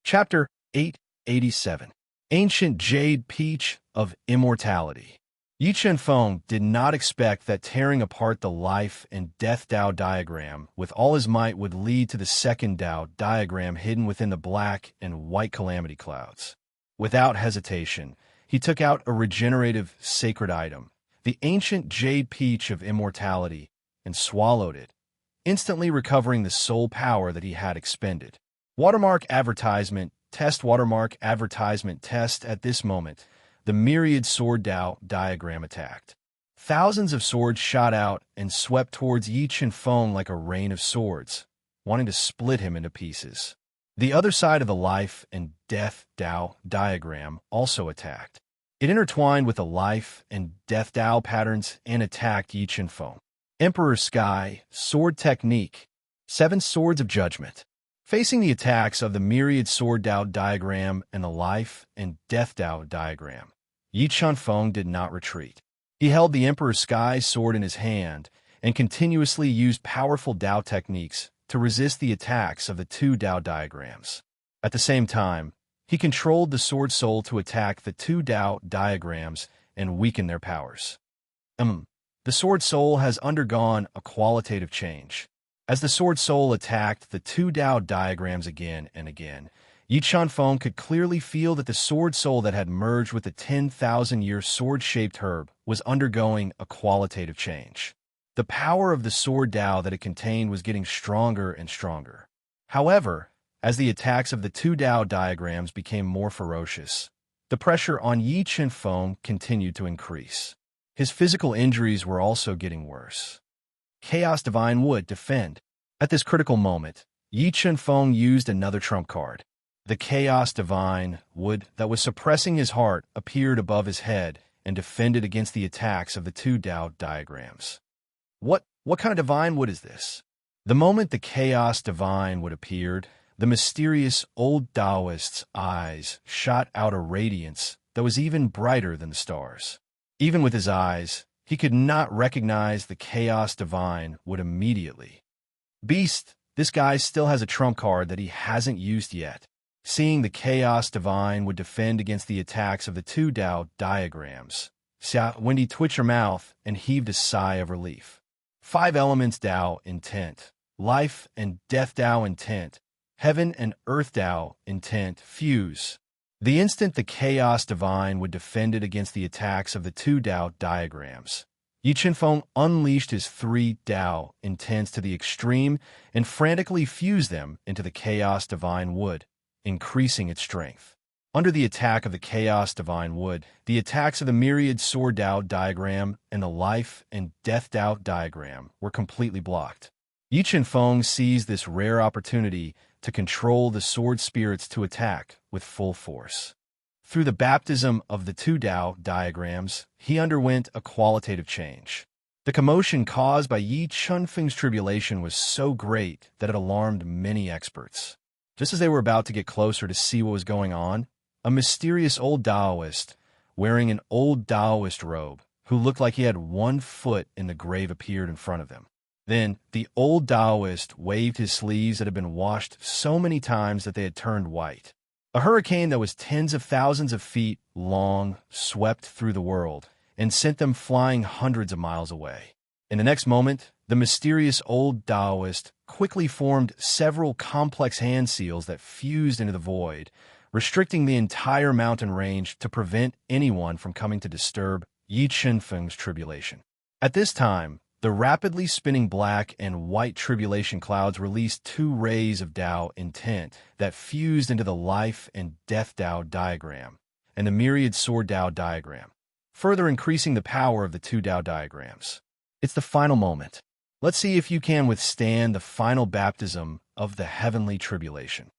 Chapter 887 Ancient Jade Peach of Immortality. Yi Feng did not expect that tearing apart the life and death Dao diagram with all his might would lead to the second Dao diagram hidden within the black and white calamity clouds. Without hesitation, he took out a regenerative sacred item, the ancient Jade Peach of Immortality, and swallowed it, instantly recovering the soul power that he had expended. Watermark advertisement test. Watermark advertisement test. At this moment, the myriad sword Dao diagram attacked. Thousands of swords shot out and swept towards Yi Feng like a rain of swords, wanting to split him into pieces. The other side of the life and death Dao diagram also attacked. It intertwined with the life and death Dao patterns and attacked Yi Feng. Emperor Sky, Sword Technique, 7 Swords of Judgment. Facing the attacks of the myriad sword Dao diagram and the life and death Dao diagram, Yi Feng did not retreat. He held the Emperor Sky sword in his hand and continuously used powerful Dao techniques to resist the attacks of the 2 Dao diagrams. At the same time, he controlled the sword soul to attack the 2 Dao diagrams and weaken their powers. The sword soul has undergone a qualitative change. As the sword soul attacked the 2 Dao diagrams again and again, Yi Feng could clearly feel that the sword soul that had merged with the 10,000-year sword-shaped herb was undergoing a qualitative change. The power of the sword Dao that it contained was getting stronger and stronger. However, as the attacks of the 2 Dao diagrams became more ferocious, the pressure on Yi Feng continued to increase. His physical injuries were also getting worse. Chaos Divine Wood Defend. At this critical moment, Yi Feng used another trump card. The Chaos Divine Wood that was suppressing his heart appeared above his head and defended against the attacks of the 2 Dao diagrams. What kind of divine wood is this? The moment the Chaos Divine Wood appeared, the mysterious old Taoist's eyes shot out a radiance that was even brighter than the stars. Even with his eyes, he could not recognize the Chaos Divine Wood immediately. Beast, this guy still has a trump card that he hasn't used yet. Seeing the Chaos Divine Would defend against the attacks of the 2 Dao diagrams, Wendy twitched her mouth and heaved a sigh of relief. 5 Elements Dao Intent, Life and Death Dao Intent, Heaven and Earth Dao Intent fuse. The instant the Chaos Divine Would defended against the attacks of the 2 Dao diagrams, Yi Feng unleashed his 3 Dao intents to the extreme and frantically fused them into the Chaos Divine Wood, increasing its strength. Under the attack of the Chaos Divine Wood, the attacks of the myriad sword Dao diagram and the life and death Dao diagram were completely blocked. Yi Feng seized this rare opportunity to control the sword spirits to attack with full force. Through the baptism of the 2 Dao diagrams, he underwent a qualitative change. The commotion caused by Yi Feng's tribulation was so great that it alarmed many experts. Just as they were about to get closer to see what was going on, a mysterious old Taoist, wearing an old Taoist robe, who looked like he had 1 foot in the grave, appeared in front of them. Then, the old Taoist waved his sleeves that had been washed so many times that they had turned white. A hurricane that was tens of thousands of feet long swept through the world and sent them flying hundreds of miles away. In the next moment, the mysterious old Taoist quickly formed several complex hand seals that fused into the void, restricting the entire mountain range to prevent anyone from coming to disturb Yi Feng's tribulation. At this time, the rapidly spinning black and white tribulation clouds released 2 rays of Dao intent that fused into the life and death Dao diagram and the myriad sword Dao diagram, further increasing the power of the 2 Dao diagrams. It's the final moment. Let's see if you can withstand the final baptism of the heavenly tribulation.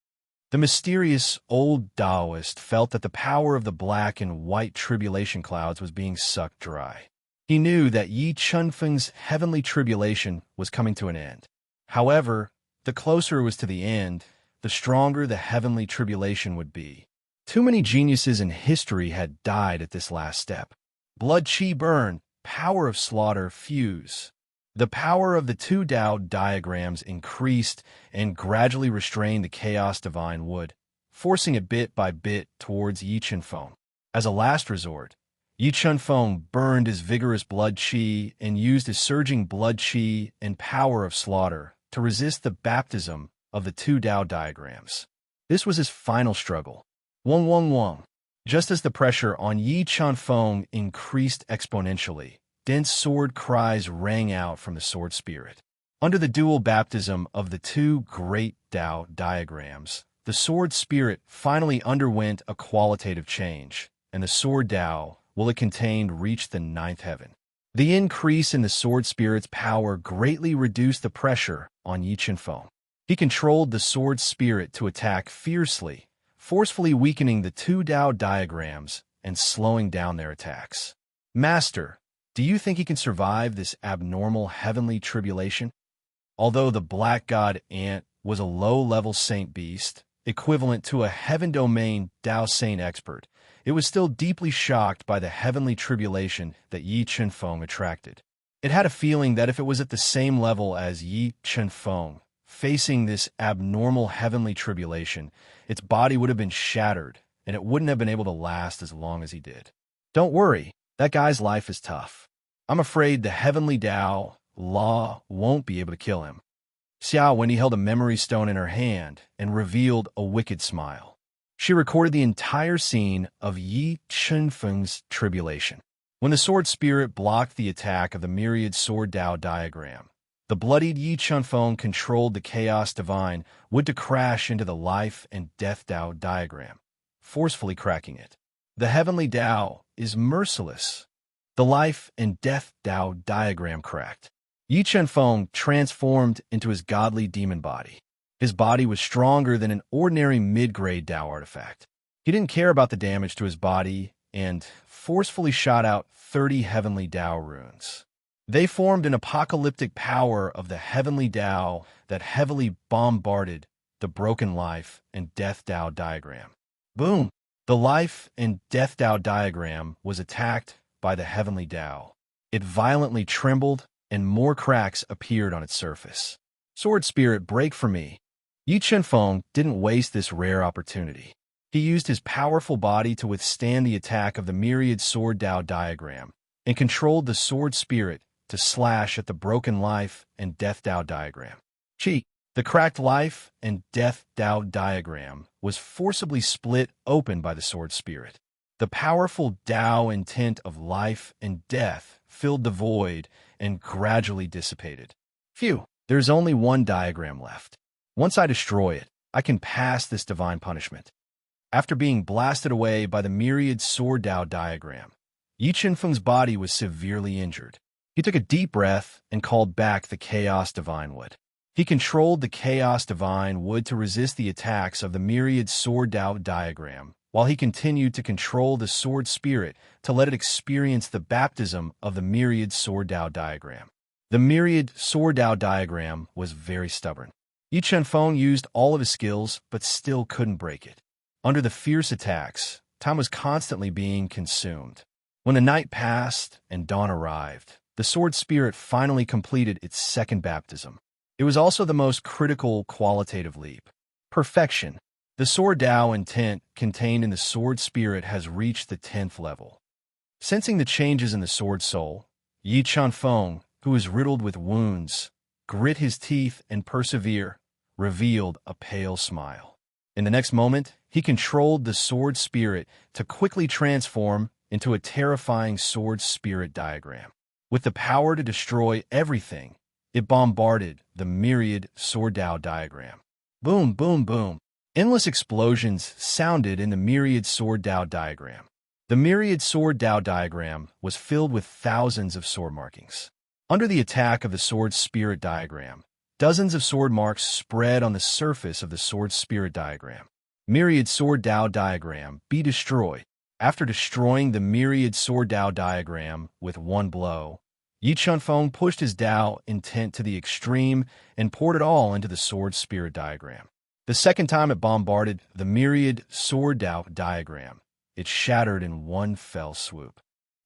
The mysterious old Taoist felt that the power of the black and white tribulation clouds was being sucked dry. He knew that Yi Feng's heavenly tribulation was coming to an end. However, the closer it was to the end, the stronger the heavenly tribulation would be. Too many geniuses in history had died at this last step. Blood Qi burn, power of slaughter fuse. The power of the 2 Dao diagrams increased and gradually restrained the Chaos Divine Wood, forcing it bit by bit towards Yi Chen-feng. As a last resort, Yi Chen-feng burned his vigorous blood qi and used his surging blood qi and power of slaughter to resist the baptism of the two Tao diagrams. This was his final struggle. Wong wong wong. Just as the pressure on Yi Chen-feng increased exponentially, dense sword cries rang out from the sword spirit. Under the dual baptism of the two great Tao diagrams, the sword spirit finally underwent a qualitative change, and the sword Tao, while it contained, reached the ninth heaven. The increase in the sword spirit's power greatly reduced the pressure on Yi Chen-feng. He controlled the sword spirit to attack fiercely, forcefully weakening the two Tao diagrams and slowing down their attacks. Master, do you think he can survive this abnormal heavenly tribulation? Although the black god ant was a low-level saint beast, equivalent to a heaven domain Tao saint expert, it was still deeply shocked by the heavenly tribulation that Yi Chen-feng attracted. It had a feeling that if it was at the same level as Yi Chen-feng, facing this abnormal heavenly tribulation, its body would have been shattered, and it wouldn't have been able to last as long as he did. Don't worry, that guy's life is tough. I'm afraid the heavenly Tao, law, won't be able to kill him. Xiao Wendy held a memory stone in her hand and revealed a wicked smile. She recorded the entire scene of Yi Chen-feng's tribulation. When the sword spirit blocked the attack of the myriad sword Tao diagram, the bloodied Yi Chen-feng controlled the chaos divine would to crash into the life and death Tao diagram, forcefully cracking it. The heavenly Tao is merciless. The life and death Tao diagram cracked. Yi Chen-feng transformed into his godly demon body. His body was stronger than an ordinary mid-grade Tao artifact. He didn't care about the damage to his body and forcefully shot out 30 heavenly Tao runes. They formed an apocalyptic power of the heavenly Tao that heavily bombarded the broken life and death Tao diagram. Boom! The life and death Tao diagram was attacked by the heavenly Tao. It violently trembled, and more cracks appeared on its surface. Sword spirit, break for me. Yi Chen-feng didn't waste this rare opportunity. He used his powerful body to withstand the attack of the myriad sword Tao diagram and controlled the sword spirit to slash at the broken life and death Tao diagram. Chi, the cracked life and death Tao diagram, was forcibly split open by the sword spirit. The powerful Tao intent of life and death filled the void and gradually dissipated. Phew, there's only one diagram left. Once I destroy it, I can pass this divine punishment. After being blasted away by the myriad sword Tao diagram, Yi Chen-feng's body was severely injured. He took a deep breath and called back the Chaos Divine Wood. He controlled the Chaos Divine Wood to resist the attacks of the myriad sword Tao diagram, while he continued to control the sword spirit to let it experience the baptism of the myriad sword Tao diagram. The myriad sword Tao diagram was very stubborn. Yi Chen-feng used all of his skills, but still couldn't break it. Under the fierce attacks, time was constantly being consumed. When the night passed and dawn arrived, the sword spirit finally completed its second baptism. It was also the most critical qualitative leap. Perfection. The sword Tao intent contained in the sword spirit has reached the 10th level. Sensing the changes in the sword soul, Yi Chen-feng, who was riddled with wounds, grit his teeth and persevere, revealed a pale smile. In the next moment, he controlled the sword spirit to quickly transform into a terrifying sword spirit diagram. With the power to destroy everything, it bombarded the myriad sword Tao diagram. Boom, boom, boom. Endless explosions sounded in the myriad sword Tao diagram. The myriad sword Tao diagram was filled with thousands of sword markings. Under the attack of the sword spirit diagram, dozens of sword marks spread on the surface of the sword spirit diagram. Myriad sword Tao diagram be destroyed. After destroying the myriad sword Tao diagram with one blow, Yi Chen-feng pushed his Tao intent to the extreme and poured it all into the sword spirit diagram. The second time it bombarded the myriad sword Tao diagram, it shattered in one fell swoop.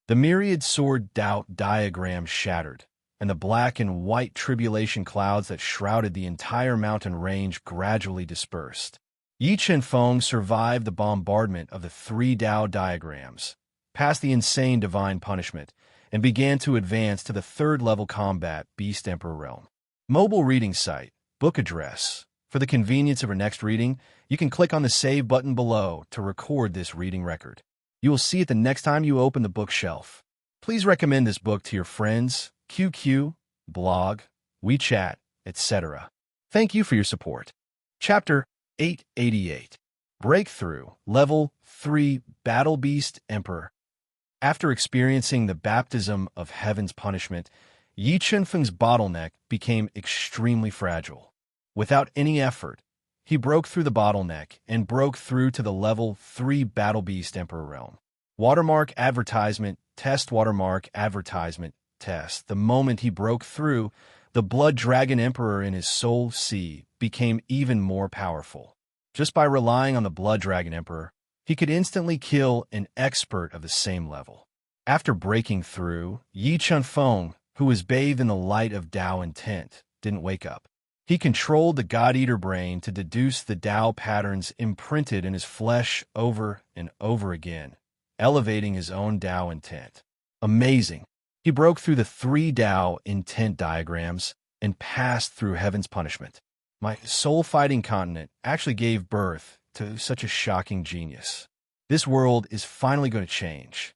The myriad sword Tao diagram shattered, and the black and white tribulation clouds that shrouded the entire mountain range gradually dispersed. Yi Chen-feng survived the bombardment of the three Dao diagrams, passed the insane divine punishment, and began to advance to the third-level combat Beast Emperor realm. Mobile reading site, book address. For the convenience of our next reading, you can click on the Save button below to record this reading record. You will see it the next time you open the bookshelf. Please recommend this book to your friends, QQ, blog, WeChat, etc. Thank you for your support. Chapter 888. Breakthrough, Level 3, Battle Beast Emperor. After experiencing the baptism of heaven's punishment, Yi Chen-feng's bottleneck became extremely fragile. Without any effort, he broke through the bottleneck and broke through to the Level 3 Battle Beast Emperor realm. Watermark advertisement, test watermark advertisement, test. The moment he broke through, the Blood Dragon Emperor in his soul sea became even more powerful. Just by relying on the Blood Dragon Emperor, he could instantly kill an expert of the same level. After breaking through, Yi Chen-feng, who was bathed in the light of Dao intent, didn't wake up. He controlled the God-Eater brain to deduce the Dao patterns imprinted in his flesh over and over again, elevating his own Dao intent. Amazing! He broke through the three Dao intent diagrams and passed through heaven's punishment. My soul-fighting continent actually gave birth to such a shocking genius. This world is finally going to change.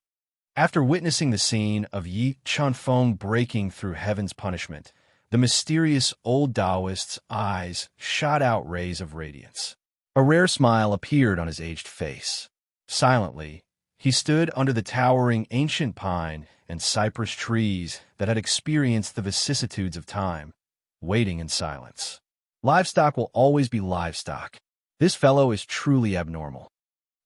After witnessing the scene of Yi Chen-feng breaking through heaven's punishment, the mysterious old Taoist's eyes shot out rays of radiance. A rare smile appeared on his aged face. Silently, he stood under the towering ancient pine and cypress trees that had experienced the vicissitudes of time, waiting in silence. Livestock will always be livestock. This fellow is truly abnormal.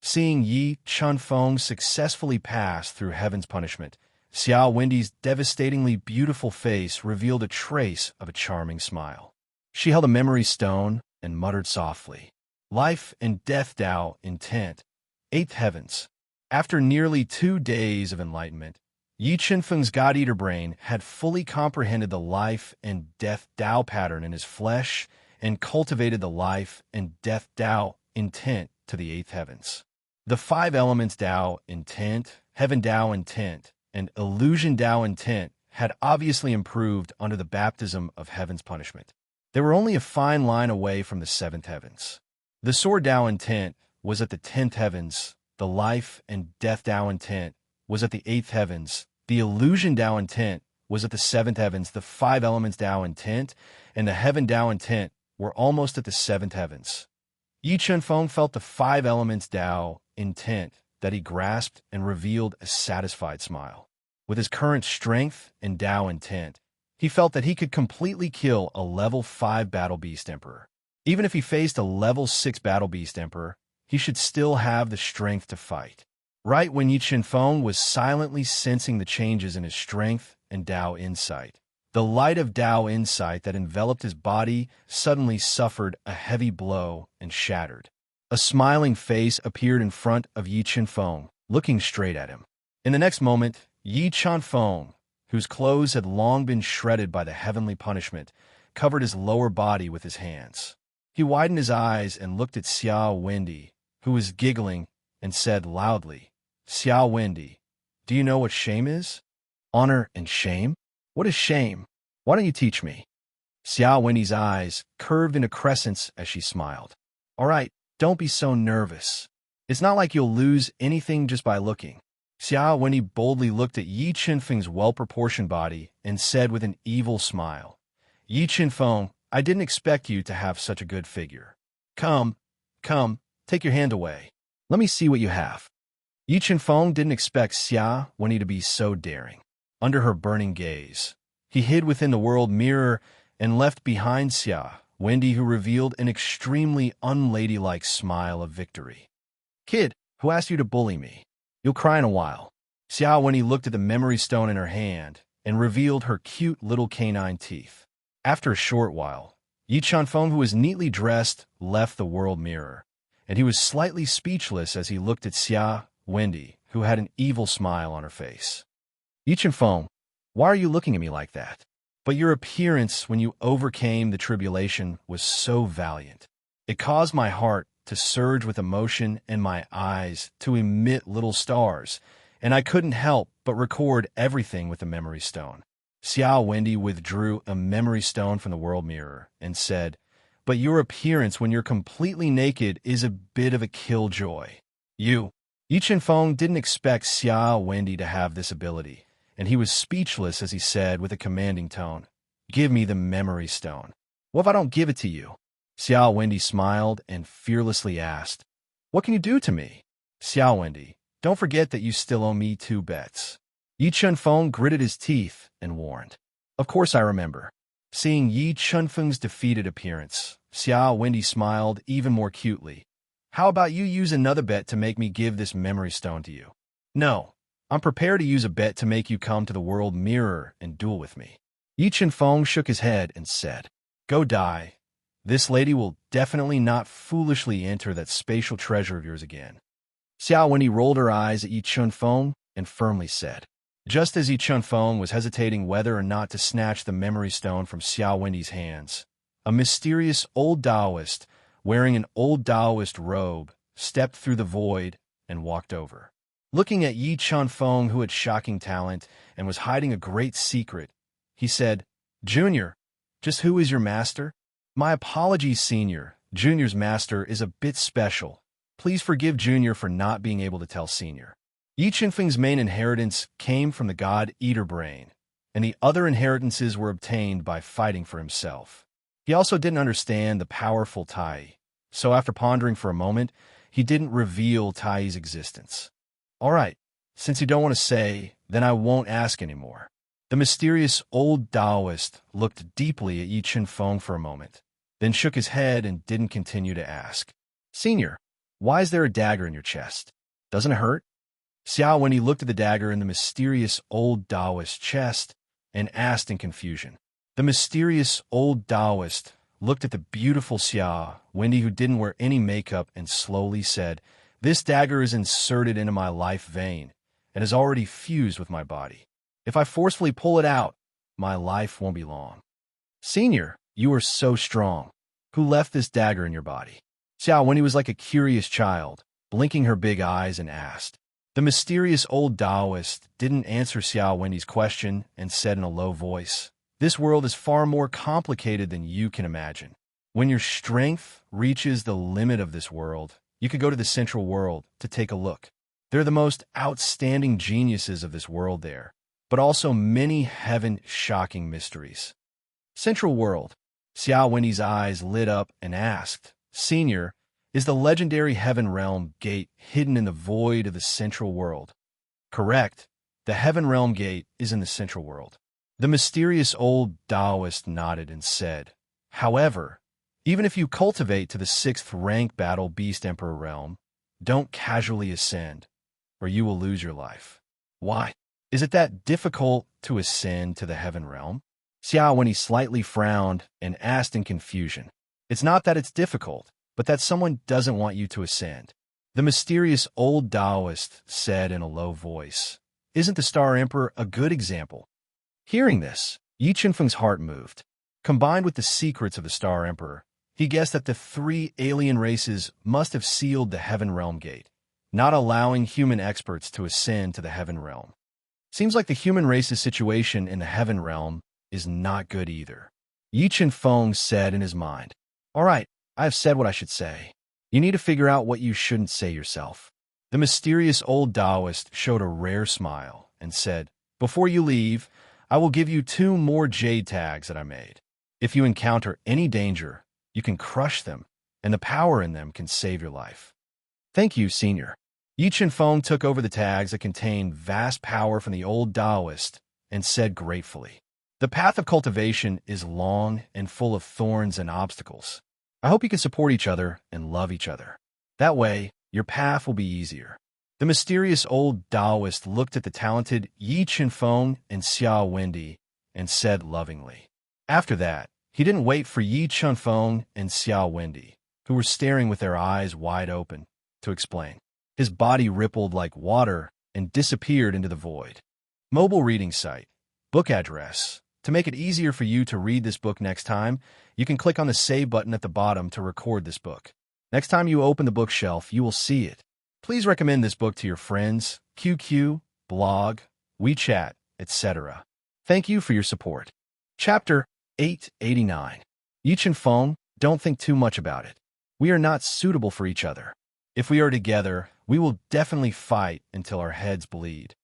Seeing Yi Chen-feng successfully pass through heaven's punishment, Xiao Wendy's devastatingly beautiful face revealed a trace of a charming smile. She held a memory stone and muttered softly, "Life and death Dao intent, eighth heavens." After nearly 2 days of enlightenment, Yi Chen-feng's God-Eater brain had fully comprehended the life and death Dao pattern in his flesh and cultivated the life and death Dao intent to the eighth heavens. The 5 elements Dao intent, heaven Dao intent, and illusion Dao intent had obviously improved under the baptism of heaven's punishment. They were only a fine line away from the 7th heavens. The sword Dao intent was at the 10th heavens, the life and death Dao intent was at the 8th heavens, the illusion Dao intent was at the 7th heavens, the 5 elements Dao intent, and the heaven Dao intent were almost at the 7th heavens. Yi Chen-feng felt the 5 elements Dao intent that he grasped and revealed a satisfied smile. With his current strength and Dao intent, he felt that he could completely kill a level 5 Battle Beast Emperor. Even if he faced a level 6 Battle Beast Emperor, he should still have the strength to fight. Right when Yi Chen-feng was silently sensing the changes in his strength and Dao insight, the light of Dao insight that enveloped his body suddenly suffered a heavy blow and shattered. A smiling face appeared in front of Yi Chen-feng, looking straight at him. In the next moment, Yi Chen-feng, whose clothes had long been shredded by the heavenly punishment, covered his lower body with his hands. He widened his eyes and looked at Xiao Wendy, who was giggling, and said loudly, "Xiao Wendy, do you know what shame is? Honor and shame? What is shame? Why don't you teach me?" Xiao Wendy's eyes curved into crescents as she smiled. "All right, don't be so nervous. It's not like you'll lose anything just by looking." Xiao Wendy boldly looked at Yi Chen-feng's well-proportioned body and said with an evil smile, "Yi Chen-feng, I didn't expect you to have such a good figure. Come, take your hand away. Let me see what you have." Yi Chen-feng didn't expect Xiao Wendy to be so daring. Under her burning gaze, he hid within the world mirror and left behind Xiao Wendy, who revealed an extremely unladylike smile of victory. "Kid, who asked you to bully me? You'll cry in a while." Xiao Wendy looked at the memory stone in her hand and revealed her cute little canine teeth. After a short while, Yi Chen-feng, who was neatly dressed, left the world mirror, and he was slightly speechless as he looked at Xiao Wendy, who had an evil smile on her face. "Yi Chen-feng, why are you looking at me like that? But your appearance when you overcame the tribulation was so valiant. It caused my heart to surge with emotion and my eyes to emit little stars, and I couldn't help but record everything with the memory stone. Xiao Wendy withdrew a memory stone from the world mirror and said, "But your appearance when you're completely naked is a bit of a killjoy. Yi Feng didn't expect Xiao Wendy to have this ability, and he was speechless as he said with a commanding tone, "Give me the memory stone." "What if I don't give it to you?" Xiao Wendy smiled and fearlessly asked, "What can you do to me?" "Xiao Wendy, don't forget that you still owe me 2 bets. Yi Feng gritted his teeth and warned. "Of course I remember." Seeing Yi Feng's defeated appearance, Xiao Wendy smiled even more cutely. "How about you use another bet to make me give this memory stone to you?" "No, I'm prepared to use a bet to make you come to the world mirror and duel with me." Yi Feng shook his head and said, "Go die. This lady will definitely not foolishly enter that spatial treasure of yours again." Xiao Wendy rolled her eyes at Yi Feng and firmly said, just as Yi Feng was hesitating whether or not to snatch the memory stone from Xiao Wendy's hands, a mysterious old Taoist, wearing an old Taoist robe, stepped through the void and walked over. Looking at Yi Feng, who had shocking talent and was hiding a great secret, he said, "Junior, just who is your master?" "My apologies, Senior. Junior's master is a bit special. Please forgive Junior for not being able to tell Senior." Yi Feng's main inheritance came from the god Eater Brain, and the other inheritances were obtained by fighting for himself. He also didn't understand the powerful Tai, so after pondering for a moment, he didn't reveal Tai's existence. "All right, since you don't want to say, then I won't ask anymore." The mysterious old Taoist looked deeply at Yi Feng for a moment, then shook his head and didn't continue to ask. "Senior, why is there a dagger in your chest? Doesn't it hurt?" Xiao Wendy looked at the dagger in the mysterious old Taoist chest and asked in confusion. The mysterious old Taoist looked at the beautiful Xiao Wendy, who didn't wear any makeup, and slowly said, "This dagger is inserted into my life vein and has already fused with my body. If I forcefully pull it out, my life won't be long." "Senior, you are so strong. Who left this dagger in your body?" Xiao Wendy was like a curious child, blinking her big eyes, and asked. The mysterious old Taoist didn't answer Xiao Wendy's question and said in a low voice, "This world is far more complicated than you can imagine. When your strength reaches the limit of this world, you could go to the central world to take a look. There are the most outstanding geniuses of this world there, but also many heaven-shocking mysteries." "Central world." Xiao Wendy's eyes lit up and asked, "Senior, is the legendary Heaven Realm Gate hidden in the void of the central world?" "Correct. The Heaven Realm Gate is in the central world." The mysterious old Taoist nodded and said, "However, even if you cultivate to the 6th rank Battle Beast Emperor realm, don't casually ascend, or you will lose your life." "Why? Is it that difficult to ascend to the Heaven Realm?" Xiao Wendy slightly frowned and asked in confusion. "It's not that it's difficult, but that someone doesn't want you to ascend." The mysterious old Taoist said in a low voice, "Isn't the Star Emperor a good example?" Hearing this, Yi Feng's heart moved. Combined with the secrets of the Star Emperor, he guessed that the 3 alien races must have sealed the Heaven Realm Gate, not allowing human experts to ascend to the Heaven Realm. Seems like the human race's situation in the Heaven Realm is not good either. Yi Feng said in his mind, "All right, I have said what I should say. You need to figure out what you shouldn't say yourself." The mysterious old Taoist showed a rare smile and said, "Before you leave, I will give you 2 more jade tags that I made. If you encounter any danger, you can crush them, and the power in them can save your life." "Thank you, Senior." Yi Feng took over the tags that contained vast power from the old Taoist and said gratefully, "The path of cultivation is long and full of thorns and obstacles. I hope you can support each other and love each other. That way, your path will be easier." The mysterious old Taoist looked at the talented Yi Feng and Xiao Wendy and said lovingly. After that, he didn't wait for Yi Feng and Xiao Wendy, who were staring with their eyes wide open, to explain. His body rippled like water and disappeared into the void. Mobile reading site. Book address. To make it easier for you to read this book next time, you can click on the Save button at the bottom to record this book. Next time you open the bookshelf, you will see it. Please recommend this book to your friends, QQ, blog, WeChat, etc. Thank you for your support. Chapter 889. Yi Chen Feng, don't think too much about it. We are not suitable for each other. If we are together, we will definitely fight until our heads bleed.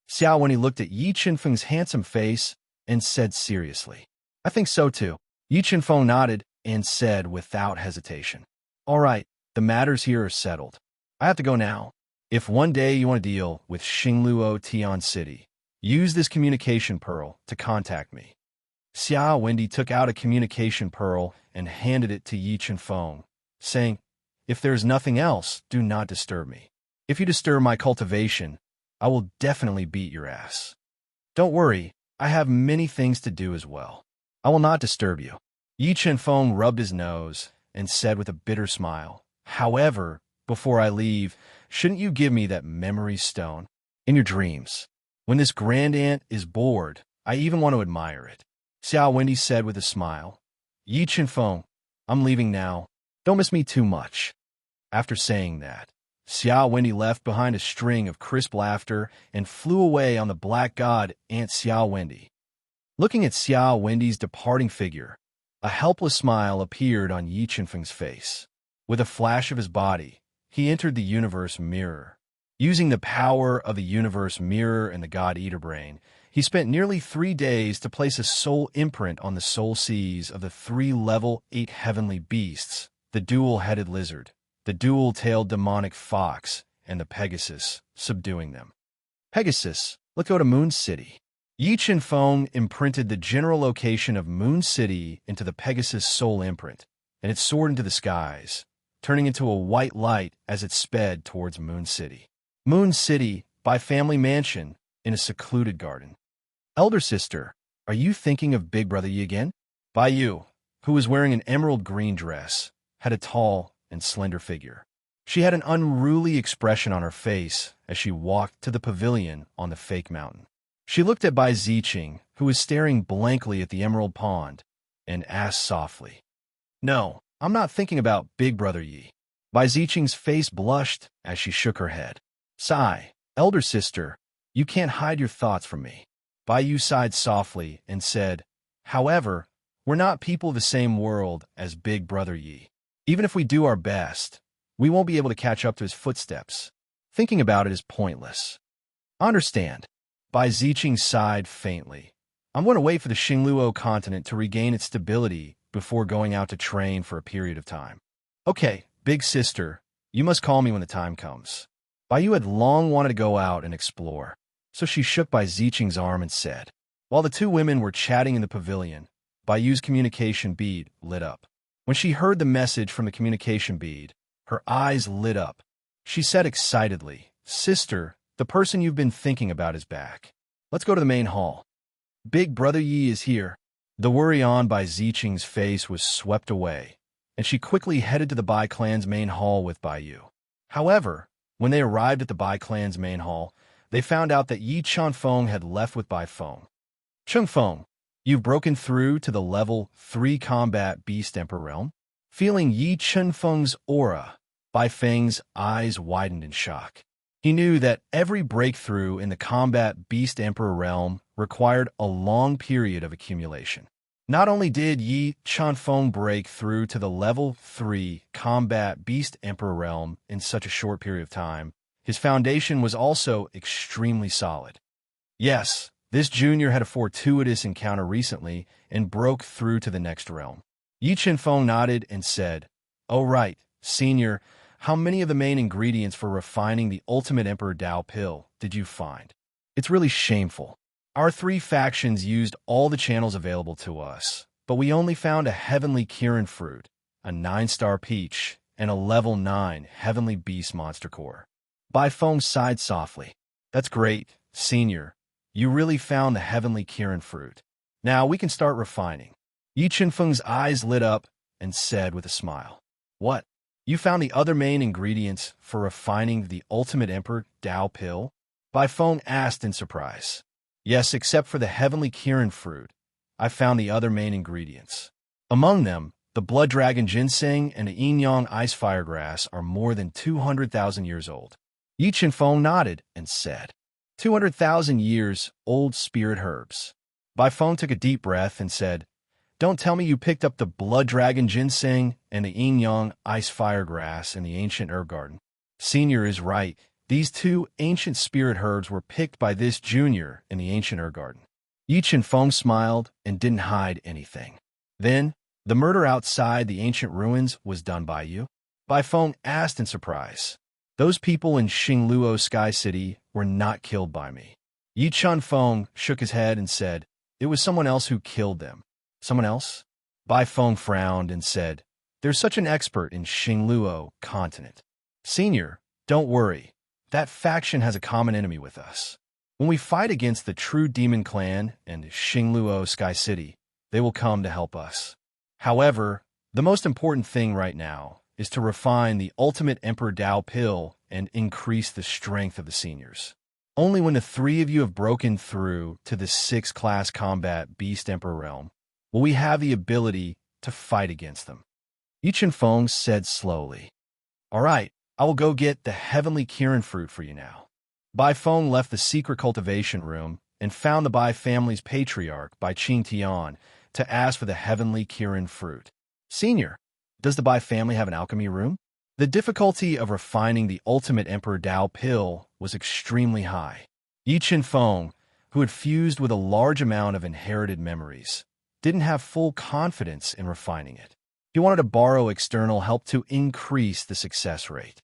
Xiao Wendy looked at Yi Chen Feng's handsome face and said seriously, I think so too. Yi Chen Feng nodded and said without hesitation, all right, the matters here are settled. I have to go now. If one day you want to deal with Xingluo Tian City, use this communication pearl to contact me. Xiao Wendy took out a communication pearl and handed it to Yi Chen Feng, saying, if there is nothing else, do not disturb me. If you disturb my cultivation, I will definitely beat your ass. Don't worry, I have many things to do as well. I will not disturb you. Yi Chen Feng rubbed his nose and said with a bitter smile, however, before I leave, shouldn't you give me that memory stone? In your dreams. When this grand aunt is bored, I even want to admire it. Xiao Wendy said with a smile. Yi Chen Feng, I'm leaving now. Don't miss me too much. After saying that, Xiao Wendy left behind a string of crisp laughter and flew away on the black god Aunt Xiao Wendy. Looking at Xiao Wendy's departing figure, a helpless smile appeared on Yi Chen Feng's face. With a flash of his body, he entered the universe mirror. Using the power of the universe mirror and the God Eater brain, he spent nearly 3 days to place a soul imprint on the soul seas of the 3 level 8 heavenly beasts, the dual-headed lizard, the dual-tailed demonic fox, and the Pegasus, subduing them. Pegasus, let's go to Moon City. Yi Chen Feng imprinted the general location of Moon City into the Pegasus soul imprint, and it soared into the skies, turning into a white light as it sped towards Moon City. Moon City, by family mansion, in a secluded garden. Elder sister, are you thinking of Big Brother Yi again? Bai Yu, who was wearing an emerald green dress, had a tall and slender figure. She had an unruly expression on her face as she walked to the pavilion on the fake mountain. She looked at Bai Ziqing, who was staring blankly at the emerald pond, and asked softly, no, I'm not thinking about Big Brother Yi. Bai Ziqing's face blushed as she shook her head. Sigh, elder sister, you can't hide your thoughts from me. Bai Yu sighed softly and said, however, we're not people of the same world as Big Brother Yi. Even if we do our best, we won't be able to catch up to his footsteps. Thinking about it is pointless. Understand. Bai Ziqing sighed faintly. I'm going to wait for the Xingluo continent to regain its stability before going out to train for a period of time. Okay, big sister, you must call me when the time comes. Bai Yu had long wanted to go out and explore, so she shook Bai Ziqing's arm and said. While the 2 women were chatting in the pavilion, Bai Yu's communication bead lit up. When she heard the message from the communication bead, her eyes lit up. She said excitedly, sister, the person you've been thinking about is back. Let's go to the main hall. Big Brother Yi is here. The worry on Bai Ziqing's face was swept away, and she quickly headed to the Bai clan's main hall with Bai Yu. However, when they arrived at the Bai clan's main hall, they found out that Yi Chen Feng had left with Bai Feng. Chung Feng, you've broken through to the level 3 combat beast emperor realm? Feeling Yi Chen Feng's aura, Bai Feng's eyes widened in shock. He knew that every breakthrough in the combat beast emperor realm required a long period of accumulation. Not only did Yi Chen Feng break through to the level 3 combat beast emperor realm in such a short period of time, his foundation was also extremely solid. Yes, this junior had a fortuitous encounter recently and broke through to the next realm. Yi Chen Feng nodded and said, oh right, senior, how many of the main ingredients for refining the ultimate emperor Dao pill did you find? It's really shameful. Our 3 factions used all the channels available to us, but we only found a heavenly Kirin fruit, a 9-star peach, and a level 9 heavenly beast monster core. Bai Feng sighed softly. That's great, senior. You really found the heavenly Kirin fruit. Now we can start refining. Yi Chen Feng's eyes lit up and said with a smile. What? You found the other main ingredients for refining the ultimate emperor Dao pill? Bai Feng asked in surprise. Yes, except for the heavenly Kirin fruit, I found the other main ingredients. Among them, The blood dragon ginseng and the yin-yang ice firegrass are more than 200,000 years old. Yi Qianfeng nodded and said, 200,000 years old spirit herbs. Bai Feng took a deep breath and said, don't tell me you picked up the blood dragon ginseng and the yin-yang ice firegrass in the ancient herb garden. Senior is right. These two ancient spirit herbs were picked by this junior in the ancient herb garden. Yi Qianfeng smiled and didn't hide anything. Then, the murder outside the ancient ruins was done by you? Bai Feng asked in surprise. Those people in Xingluo Sky City were not killed by me. Yi Qianfeng shook his head and said, it was someone else who killed them. Someone else? Bai Feng frowned and said, there's such an expert in Xingluo continent. Senior, don't worry. That faction has a common enemy with us. When we fight against the true demon clan and Xingluo Sky City, they will come to help us. However, the most important thing right now is to refine the ultimate Emperor Dao pill and increase the strength of the seniors. Only when the three of you have broken through to the 6th-class combat Beast Emperor realm will we have the ability to fight against them. Yi Qianfeng said slowly. All right, I will go get the heavenly Kirin fruit for you now. Bai Feng left the secret cultivation room and found the Bai family's patriarch, Bai Qingtian, to ask for the heavenly Kirin fruit. Senior, does the Bai family have an alchemy room? The difficulty of refining the ultimate Emperor Dao pill was extremely high. Yi Qianfeng, who had fused with a large amount of inherited memories, didn't have full confidence in refining it. He wanted to borrow external help to increase the success rate.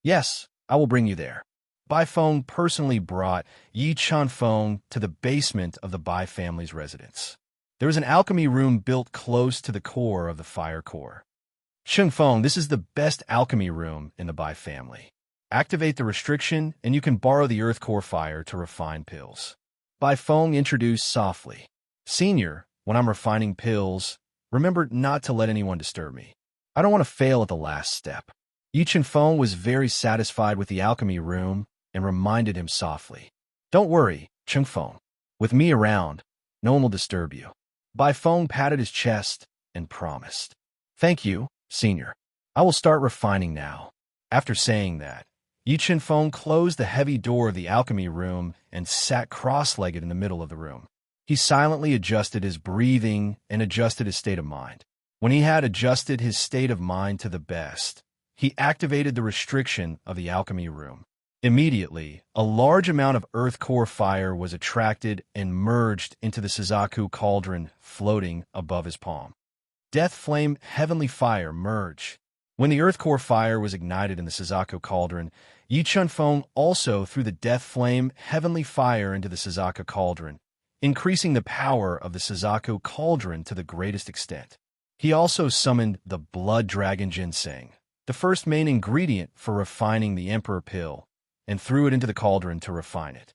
Yes, I will bring you there. Bai Feng personally brought Yi Qianfeng to the basement of the Bai family's residence. There was an alchemy room built close to the core of the fire core. Qianfeng, this is the best alchemy room in the Bai family. Activate the restriction, and you can borrow the earth core fire to refine pills. Bai Feng introduced softly. Senior, when I'm refining pills, remember not to let anyone disturb me. I don't want to fail at the last step. Yi Qianfeng was very satisfied with the alchemy room and reminded him softly. Don't worry, Qianfeng. With me around, no one will disturb you. Bai Feng patted his chest and promised. Thank you, Senior. I will start refining now. After saying that, Yi Qianfeng closed the heavy door of the alchemy room and sat cross-legged in the middle of the room. He silently adjusted his breathing and adjusted his state of mind. When he had adjusted his state of mind to the best, he activated the restriction of the alchemy room. Immediately, a large amount of earth core fire was attracted and merged into the Suzaku cauldron floating above his palm. Death flame heavenly fire merge. When the earth core fire was ignited in the Suzaku cauldron, Yi Qianfeng also threw the death flame heavenly fire into the Suzaku cauldron, increasing the power of the Suzaku cauldron to the greatest extent. He also summoned the blood dragon ginseng, the first main ingredient for refining the emperor pill, and threw it into the cauldron to refine it.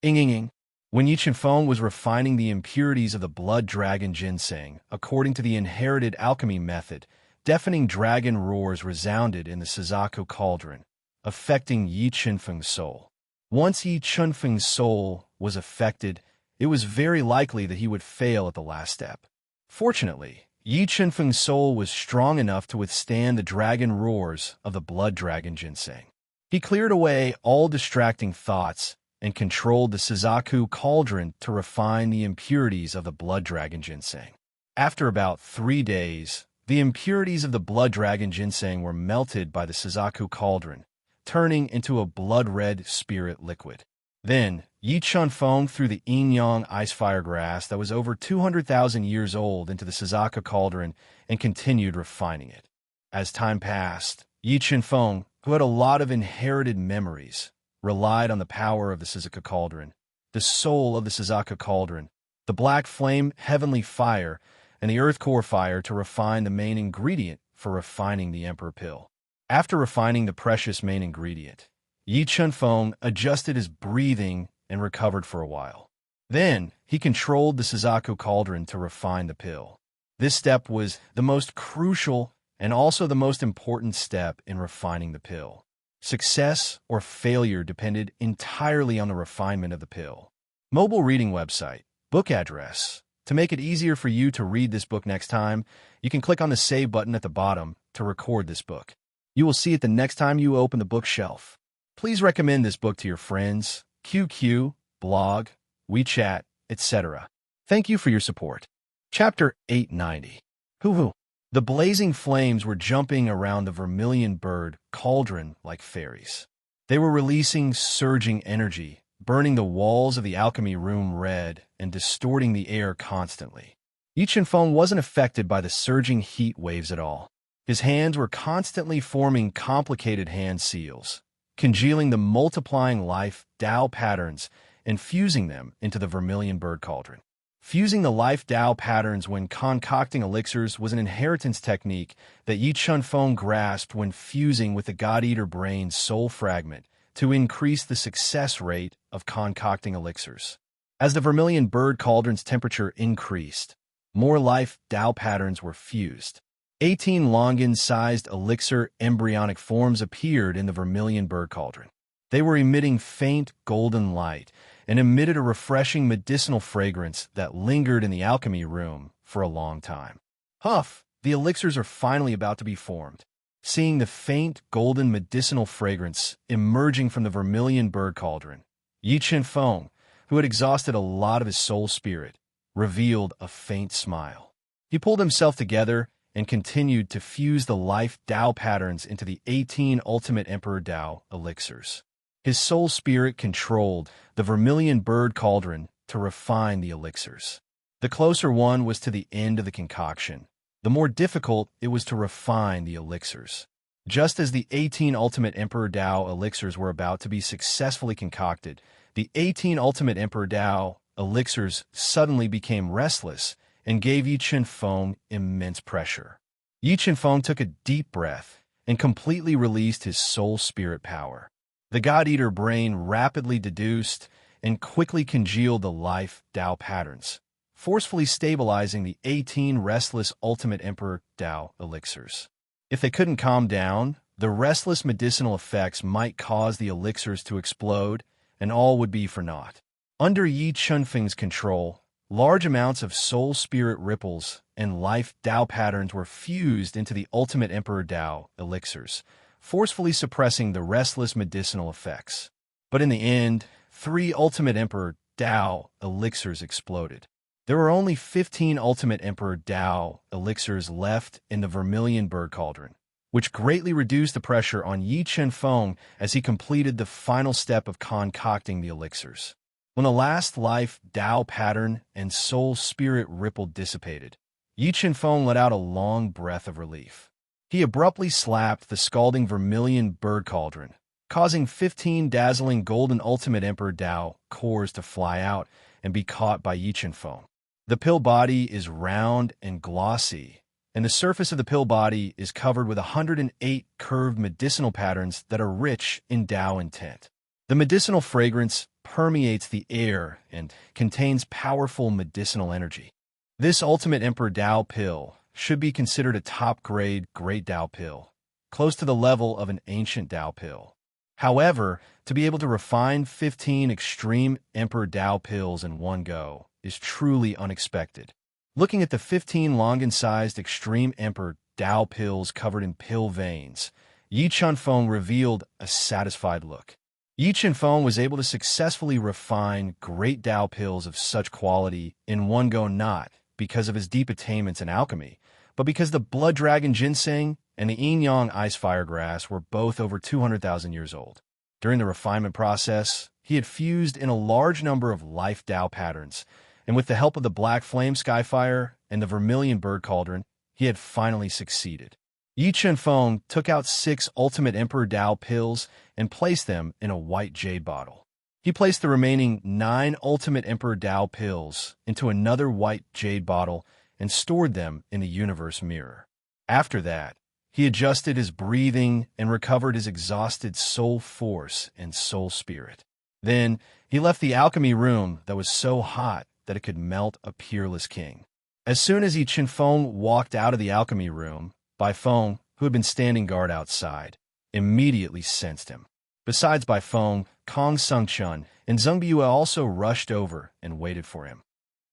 Ing. When Yi Qianfeng was refining the impurities of the blood dragon ginseng, according to the inherited alchemy method, deafening dragon roars resounded in the Suzaku cauldron, affecting Yi Qianfeng's soul. Once Yi Qianfeng's soul was affected, it was very likely that he would fail at the last step. Fortunately, Yi Qianfeng's soul was strong enough to withstand the dragon roars of the blood dragon ginseng. He cleared away all distracting thoughts and controlled the Suzaku cauldron to refine the impurities of the blood dragon ginseng. After about 3 days, the impurities of the blood dragon ginseng were melted by the Suzaku cauldron, turning into a blood-red spirit liquid. Then, Yi Qianfeng threw the yin-yang ice fire grass that was over 200,000 years old into the Suzaku cauldron and continued refining it. As time passed, Yi Qianfeng, who had a lot of inherited memories, relied on the power of the Suzaku cauldron, the soul of the Suzaku cauldron, the black flame heavenly fire, and the earth core fire to refine the main ingredient for refining the emperor pill. After refining the precious main ingredient, Yi Qianfeng adjusted his breathing and recovered for a while. Then, he controlled the Suzaku cauldron to refine the pill. This step was the most crucial and also the most important step in refining the pill. Success or failure depended entirely on the refinement of the pill. Mobile reading website, book address, To make it easier for you to read this book next time, you can click on the Save button at the bottom to record this book. You will see it the next time you open the bookshelf. Please recommend this book to your friends, QQ, blog, WeChat, etc. Thank you for your support. Chapter 890. Hoo-hoo. The blazing flames were jumping around the vermilion bird cauldron like fairies. They were releasing surging energy, burning the walls of the alchemy room red and distorting the air constantly. Yi Chen-feng wasn't affected by the surging heat waves at all. His hands were constantly forming complicated hand seals, congealing the multiplying life Tao patterns and fusing them into the vermilion bird cauldron. Fusing the life Tao patterns when concocting elixirs was an inheritance technique that Yi Chen-feng grasped when fusing with the God-Eater brain's soul fragment to increase the success rate of concocting elixirs. As the vermilion bird cauldron's temperature increased, more life Tao patterns were fused. 18 Longan-sized elixir embryonic forms appeared in the vermilion bird cauldron. They were emitting faint golden light and emitted a refreshing medicinal fragrance that lingered in the alchemy room for a long time. Huff! The elixirs are finally about to be formed. Seeing the faint golden medicinal fragrance emerging from the vermilion bird cauldron, Yi Chen-feng, who had exhausted a lot of his soul spirit, revealed a faint smile. He pulled himself together and continued to fuse the life Tao patterns into the 18 Ultimate Emperor Tao elixirs. His soul spirit controlled the vermilion bird cauldron to refine the elixirs. The closer one was to the end of the concoction, the more difficult it was to refine the elixirs. Just as the 18 Ultimate Emperor Tao elixirs were about to be successfully concocted, the 18 Ultimate Emperor Tao elixirs suddenly became restless and gave Yi Chen-feng immense pressure. Yi Chen-feng took a deep breath and completely released his soul spirit power. The God-Eater brain rapidly deduced and quickly congealed the life Tao patterns, forcefully stabilizing the 18 restless Ultimate Emperor Tao elixirs. If they couldn't calm down, the restless medicinal effects might cause the elixirs to explode, and all would be for naught. Under Yi Chen-feng's control, large amounts of soul spirit ripples and life Tao patterns were fused into the Ultimate Emperor Tao elixirs, forcefully suppressing the restless medicinal effects. But in the end, 3 Ultimate Emperor Tao elixirs exploded. There were only 15 Ultimate Emperor Tao elixirs left in the vermilion bird cauldron, which greatly reduced the pressure on Yi Chen-feng as he completed the final step of concocting the elixirs. When the last life Tao pattern and soul spirit ripple dissipated, Yi Chen-feng let out a long breath of relief. He abruptly slapped the scalding vermilion bird cauldron, causing 15 dazzling golden Ultimate Emperor Tao cores to fly out and be caught by Yi Chen-feng. The pill body is round and glossy, and the surface of the pill body is covered with 108 curved medicinal patterns that are rich in Tao intent. The medicinal fragrance permeates the air and contains powerful medicinal energy. This Ultimate Emperor Tao pill should be considered a top-grade Great Tao pill, close to the level of an ancient Tao pill. However, to be able to refine 15 extreme Emperor Tao pills in one go is truly unexpected. Looking at the 15 Longan-sized extreme Emperor Tao pills covered in pill veins, Yi Chen-feng revealed a satisfied look. Yi Chen-feng was able to successfully refine Great Tao pills of such quality in one go, not because of his deep attainments in alchemy, but because the blood dragon ginseng and the yin-yang ice fire grass were both over 200,000 years old. During the refinement process, he had fused in a large number of life Tao patterns, and with the help of the black flame skyfire and the vermilion bird cauldron, he had finally succeeded. Yi Chen-feng took out 6 Ultimate Emperor Tao pills and placed them in a white jade bottle. He placed the remaining 9 Ultimate Emperor Tao pills into another white jade bottle and stored them in the universe mirror. After that, he adjusted his breathing and recovered his exhausted soul force and soul spirit. Then, he left the alchemy room that was so hot that it could melt a peerless king. As soon as Yi Chen-feng walked out of the alchemy room, Bai Feng, who had been standing guard outside, immediately sensed him. Besides Bai Feng, Kong Sung-chun and Zheng Biyue also rushed over and waited for him.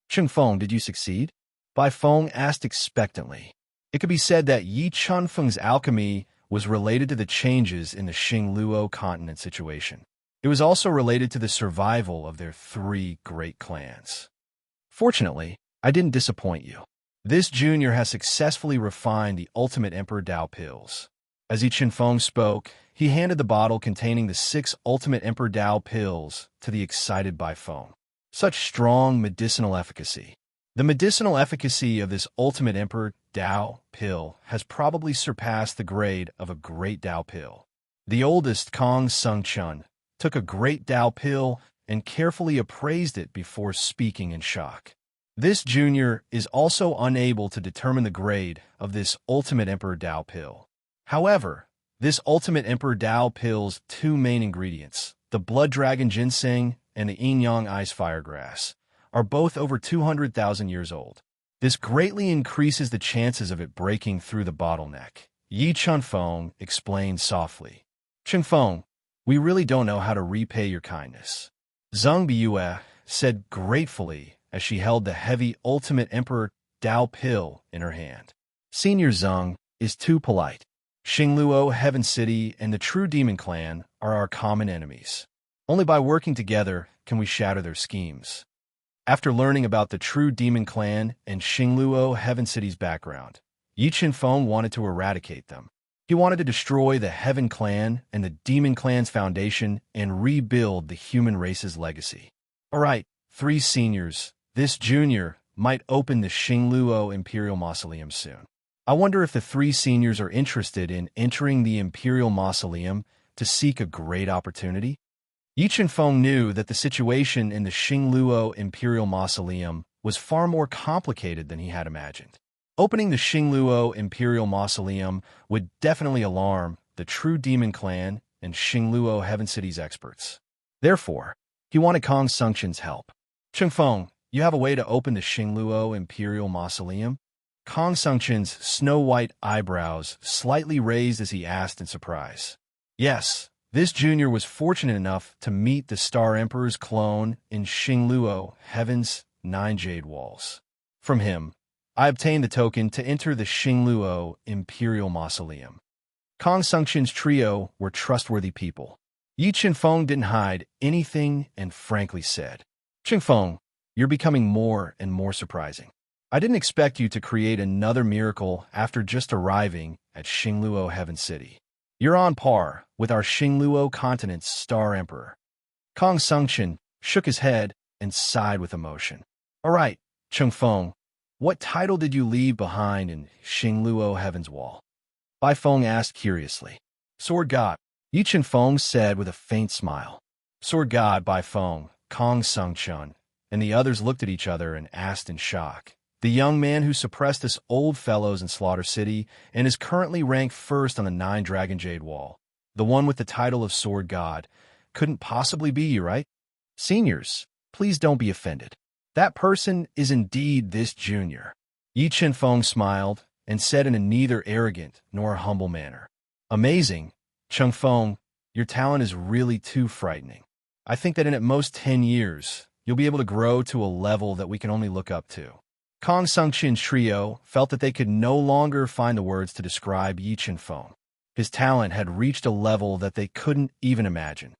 Cheng Feng, did you succeed? Bai Feng asked expectantly. It could be said that Yi Chunfeng's alchemy was related to the changes in the Xingluo continent situation. It was also related to the survival of their three great clans. Fortunately, I didn't disappoint you. This junior has successfully refined the ultimate Emperor Dao pills. As Yi Chunfeng spoke, he handed the bottle containing the 6 ultimate Emperor Dao pills to the excited Bai Feng. Such strong medicinal efficacy. The medicinal efficacy of this ultimate Emperor Dao pill has probably surpassed the grade of a great Dao pill. The oldest Kong Sung Chun took a great Dao pill and carefully appraised it before speaking in shock. This junior is also unable to determine the grade of this ultimate Emperor Dao pill. However, this ultimate Emperor Dao pill's 2 main ingredients, the Blood Dragon Ginseng and the Yin Yang Ice Fire Grass, are both over 200,000 years old. This greatly increases the chances of it breaking through the bottleneck. Yi Chunfeng explained softly. Chunfeng, we really don't know how to repay your kindness. Zheng Biyue said gratefully as she held the heavy ultimate Emperor Dao pill in her hand. Senior Zheng is too polite. Xingluo, Heaven City, and the True Demon Clan are our common enemies. Only by working together can we shatter their schemes. After learning about the True Demon Clan and Xingluo, Heaven City's background, Yi Chunfeng wanted to eradicate them. He wanted to destroy the Heaven Clan and the Demon Clan's foundation and rebuild the human race's legacy. All right, 3 seniors. This junior might open the Xingluo Imperial Mausoleum soon. I wonder if the 3 seniors are interested in entering the Imperial Mausoleum to seek a great opportunity. Yi Chunfeng knew that the situation in the Xingluo Imperial Mausoleum was far more complicated than he had imagined. Opening the Xingluo Imperial Mausoleum would definitely alarm the True Demon Clan and Xingluo Heaven City's experts. Therefore, he wanted Kong Sungchen's help. Chunfeng, you have a way to open the Xingluo Imperial Mausoleum? Kong Sungchen's snow-white eyebrows slightly raised as he asked in surprise. Yes, this junior was fortunate enough to meet the Star Emperor's clone in Xingluo Heaven's 9 Jade Walls. From him, I obtained the token to enter the Xingluo Imperial Mausoleum. Kong Sungchen's trio were trustworthy people. Yi Chunfeng didn't hide anything and frankly said, Chunfeng, you're becoming more and more surprising. I didn't expect you to create another miracle after just arriving at Xingluo Heaven City. You're on par with our Xingluo continent's Star Emperor. Kong Sungchen shook his head and sighed with emotion. All right, Chunfeng, what title did you leave behind in Xingluo Heaven's Wall? Bai Feng asked curiously. Sword God, Yi Chunfeng said with a faint smile. Sword God, Bai Feng, Kong Sungchen, and the others looked at each other and asked in shock. The young man who suppressed us old fellows in Slaughter City and is currently ranked first on the 9 Dragon Jade Wall, the one with the title of Sword God, couldn't possibly be you, right? Seniors, please don't be offended. That person is indeed this junior. Yi Chunfeng smiled and said in a neither arrogant nor humble manner. Amazing, Chunfeng, your talent is really too frightening. I think that in at most 10 years, you'll be able to grow to a level that we can only look up to. Kong Sungchen's trio felt that they could no longer find the words to describe Yi Chunfeng. His talent had reached a level that they couldn't even imagine.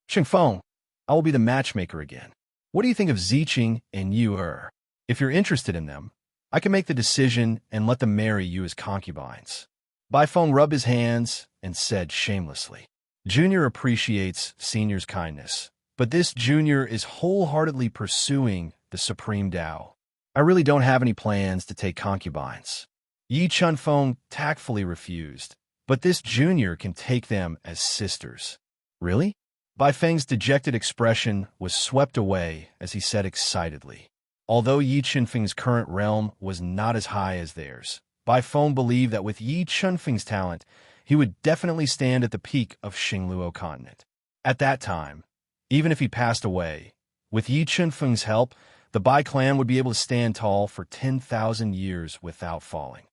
Chunfeng, I will be the matchmaker again. What do you think of Ziqing and Yu Er? If you're interested in them, I can make the decision and let them marry you as concubines. Bai Feng rubbed his hands and said shamelessly, Junior appreciates Senior's kindness, but this junior is wholeheartedly pursuing the Supreme Tao. I really don't have any plans to take concubines. Yi Chunfeng tactfully refused, but this junior can take them as sisters. Really? Bai Feng's dejected expression was swept away as he said excitedly. Although Yi Chunfeng's current realm was not as high as theirs, Bai Feng believed that with Yi Chunfeng's talent, he would definitely stand at the peak of Xingluo continent. At that time, even if he passed away, with Yi Chunfeng's help, the Bai clan would be able to stand tall for 10,000 years without falling.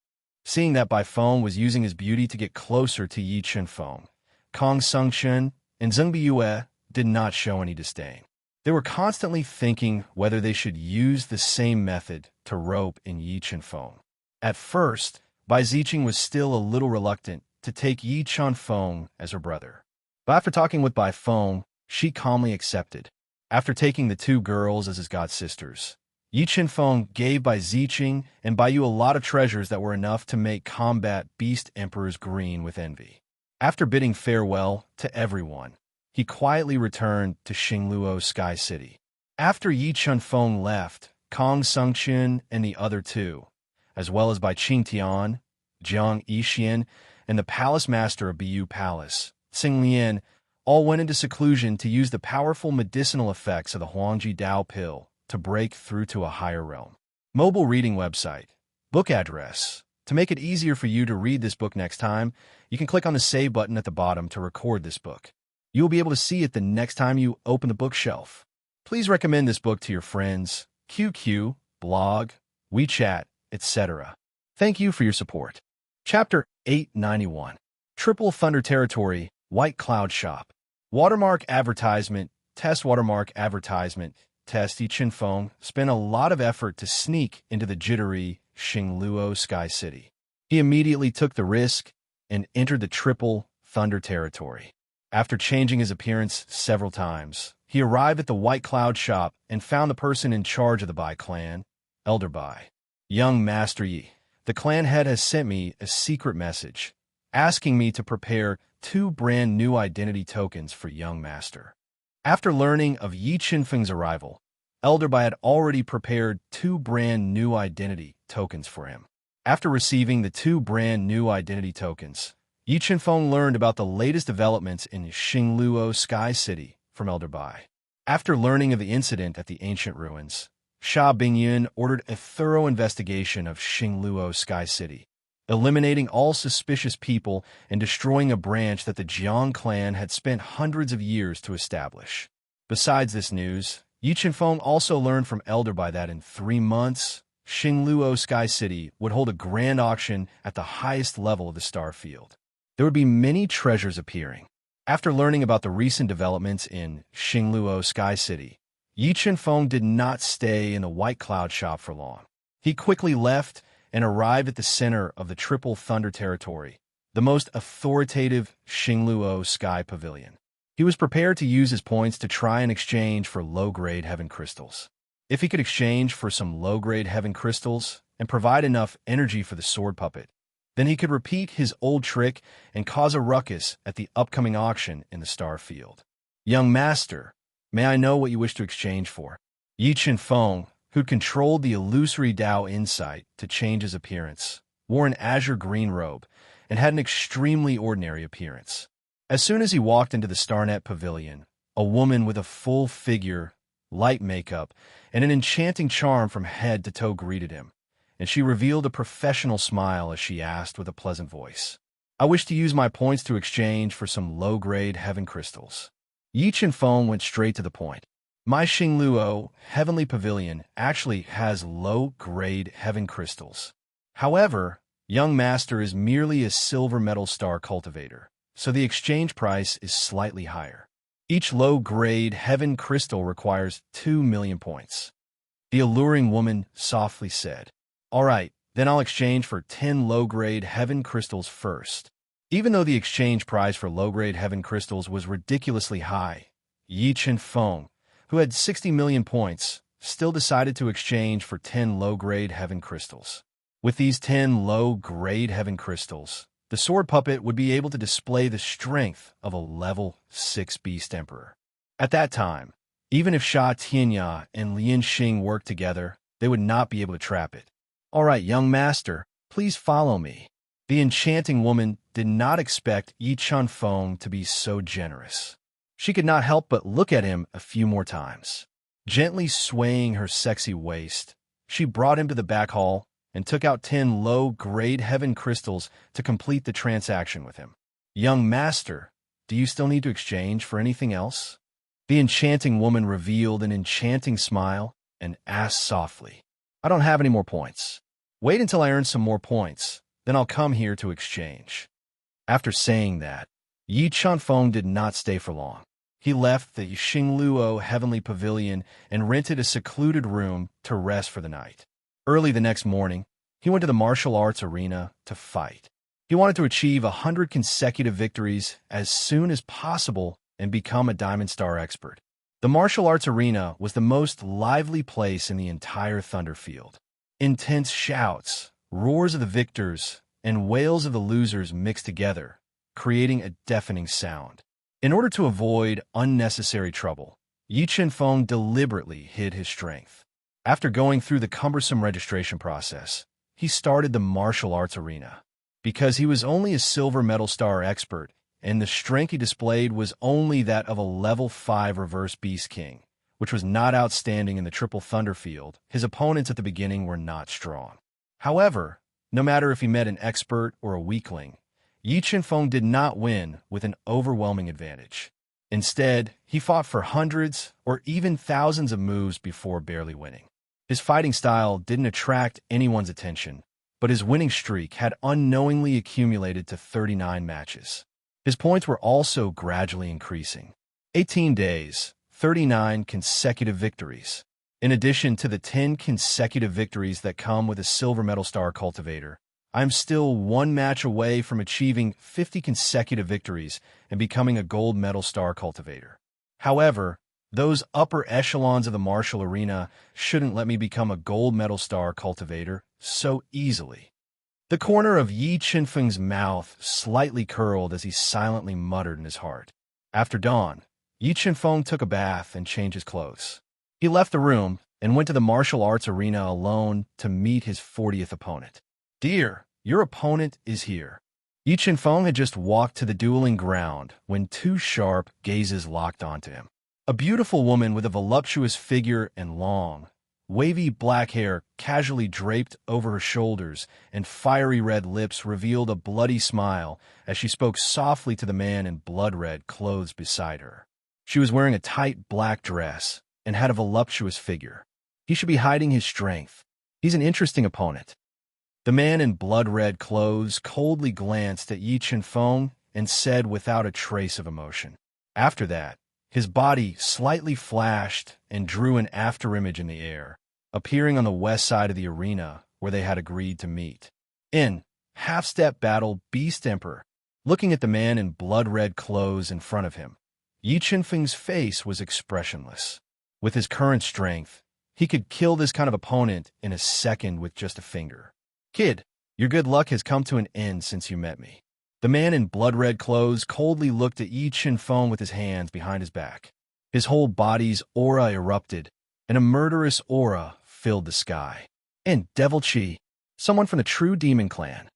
Seeing that Bai Feng was using his beauty to get closer to Yi Chunfeng, Kong Sungchen and Zheng Biyue did not show any disdain. They were constantly thinking whether they should use the same method to rope in Yi Chen-feng. At first, Bai Ziqing was still a little reluctant to take Yi Chen-feng as her brother. But after talking with Bai Feng, she calmly accepted. After taking the two girls as his god-sisters, Yi Chen-feng gave Bai Ziqing and Bai Yu a lot of treasures that were enough to make combat beast emperors green with envy. After bidding farewell to everyone, he quietly returned to Xingluo Sky City. After Yi Chen-feng left, Kong Sungqian and the other two, as well as Bai Qingtian, Jiang Yixian, and the palace master of Bu Palace, Xing Lian, all went into seclusion to use the powerful medicinal effects of the Huangji Dao pill to break through to a higher realm. Mobile reading website. Book address. To make it easier for you to read this book next time, you can click on the Save button at the bottom to record this book. You will be able to see it the next time you open the bookshelf. Please recommend this book to your friends, QQ, blog, WeChat, etc. Thank you for your support. Chapter 891. Triple Thunder Territory, White Cloud Shop. Watermark advertisement, test watermark advertisement, test. Yi Chen-feng spent a lot of effort to sneak into the jittery Xingluo Sky City. He immediately took the risk and entered the Triple Thunder Territory. After changing his appearance several times, he arrived at the White Cloud Shop and found the person in charge of the Bai clan, Elder Bai. Young Master Yi, the clan head has sent me a secret message, asking me to prepare 2 brand new identity tokens for Young Master. After learning of Yi Chen-feng's arrival, Elder Bai had already prepared 2 brand new identity tokens for him. After receiving the 2 brand new identity tokens, Yi Chen-feng learned about the latest developments in Xingluo Sky City from Elder Bai. After learning of the incident at the ancient ruins, Sha Bingyun ordered a thorough investigation of Xingluo Sky City, eliminating all suspicious people and destroying a branch that the Jiang clan had spent hundreds of years to establish. Besides this news, Yi Chen-feng also learned from Elder Bai that in 3 months, Xingluo Sky City would hold a grand auction at the highest level of the star field. There would be many treasures appearing. After learning about the recent developments in Xingluo Sky City, Yi Chen-feng did not stay in the White Cloud Shop for long. He quickly left and arrived at the center of the Triple Thunder Territory, the most authoritative Xingluo Sky Pavilion. He was prepared to use his points to try and exchange for low-grade heaven crystals. If he could exchange for some low-grade heaven crystals and provide enough energy for the sword puppet, then he could repeat his old trick and cause a ruckus at the upcoming auction in the star field. Young Master, may I know what you wish to exchange for? Yi Chen-feng, who'd controlled the illusory Dao insight to change his appearance, wore an azure green robe and had an extremely ordinary appearance. As soon as he walked into the Starnet Pavilion, a woman with a full figure, light makeup, and an enchanting charm from head to toe greeted him, and she revealed a professional smile as she asked with a pleasant voice, "I wish to use my points to exchange for some low-grade heaven crystals." Yi Chen-feng went straight to the point. My Xingluo Heavenly Pavilion actually has low-grade heaven crystals. However, Young Master is merely a silver metal star cultivator, so the exchange price is slightly higher. Each low-grade heaven crystal requires 2 million points. The alluring woman softly said, "All right, then I'll exchange for 10 low-grade heaven crystals first." Even though the exchange price for low-grade heaven crystals was ridiculously high, Yi Chen-feng, who had 60 million points, still decided to exchange for 10 low-grade heaven crystals. With these 10 low-grade heaven crystals, the sword puppet would be able to display the strength of a level 6 beast emperor. At that time, even if Sha Tianya and Lian Xing worked together, they would not be able to trap it. "All right, Young Master, please follow me." The enchanting woman did not expect Yi Chen-feng to be so generous. She could not help but look at him a few more times. Gently swaying her sexy waist, she brought him to the back hall and took out 10 low-grade heaven crystals to complete the transaction with him. "Young Master, do you still need to exchange for anything else?" The enchanting woman revealed an enchanting smile and asked softly, "I don't have any more points. Wait until I earn some more points, then I'll come here to exchange." After saying that, Yi Chen-feng did not stay for long. he left the Xingluo Heavenly Pavilion and rented a secluded room to rest for the night. Early the next morning, he went to the martial arts arena to fight. He wanted to achieve 100 consecutive victories as soon as possible and become a Diamond Star expert. The martial arts arena was the most lively place in the entire Thunderfield. Intense shouts, roars of the victors, and wails of the losers mixed together, creating a deafening sound. In order to avoid unnecessary trouble, Yi Chenfeng deliberately hid his strength. After going through the cumbersome registration process, he started the martial arts arena. Because he was only a silver medal star expert, and the strength he displayed was only that of a level 5 reverse beast king, which was not outstanding in the triple thunder field, his opponents at the beginning were not strong. However, no matter if he met an expert or a weakling, Yi Chenfeng did not win with an overwhelming advantage. Instead, he fought for hundreds or even thousands of moves before barely winning. His fighting style didn't attract anyone's attention, but his winning streak had unknowingly accumulated to 39 matches. His points were also gradually increasing. 18 days, 39 consecutive victories. In addition to the 10 consecutive victories that come with a silver medal star cultivator, I'm still one match away from achieving 50 consecutive victories and becoming a gold medal star cultivator. However, those upper echelons of the martial arena shouldn't let me become a gold medal star cultivator so easily. The corner of Yi Chenfeng's mouth slightly curled as he silently muttered in his heart. After dawn, Yi Chenfeng took a bath and changed his clothes. He left the room and went to the martial arts arena alone to meet his 40th opponent. "Dear, your opponent is here." Yi Chenfeng had just walked to the dueling ground when two sharp gazes locked onto him. A beautiful woman with a voluptuous figure and long, wavy black hair casually draped over her shoulders and fiery red lips revealed a bloody smile as she spoke softly to the man in blood-red clothes beside her. She was wearing a tight black dress and had a voluptuous figure. He should be hiding his strength. He's an interesting opponent. The man in blood-red clothes coldly glanced at Yi Chenfeng and said without a trace of emotion. After that, his body slightly flashed and drew an afterimage in the air, appearing on the west side of the arena where they had agreed to meet. In half-step battle Beast Emperor, looking at the man in blood-red clothes in front of him, Yi Chenfeng's face was expressionless. With his current strength, he could kill this kind of opponent in a second with just a finger. "Kid, your good luck has come to an end since you met me." The man in blood-red clothes coldly looked at Yi Chenfeng with his hands behind his back. His whole body's aura erupted, and a murderous aura filled the sky. And Devil Chi, someone from the True Demon Clan.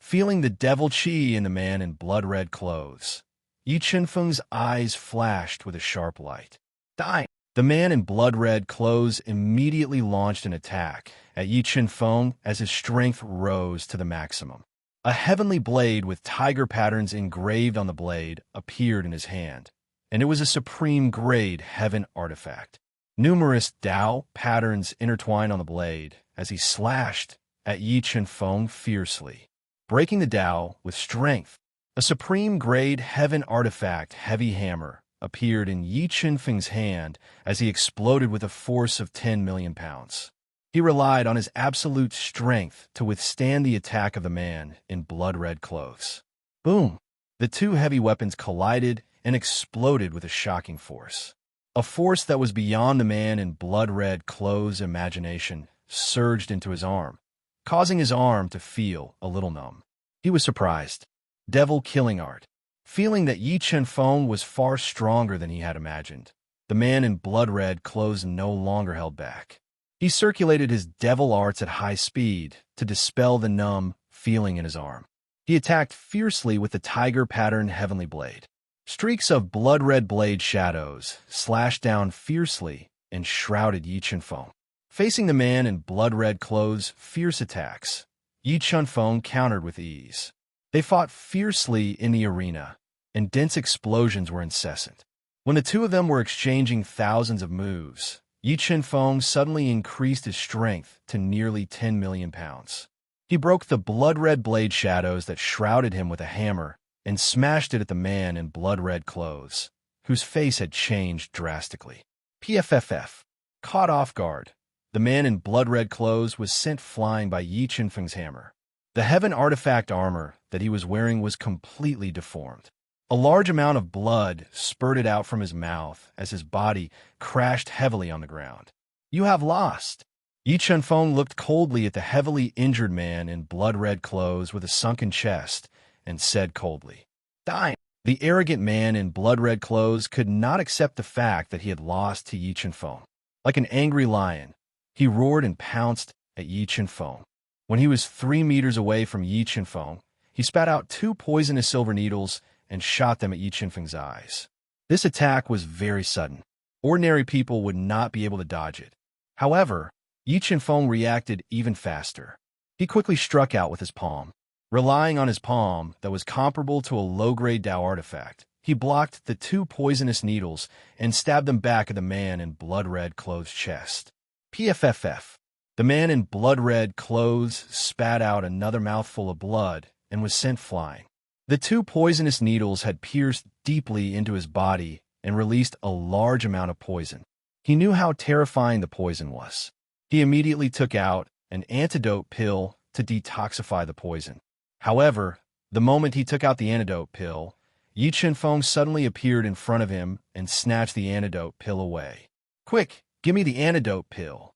Feeling the Devil Chi in the man in blood-red clothes, Yi Chenfeng's eyes flashed with a sharp light. "Die!" The man in blood-red clothes immediately launched an attack at Yi Chenfeng as his strength rose to the maximum. A heavenly blade with tiger patterns engraved on the blade appeared in his hand, and it was a supreme-grade heaven artifact. Numerous Tao patterns intertwined on the blade as he slashed at Yi Chenfeng fiercely, breaking the Tao with strength. A supreme-grade heaven artifact heavy hammer appeared in Yi Chenfeng's hand as he exploded with a force of 10 million pounds. He relied on his absolute strength to withstand the attack of the man in blood-red clothes. Boom! The two heavy weapons collided and exploded with a shocking force. A force that was beyond the man in blood-red clothes' imagination surged into his arm, causing his arm to feel a little numb. He was surprised. Devil killing art. Feeling that Yi Chenfeng was far stronger than he had imagined, the man in blood-red clothes no longer held back. He circulated his devil arts at high speed to dispel the numb feeling in his arm. He attacked fiercely with the tiger-patterned heavenly blade. Streaks of blood-red blade shadows slashed down fiercely and shrouded Yi Chenfeng. Facing the man in blood-red clothes' fierce attacks, Yi Chenfeng countered with ease. They fought fiercely in the arena, and dense explosions were incessant. When the two of them were exchanging thousands of moves, Yi Chenfeng suddenly increased his strength to nearly 10 million pounds. He broke the blood-red blade shadows that shrouded him with a hammer and smashed it at the man in blood-red clothes, whose face had changed drastically. PFFF. Caught off guard, the man in blood-red clothes was sent flying by Yi Chenfeng's hammer. The heaven artifact armor that he was wearing was completely deformed. A large amount of blood spurted out from his mouth as his body crashed heavily on the ground. "You have lost." Yi Chenfeng looked coldly at the heavily injured man in blood-red clothes with a sunken chest and said coldly, "Die." The arrogant man in blood-red clothes could not accept the fact that he had lost to Yi Chenfeng. Like an angry lion, he roared and pounced at Yi Chenfeng. When he was 3 meters away from Yi Chenfeng, he spat out 2 poisonous silver needles and shot them at Yi Chenfeng's eyes. This attack was very sudden. Ordinary people would not be able to dodge it. However, Yi Chenfeng reacted even faster. He quickly struck out with his palm. Relying on his palm that was comparable to a low-grade Dao artifact, he blocked the 2 poisonous needles and stabbed them back at the man in blood-red clothes' chest. PFFF. The man in blood-red clothes spat out another mouthful of blood and was sent flying. The 2 poisonous needles had pierced deeply into his body and released a large amount of poison. He knew how terrifying the poison was. He immediately took out an antidote pill to detoxify the poison. However, the moment he took out the antidote pill, Yi Chenfeng suddenly appeared in front of him and snatched the antidote pill away. "Quick, give me the antidote pill."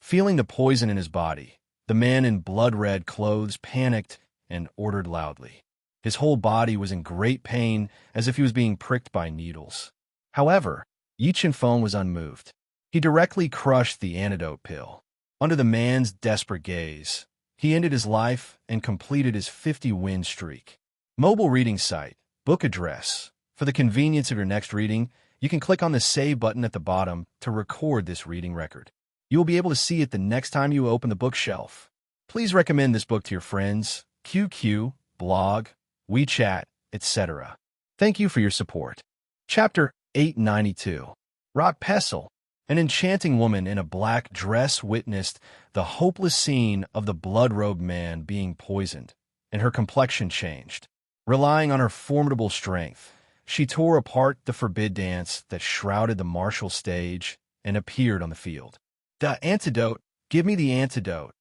Feeling the poison in his body, the man in blood-red clothes panicked and ordered loudly. His whole body was in great pain, as if he was being pricked by needles. However, Yi Chenfeng was unmoved. He directly crushed the antidote pill. Under the man's desperate gaze, he ended his life and completed his 50-win streak. Mobile reading site, book address. For the convenience of your next reading, you can click on the Save button at the bottom to record this reading record. You will be able to see it the next time you open the bookshelf. Please recommend this book to your friends, QQ, blog, WeChat, etc. Thank you for your support. Chapter 892. Rock Pestle. An enchanting woman in a black dress witnessed the hopeless scene of the blood-robed man being poisoned, and her complexion changed. Relying on her formidable strength, she tore apart the forbid dance that shrouded the martial stage and appeared on the field. "The antidote! Give me the antidote!"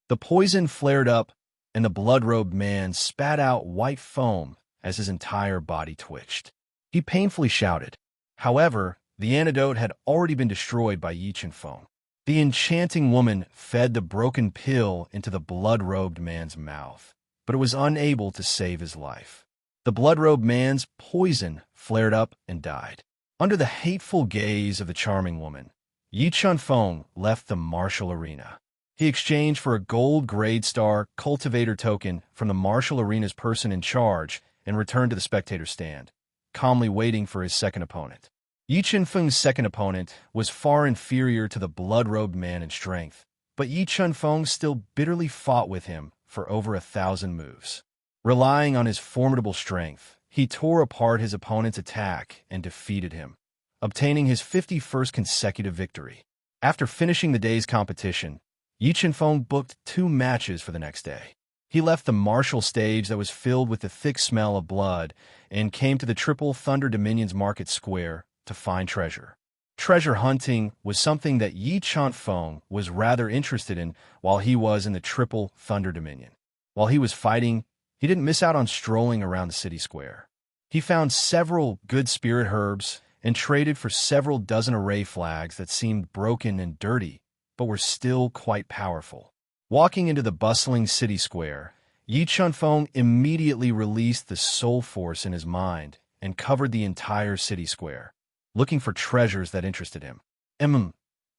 The poison flared up, and the blood-robed man spat out white foam as his entire body twitched. He painfully shouted. However, the antidote had already been destroyed by Yi Chenfeng. The enchanting woman fed the broken pill into the blood-robed man's mouth, but it was unable to save his life. The blood-robed man's poison flared up and died. Under the hateful gaze of the charming woman, Yi Chenfeng left the martial arena. He exchanged for a gold grade star cultivator token from the martial arena's person in charge and returned to the spectator stand, calmly waiting for his second opponent. Yi Chenfeng's second opponent was far inferior to the blood-robed man in strength, but Yi Chenfeng still bitterly fought with him for over 1,000 moves. Relying on his formidable strength, he tore apart his opponent's attack and defeated him, obtaining his 51st consecutive victory. After finishing the day's competition, Yi Chenfeng booked 2 matches for the next day. He left the martial stage that was filled with the thick smell of blood and came to the Triple Thunder Dominion's market square to find treasure. Treasure hunting was something that Yi Chenfeng was rather interested in while he was in the Triple Thunder Dominion. While he was fighting, he didn't miss out on strolling around the city square. He found several good spirit herbs and traded for several dozen array flags that seemed broken and dirty, but were still quite powerful. Walking into the bustling city square, Yi Chenfeng immediately released the soul force in his mind and covered the entire city square, looking for treasures that interested him.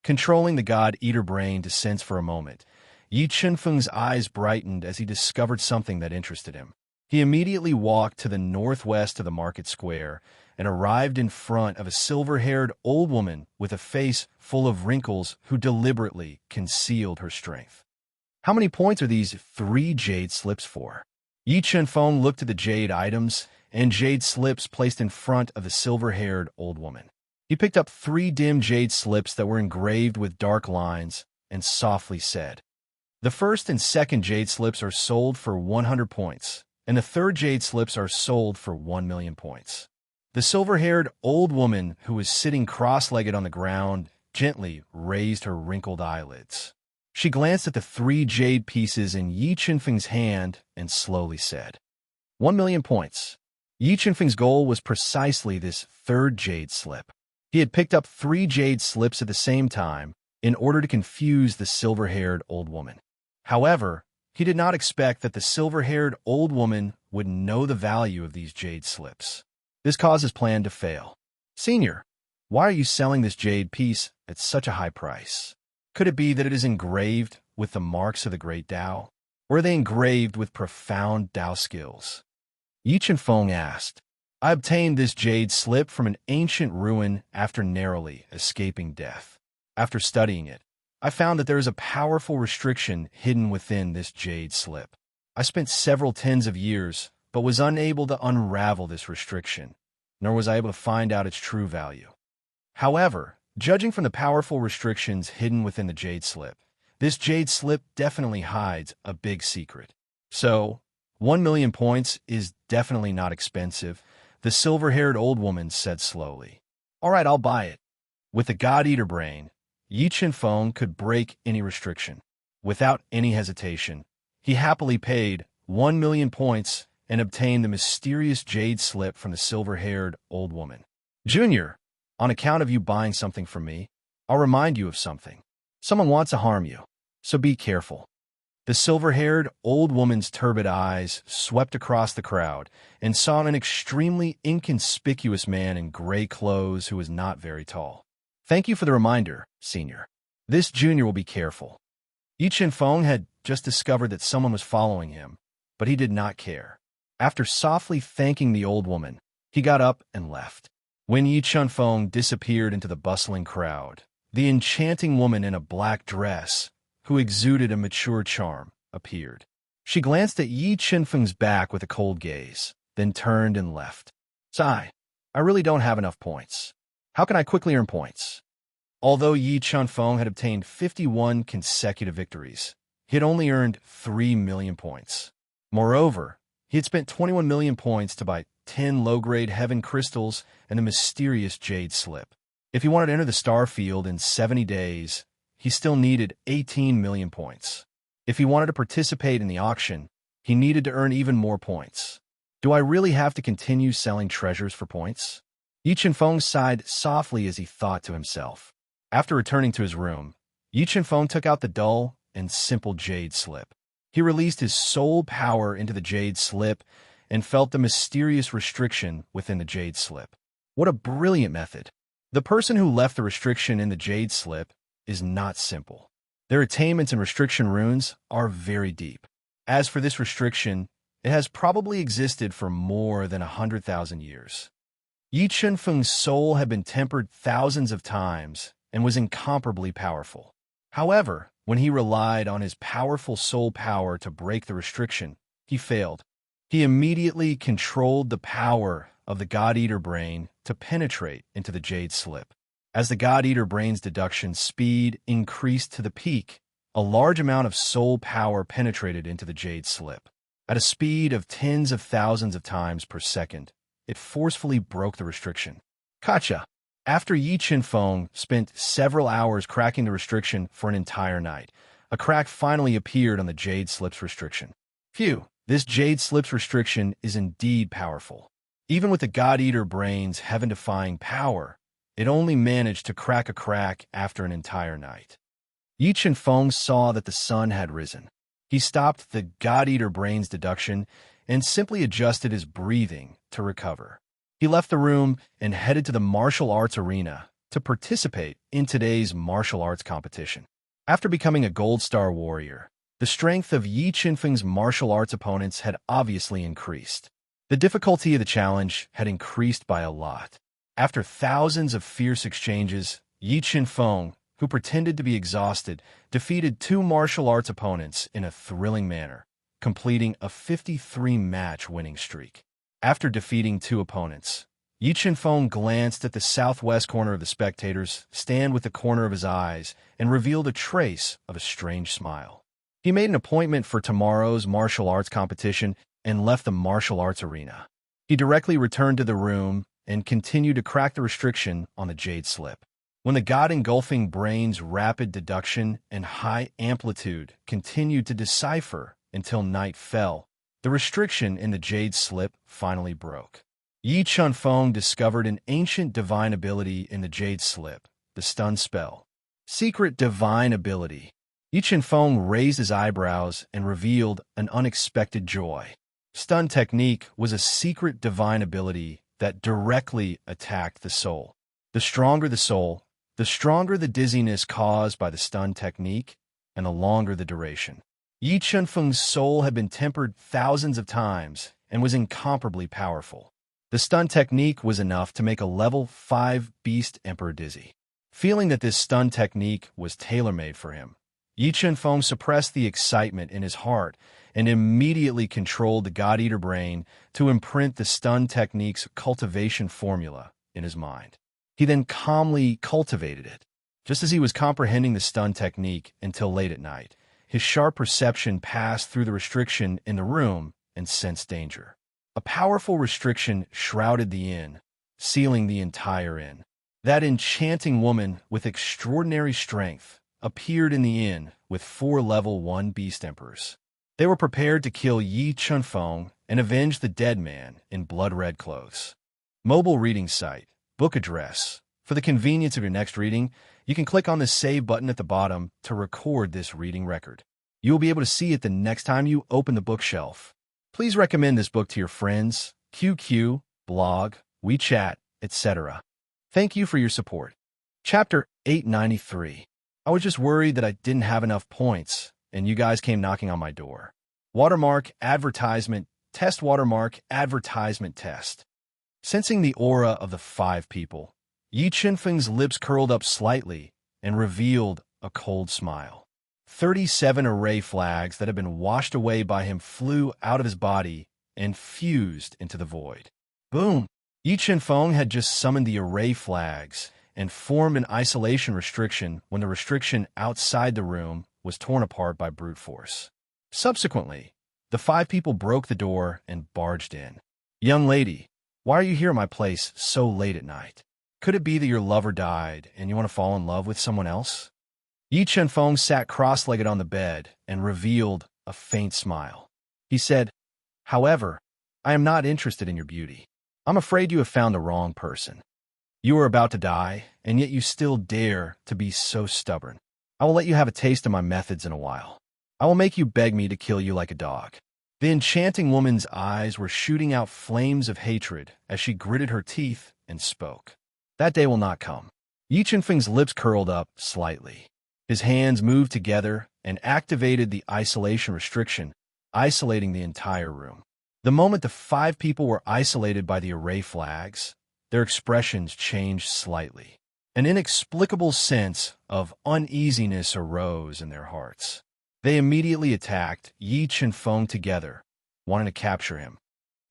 Controlling the God-Eater brain to sense for a moment, Yi Chenfeng's eyes brightened as he discovered something that interested him. He immediately walked to the northwest of the market square and arrived in front of a silver-haired old woman with a face full of wrinkles who deliberately concealed her strength. "How many points are these 3 jade slips for?" Yi Chenfeng looked at the jade items and jade slips placed in front of the silver-haired old woman. He picked up 3 dim jade slips that were engraved with dark lines and softly said, "The first and second jade slips are sold for 100 points, and the third jade slips are sold for 1,000,000 points." The silver-haired old woman who was sitting cross-legged on the ground gently raised her wrinkled eyelids. She glanced at the 3 jade pieces in Yi Qinfeng's hand and slowly said, 1,000,000 points. Yi Qinfeng's goal was precisely this 3rd jade slip. He had picked up 3 jade slips at the same time in order to confuse the silver-haired old woman. However, he did not expect that the silver-haired old woman would know the value of these jade slips. This caused his plan to fail. Senior, why are you selling this jade piece at such a high price? Could it be that it is engraved with the marks of the great Tao? Or are they engraved with profound Tao skills? Yi Qinfeng asked. I obtained this jade slip from an ancient ruin after narrowly escaping death. After studying it, I found that there is a powerful restriction hidden within this jade slip. I spent several tens of years, but was unable to unravel this restriction, nor was I able to find out its true value. However, judging from the powerful restrictions hidden within the jade slip, this jade slip definitely hides a big secret. So, 1,000,000 points is definitely not expensive, the silver-haired old woman said slowly. All right, I'll buy it. With the God-Eater brain, Yi Qinfeng could break any restriction. Without any hesitation, he happily paid 1,000,000 points and obtained the mysterious jade slip from the silver-haired old woman. Junior, on account of you buying something from me, I'll remind you of something. Someone wants to harm you, so be careful. The silver-haired old woman's turbid eyes swept across the crowd and saw an extremely inconspicuous man in gray clothes who was not very tall. Thank you for the reminder, Senior. This junior will be careful. Yi Qinfeng had just discovered that someone was following him, but he did not care. After softly thanking the old woman, he got up and left. When Yi Qinfeng disappeared into the bustling crowd, the enchanting woman in a black dress, who exuded a mature charm, appeared. She glanced at Yi Qinfeng's back with a cold gaze, then turned and left. Sigh, I really don't have enough points. How can I quickly earn points? Although Yi Qinfeng had obtained 51 consecutive victories, he had only earned 3,000,000 points. Moreover, he had spent 21,000,000 points to buy 10 low-grade heaven crystals and a mysterious jade slip. If he wanted to enter the star field in 70 days, he still needed 18,000,000 points. If he wanted to participate in the auction, he needed to earn even more points. Do I really have to continue selling treasures for points? Yi Qinfeng sighed softly as he thought to himself. After returning to his room, Yi Qinfeng took out the dull and simple jade slip. He released his soul power into the jade slip and felt the mysterious restriction within the jade slip. What a brilliant method! The person who left the restriction in the jade slip is not simple. Their attainments and restriction runes are very deep. As for this restriction, it has probably existed for more than 100,000 years. Yi Qinfeng's soul had been tempered thousands of times and was incomparably powerful. However, when he relied on his powerful soul power to break the restriction, he failed. He immediately controlled the power of the God-Eater brain to penetrate into the jade slip. As the God-Eater brain's deduction speed increased to the peak, a large amount of soul power penetrated into the jade slip. At a speed of tens of thousands of times per second, it forcefully broke the restriction. Gotcha! After Yi Qinfeng spent several hours cracking the restriction for an entire night, a crack finally appeared on the jade slip's restriction. Phew, this jade slip's restriction is indeed powerful. Even with the God-Eater brain's heaven-defying power, it only managed to crack a crack after an entire night. Yi Qinfeng saw that the sun had risen. He stopped the God-Eater brain's deduction and simply adjusted his breathing to recover. He left the room and headed to the martial arts arena to participate in today's martial arts competition. After becoming a Gold Star warrior, the strength of Yi Qinfeng's martial arts opponents had obviously increased. The difficulty of the challenge had increased by a lot. After thousands of fierce exchanges, Yi Qinfeng, who pretended to be exhausted, defeated 2 martial arts opponents in a thrilling manner, completing a 53-match winning streak. After defeating 2 opponents, Yi Qinfeng glanced at the southwest corner of the spectators stand with the corner of his eyes and revealed a trace of a strange smile. He made an appointment for tomorrow's martial arts competition and left the martial arts arena. He directly returned to the room and continued to crack the restriction on the jade slip. When the God-engulfing brain's rapid deduction and high amplitude continued to decipher until night fell, the restriction in the jade slip finally broke. Yi Chunfeng discovered an ancient divine ability in the jade slip, the stun spell. Secret divine ability. Yi Chunfeng raised his eyebrows and revealed an unexpected joy. Stun technique was a secret divine ability that directly attacked the soul. The stronger the soul, the stronger the dizziness caused by the stun technique, and the longer the duration. Yi Chunfeng's soul had been tempered thousands of times and was incomparably powerful. The stun technique was enough to make a level 5 Beast Emperor dizzy. Feeling that this stun technique was tailor-made for him, Yi Chunfeng suppressed the excitement in his heart and immediately controlled the God-Eater brain to imprint the stun technique's cultivation formula in his mind. He then calmly cultivated it. Just as he was comprehending the stun technique until late at night, his sharp perception passed through the restriction in the room and sensed danger. A powerful restriction shrouded the inn, sealing the entire inn. That enchanting woman with extraordinary strength appeared in the inn with 4 level 1 Beast Emperors. They were prepared to kill Yi Chunfeng and avenge the dead man in blood-red clothes. Mobile reading site, book address. For the convenience of your next reading, you can click on the Save button at the bottom to record this reading record. You will be able to see it the next time you open the bookshelf. Please recommend this book to your friends, QQ, blog, WeChat, etc. Thank you for your support. Chapter 893. I was just worried that I didn't have enough points, and you guys came knocking on my door. Watermark advertisement test. Watermark advertisement test. Sensing the aura of the 5 people, Yi Chunfeng's lips curled up slightly and revealed a cold smile. 37 array flags that had been washed away by him flew out of his body and fused into the void. Boom! Yi Chunfeng had just summoned the array flags and formed an isolation restriction when the restriction outside the room was torn apart by brute force. Subsequently, the 5 people broke the door and barged in. Young lady, why are you here at my place so late at night? Could it be that your lover died and you want to fall in love with someone else? Yi Chunfeng sat cross-legged on the bed and revealed a faint smile. He said, "However, I am not interested in your beauty. I'm afraid you have found the wrong person. You are about to die, and yet you still dare to be so stubborn. I will let you have a taste of my methods in a while. I will make you beg me to kill you like a dog." The enchanting woman's eyes were shooting out flames of hatred as she gritted her teeth and spoke. That day will not come. Yi Chunfeng's lips curled up slightly. His hands moved together and activated the isolation restriction, isolating the entire room. The moment the 5 people were isolated by the array flags, their expressions changed slightly. An inexplicable sense of uneasiness arose in their hearts. They immediately attacked Yi Chunfeng together, wanting to capture him.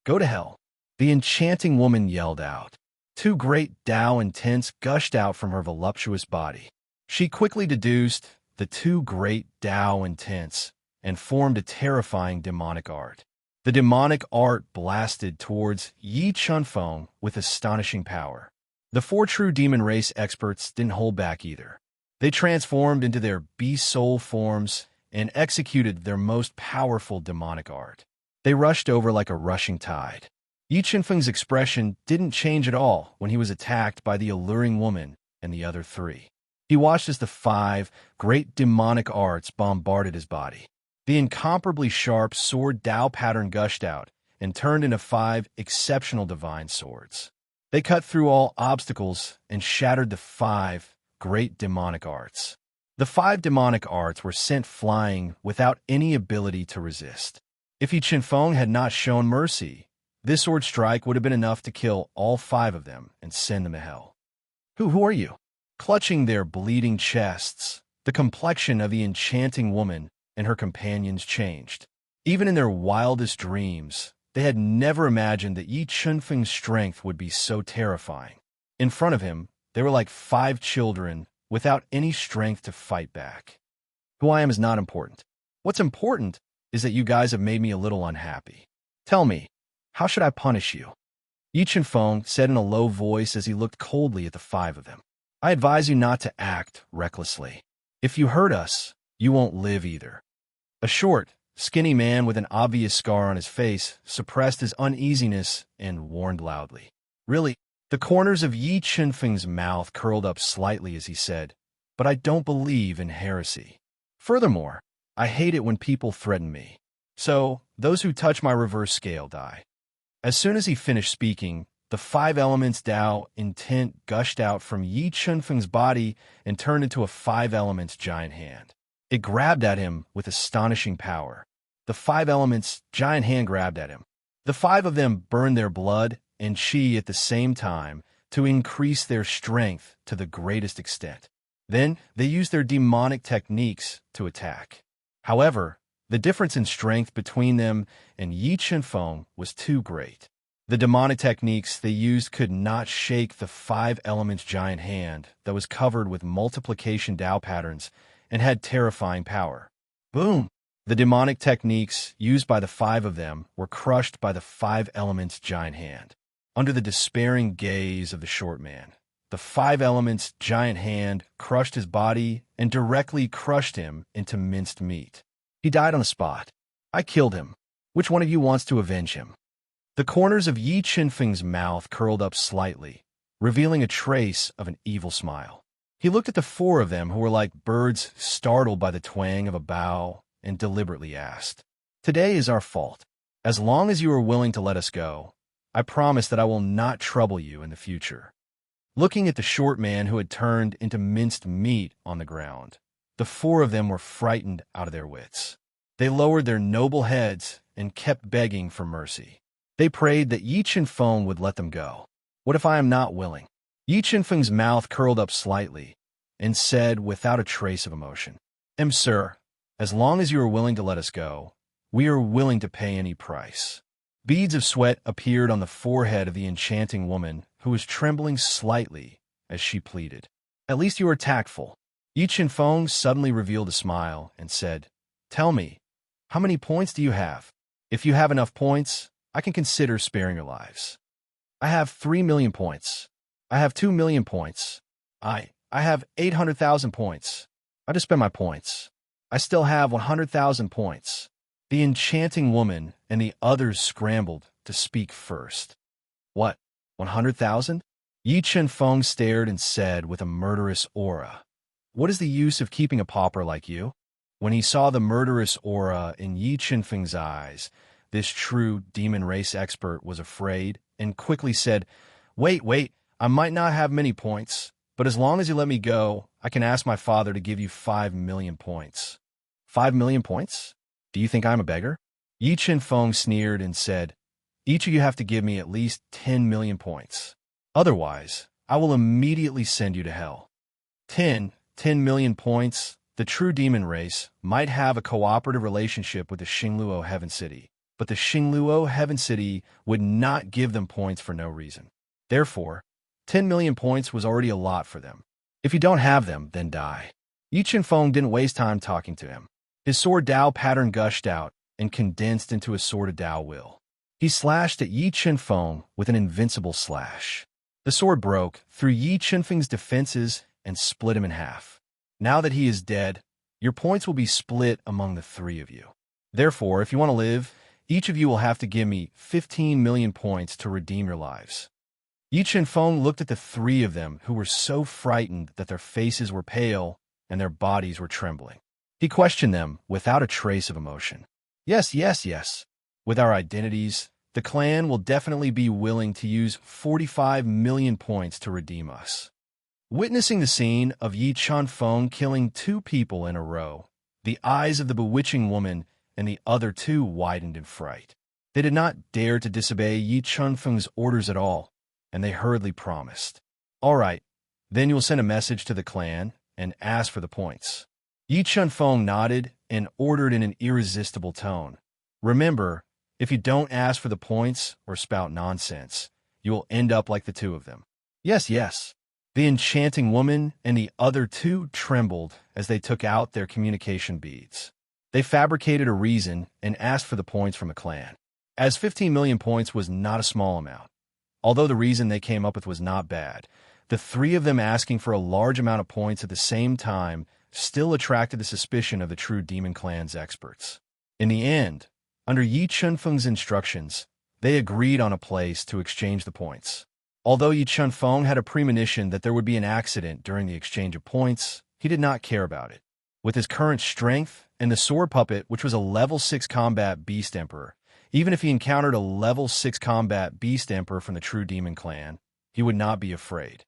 "Go to hell!" the enchanting woman yelled out. 2 great Tao intents gushed out from her voluptuous body. She quickly deduced the 2 great Tao intents and formed a terrifying demonic art. The demonic art blasted towards Yi Chunfeng with astonishing power. The 4 true demon race experts didn't hold back either. They transformed into their beast soul forms and executed their most powerful demonic art. They rushed over like a rushing tide. Yi Chunfeng's expression didn't change at all when he was attacked by the alluring woman and the other 3. He watched as the 5 great demonic arts bombarded his body. The incomparably sharp sword Tao pattern gushed out and turned into 5 exceptional divine swords. They cut through all obstacles and shattered the 5 great demonic arts. The 5 demonic arts were sent flying without any ability to resist. If Yi Chunfeng had not shown mercy, this sword strike would have been enough to kill all 5 of them and send them to hell. Who are you? Clutching their bleeding chests, the complexion of the enchanting woman and her companions changed. Even in their wildest dreams, they had never imagined that Yi Chunfeng's strength would be so terrifying. In front of him, they were like 5 children without any strength to fight back. Who I am is not important. What's important is that you guys have made me a little unhappy. Tell me, how should I punish you? Yi Chen-feng said in a low voice as he looked coldly at the five of them. I advise you not to act recklessly. If you hurt us, you won't live either. A short, skinny man with an obvious scar on his face suppressed his uneasiness and warned loudly. Really? The corners of Yi Chen-feng's mouth curled up slightly as he said, but I don't believe in heresy. Furthermore, I hate it when people threaten me. So, those who touch my reverse scale die. As soon as he finished speaking, the five elements Tao intent gushed out from Yi Chen-feng's body and turned into a five elements giant hand. It grabbed at him with astonishing power. The five elements giant hand grabbed at him. The five of them burned their blood and chi at the same time to increase their strength to the greatest extent. Then, they used their demonic techniques to attack. However, the difference in strength between them and Yi Chen-feng was too great. The demonic techniques they used could not shake the five elements giant hand that was covered with multiplication Tao patterns and had terrifying power. Boom! The demonic techniques used by the five of them were crushed by the five elements giant hand. Under the despairing gaze of the short man, the five elements giant hand crushed his body and directly crushed him into minced meat. He died on the spot. I killed him. Which one of you wants to avenge him? The corners of Yi Chen-feng's mouth curled up slightly, revealing a trace of an evil smile. He looked at the four of them who were like birds startled by the twang of a bow and deliberately asked, Today is our fault. As long as you are willing to let us go, I promise that I will not trouble you in the future. Looking at the short man who had turned into minced meat on the ground, the four of them were frightened out of their wits. They lowered their noble heads and kept begging for mercy. They prayed that Yi Chen-feng would let them go. What if I am not willing? Yi Chen-feng's mouth curled up slightly and said without a trace of emotion, Sir, as long as you are willing to let us go, we are willing to pay any price. Beads of sweat appeared on the forehead of the enchanting woman who was trembling slightly as she pleaded. At least you are tactful. Yi Chen-feng suddenly revealed a smile and said, Tell me, how many points do you have? If you have enough points, I can consider sparing your lives. I have 3 million points. I have 2 million points. I have 800,000 points. I just spent my points. I still have 100,000 points. The enchanting woman and the others scrambled to speak first. What, 100,000? Yi Chen-feng stared and said with a murderous aura, What is the use of keeping a pauper like you? When he saw the murderous aura in Yi Chen-feng's eyes, this true demon race expert was afraid and quickly said, Wait, I might not have many points, but as long as you let me go, I can ask my father to give you 5 million points. 5 million points? Do you think I'm a beggar? Yi Chen-feng sneered and said, Each of you have to give me at least 10 million points. Otherwise, I will immediately send you to hell. 10 million points. The true demon race might have a cooperative relationship with the Xingluo Heaven City, but the Xingluo Heaven City would not give them points for no reason. Therefore, 10 million points was already a lot for them. If you don't have them, then die. Yi Chen-feng didn't waste time talking to him. His sword Tao pattern gushed out and condensed into a sword of Tao will. He slashed at Yi Chen-feng with an invincible slash. The sword broke through Yi Chen-feng's defenses and split him in half. Now that he is dead, your points will be split among the three of you. Therefore, if you want to live, each of you will have to give me 15 million points to redeem your lives. Yi Chen-feng looked at the three of them who were so frightened that their faces were pale and their bodies were trembling. He questioned them without a trace of emotion. Yes. With our identities, the clan will definitely be willing to use 45 million points to redeem us. Witnessing the scene of Yi Chen-feng killing 2 people in a row, the eyes of the bewitching woman and the other 2 widened in fright. They did not dare to disobey Yi Chen-feng's orders at all, and they hurriedly promised. All right, then you'll send a message to the clan and ask for the points. Yi Chen-feng nodded and ordered in an irresistible tone. Remember, if you don't ask for the points or spout nonsense, you will end up like the 2 of them. Yes. The enchanting woman and the other 2 trembled as they took out their communication beads. They fabricated a reason and asked for the points from the clan. As 15 million points was not a small amount, Although the reason they came up with was not bad, the three of them asking for a large amount of points at the same time still attracted the suspicion of the true Demon Clan's experts. In the end, under Yi Chunfeng's instructions, they agreed on a place to exchange the points. Although Yi Chunfeng had a premonition that there would be an accident during the exchange of points, he did not care about it. With his current strength and the sword puppet, which was a level 6 combat beast emperor, even if he encountered a level 6 combat beast emperor from the true Demon Clan, he would not be afraid.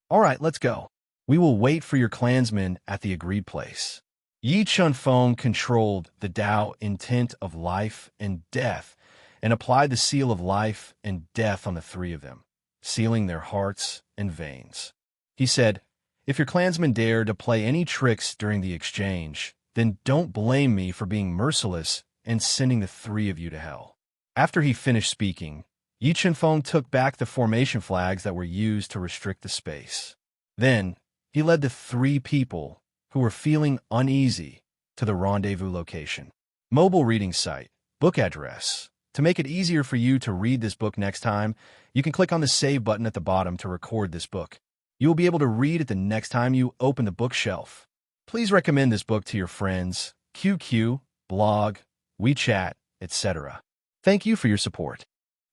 All right, let's go. We will wait for your clansmen at the agreed place. Yi Chunfeng controlled the Tao intent of life and death and applied the seal of life and death on the three of them, sealing their hearts and veins. He said, "If your clansmen dare to play any tricks during the exchange, then don't blame me for being merciless and sending the three of you to hell." After he finished speaking, Yi Chunfeng took back the formation flags that were used to restrict the space. Then, he led the three people who were feeling uneasy to the rendezvous location. Mobile reading site, book address. To make it easier for you to read this book next time, you can click on the save button at the bottom to record this book. You will be able to read it the next time you open the bookshelf. Please recommend this book to your friends, QQ, blog, WeChat, etc. Thank you for your support.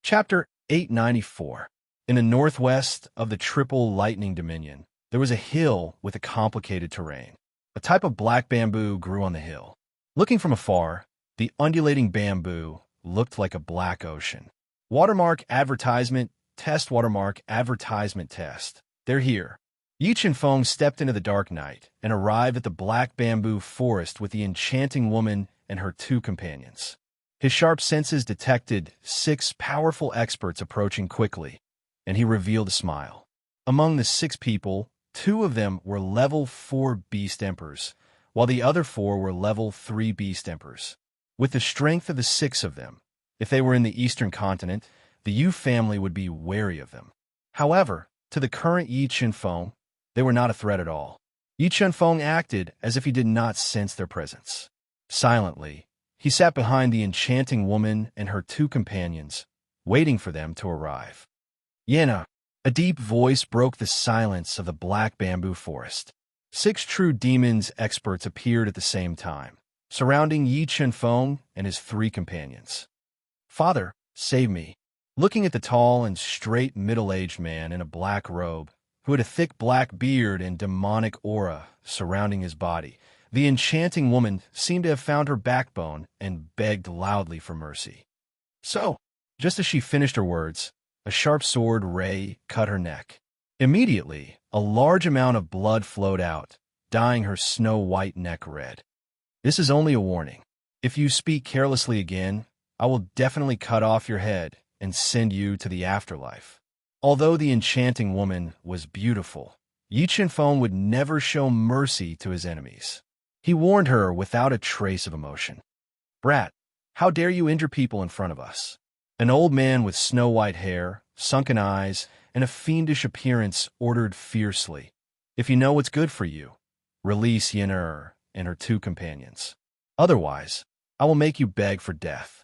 Chapter 894. In the northwest of the Triple Lightning Dominion, there was a hill with a complicated terrain. A type of black bamboo grew on the hill. Looking from afar, the undulating bamboo looked like a black ocean. Watermark advertisement, test watermark advertisement test. They're here. Yi Chunfeng stepped into the dark night and arrived at the black bamboo forest with the enchanting woman and her two companions. His sharp senses detected 6 powerful experts approaching quickly, and he revealed a smile. Among the 6 people, 2 of them were level 4 beast emperors, while the other 4 were level 3 beast emperors. With the strength of the 6 of them, if they were in the eastern continent, the Yu family would be wary of them. However, to the current Yi Chunfeng, they were not a threat at all. Yi Chunfeng acted as if he did not sense their presence. Silently, he sat behind the enchanting woman and her 2 companions, waiting for them to arrive. "Yena," a deep voice broke the silence of the black bamboo forest. 6 true demons experts appeared at the same time, surrounding Yi Chunfeng and his 3 companions. "Father, save me." Looking at the tall and straight middle-aged man in a black robe, who had a thick black beard and demonic aura surrounding his body, the enchanting woman seemed to have found her backbone and begged loudly for mercy. So, just as she finished her words, a sharp sword ray cut her neck. Immediately, a large amount of blood flowed out, dyeing her snow-white neck red. "This is only a warning. If you speak carelessly again, I will definitely cut off your head and send you to the afterlife." Although the enchanting woman was beautiful, Yi Chunfeng would never show mercy to his enemies. He warned her without a trace of emotion. "Brat, how dare you injure people in front of us?" An old man with snow-white hair, sunken eyes, and a fiendish appearance ordered fiercely, "If you know what's good for you, release Yener and her 2 companions. Otherwise, I will make you beg for death.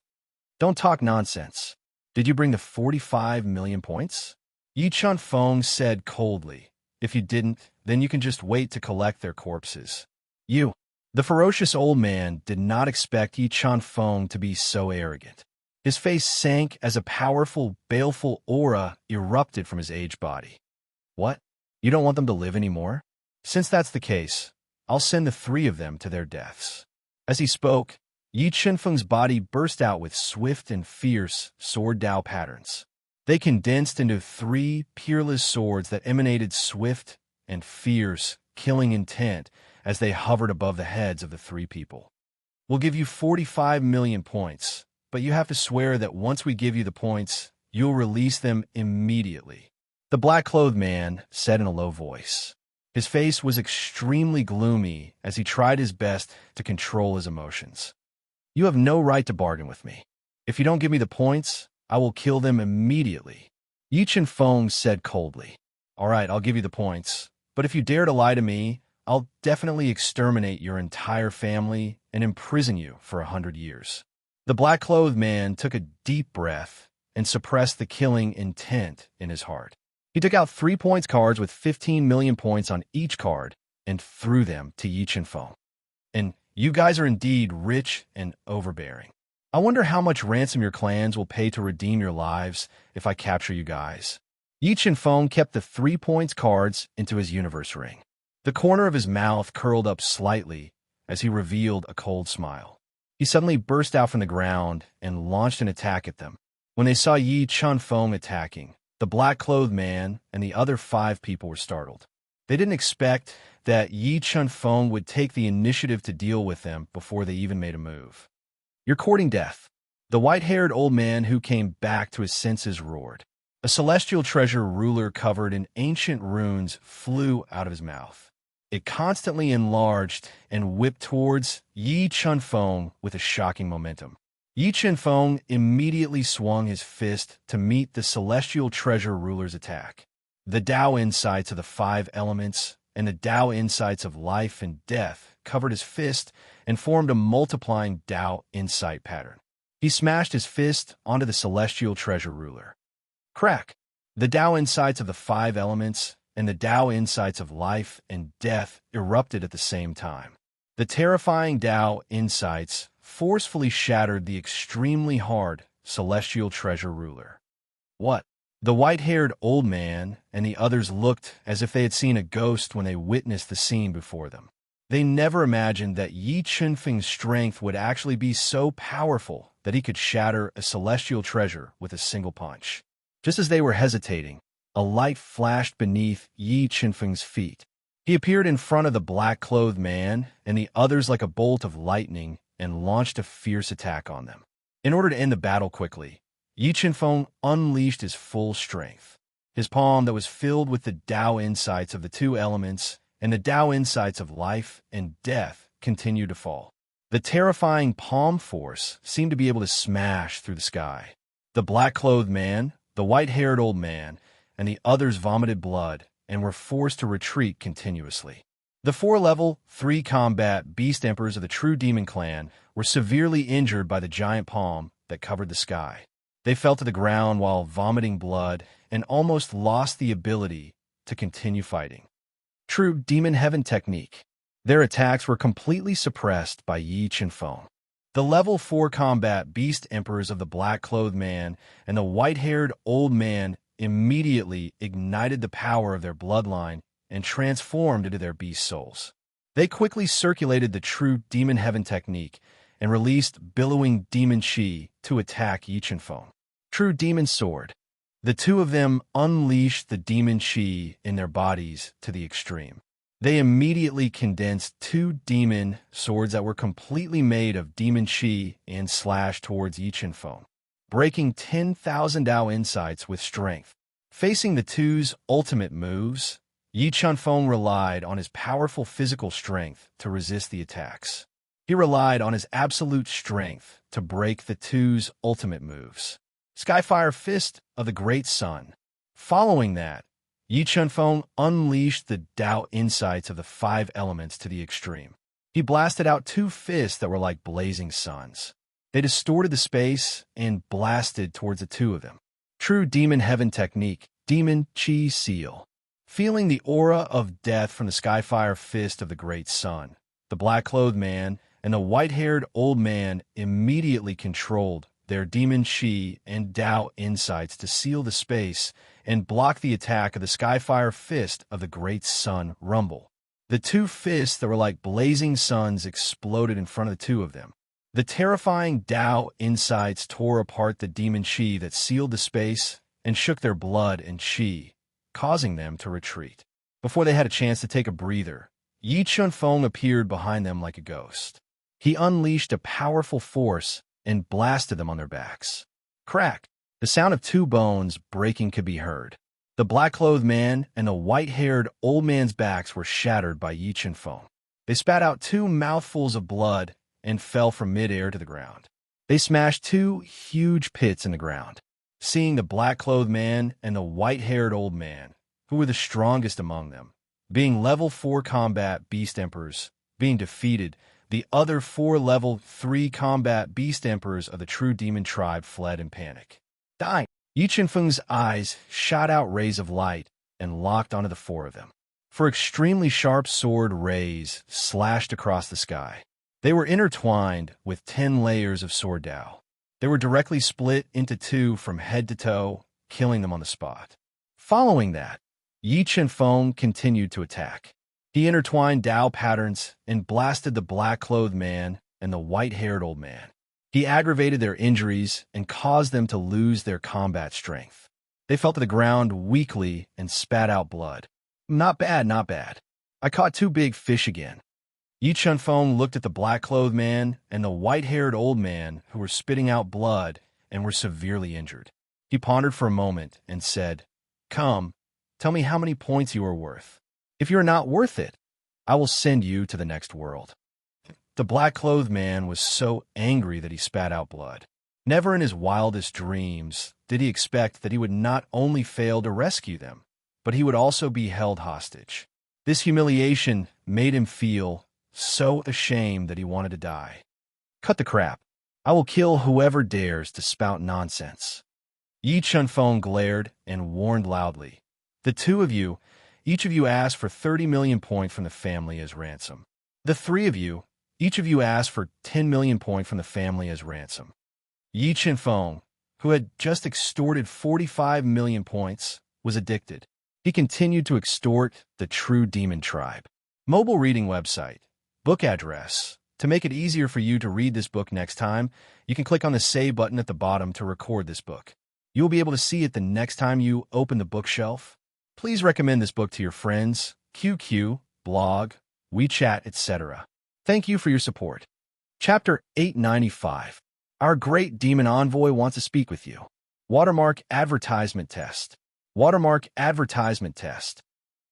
Don't talk nonsense. Did you bring the 45 million points?" Yi Chunfeng said coldly, "If you didn't, then you can just wait to collect their corpses." "You." The ferocious old man did not expect Yi Chunfeng to be so arrogant. His face sank as a powerful, baleful aura erupted from his aged body. "What? You don't want them to live anymore? Since that's the case, I'll send the 3 of them to their deaths." As he spoke, Yi Chunfeng's body burst out with swift and fierce sword Dao patterns. They condensed into 3 peerless swords that emanated swift and fierce, killing intent as they hovered above the heads of the 3 people. "We'll give you 45 million points, but you have to swear that once we give you the points, you'll release them immediately," the black-clothed man said in a low voice. His face was extremely gloomy as he tried his best to control his emotions. "You have no right to bargain with me. If you don't give me the points, I will kill them immediately," Yi Chunfeng said coldly. "All right, I'll give you the points, but if you dare to lie to me, I'll definitely exterminate your entire family and imprison you for 100 years. The black-clothed man took a deep breath and suppressed the killing intent in his heart. He took out 3 points cards with 15 million points on each card and threw them to Yi Chen-feng. And you guys are indeed rich and overbearing. I wonder how much ransom your clans will pay to redeem your lives if I capture you guys. Yi Chen-feng kept the 3 points cards into his universe ring. The corner of his mouth curled up slightly as he revealed a cold smile. He suddenly burst out from the ground and launched an attack at them. When they saw Yi Chen-feng attacking, the black-clothed man and the other 5 people were startled. They didn't expect that Yi Chen-feng would take the initiative to deal with them before they even made a move. "You're courting death." The white-haired old man who came back to his senses roared. A celestial treasure ruler covered in ancient runes flew out of his mouth. It constantly enlarged and whipped towards Yi Chen-feng with a shocking momentum. Yi Chen-feng immediately swung his fist to meet the celestial treasure ruler's attack. The Tao insights of the 5 elements and the Tao insights of life and death covered his fist and formed a multiplying Tao insight pattern. He smashed his fist onto the celestial treasure ruler. Crack! The Tao insights of the 5 elements and the Tao insights of life and death erupted at the same time. The terrifying Tao insights forcefully shattered the extremely hard celestial treasure ruler. What? The white-haired old man and the others looked as if they had seen a ghost when they witnessed the scene before them. They never imagined that Yi Chen-feng's strength would actually be so powerful that he could shatter a celestial treasure with a single punch. Just as they were hesitating, a light flashed beneath Yi Chen-feng's feet. He appeared in front of the black-clothed man and the others like a bolt of lightning and launched a fierce attack on them. In order to end the battle quickly, Yi Chen-feng unleashed his full strength. His palm that was filled with the Tao insights of the 2 elements and the Tao insights of life and death continued to fall. The terrifying palm force seemed to be able to smash through the sky. The black-clothed man, the white-haired old man, and the others vomited blood and were forced to retreat continuously. The 4 level 3 combat beast emperors of the True Demon Clan were severely injured by the giant palm that covered the sky. They fell to the ground while vomiting blood and almost lost the ability to continue fighting. True Demon Heaven technique. Their attacks were completely suppressed by Yi Chen-feng. The level 4 combat beast emperors of the black-clothed man and the white-haired old man immediately ignited the power of their bloodline and transformed into their beast souls. They quickly circulated the True Demon Heaven technique and released billowing demon chi to attack Yi Chen-feng. True Demon Sword. The 2 of them unleashed the demon chi in their bodies to the extreme. They immediately condensed 2 demon swords that were completely made of demon chi and slashed towards Yi Chen-feng, breaking 10,000 Tao insights with strength. Facing the 2's ultimate moves, Yi Chen-feng relied on his powerful physical strength to resist the attacks. He relied on his absolute strength to break the 2's ultimate moves. Skyfire Fist of the Great Sun. Following that, Yi Chen-feng unleashed the Tao insights of the 5 elements to the extreme. He blasted out 2 fists that were like blazing suns. They distorted the space and blasted towards the 2 of them. True Demon Heaven technique, Demon Chi Seal. Feeling the aura of death from the Skyfire Fist of the Great Sun, the black-clothed man and the white-haired old man immediately controlled their demon chi and Tao insights to seal the space and block the attack of the Skyfire Fist of the Great Sun Rumble. The 2 fists that were like blazing suns exploded in front of the 2 of them. The terrifying Tao insights tore apart the demon chi that sealed the space and shook their blood and chi, causing them to retreat. Before they had a chance to take a breather, Yi Chen-feng appeared behind them like a ghost. He unleashed a powerful force and blasted them on their backs. Crack! The sound of 2 bones breaking could be heard. The black-clothed man and the white-haired old man's backs were shattered by Yi Chen-feng. They spat out 2 mouthfuls of blood and fell from midair to the ground. They smashed 2 huge pits in the ground. Seeing the black-clothed man and the white-haired old man, who were the strongest among them, being level 4 combat beast emperors, being defeated, the other 4 level 3 combat beast emperors of the True Demon tribe fled in panic. Die! Yi Chenfeng's eyes shot out rays of light and locked onto the four of them. For extremely sharp sword rays slashed across the sky. They were intertwined with 10 layers of sword Dao. They were directly split into two from head to toe, killing them on the spot. Following that, Yi Chenfeng continued to attack. He intertwined Dao patterns and blasted the black-clothed man and the white-haired old man. He aggravated their injuries and caused them to lose their combat strength. They fell to the ground weakly and spat out blood. Not bad, not bad. I caught 2 big fish again. Yi Chenfeng looked at the black-clothed man and the white-haired old man who were spitting out blood and were severely injured. He pondered for a moment and said, "Come, tell me how many points you are worth. If you are not worth it, I will send you to the next world." The black-clothed man was so angry that he spat out blood. Never in his wildest dreams did he expect that he would not only fail to rescue them, but he would also be held hostage. This humiliation made him feel so ashamed that he wanted to die. "Cut the crap. I will kill whoever dares to spout nonsense." Yi Chenfeng glared and warned loudly. "The 2 of you, each of you asked for 30 million points from the family as ransom. The 3 of you, each of you asked for 10 million points from the family as ransom." Yi Chenfeng, who had just extorted 45 million points, was addicted. He continued to extort the true demon tribe. Mobile reading website. Book address. To make it easier for you to read this book next time, you can click on the Save button at the bottom to record this book. You will be able to see it the next time you open the bookshelf. Please recommend this book to your friends, QQ, blog, WeChat, etc. Thank you for your support. Chapter 895. Our great demon envoy wants to speak with you. Watermark advertisement test. Watermark advertisement test.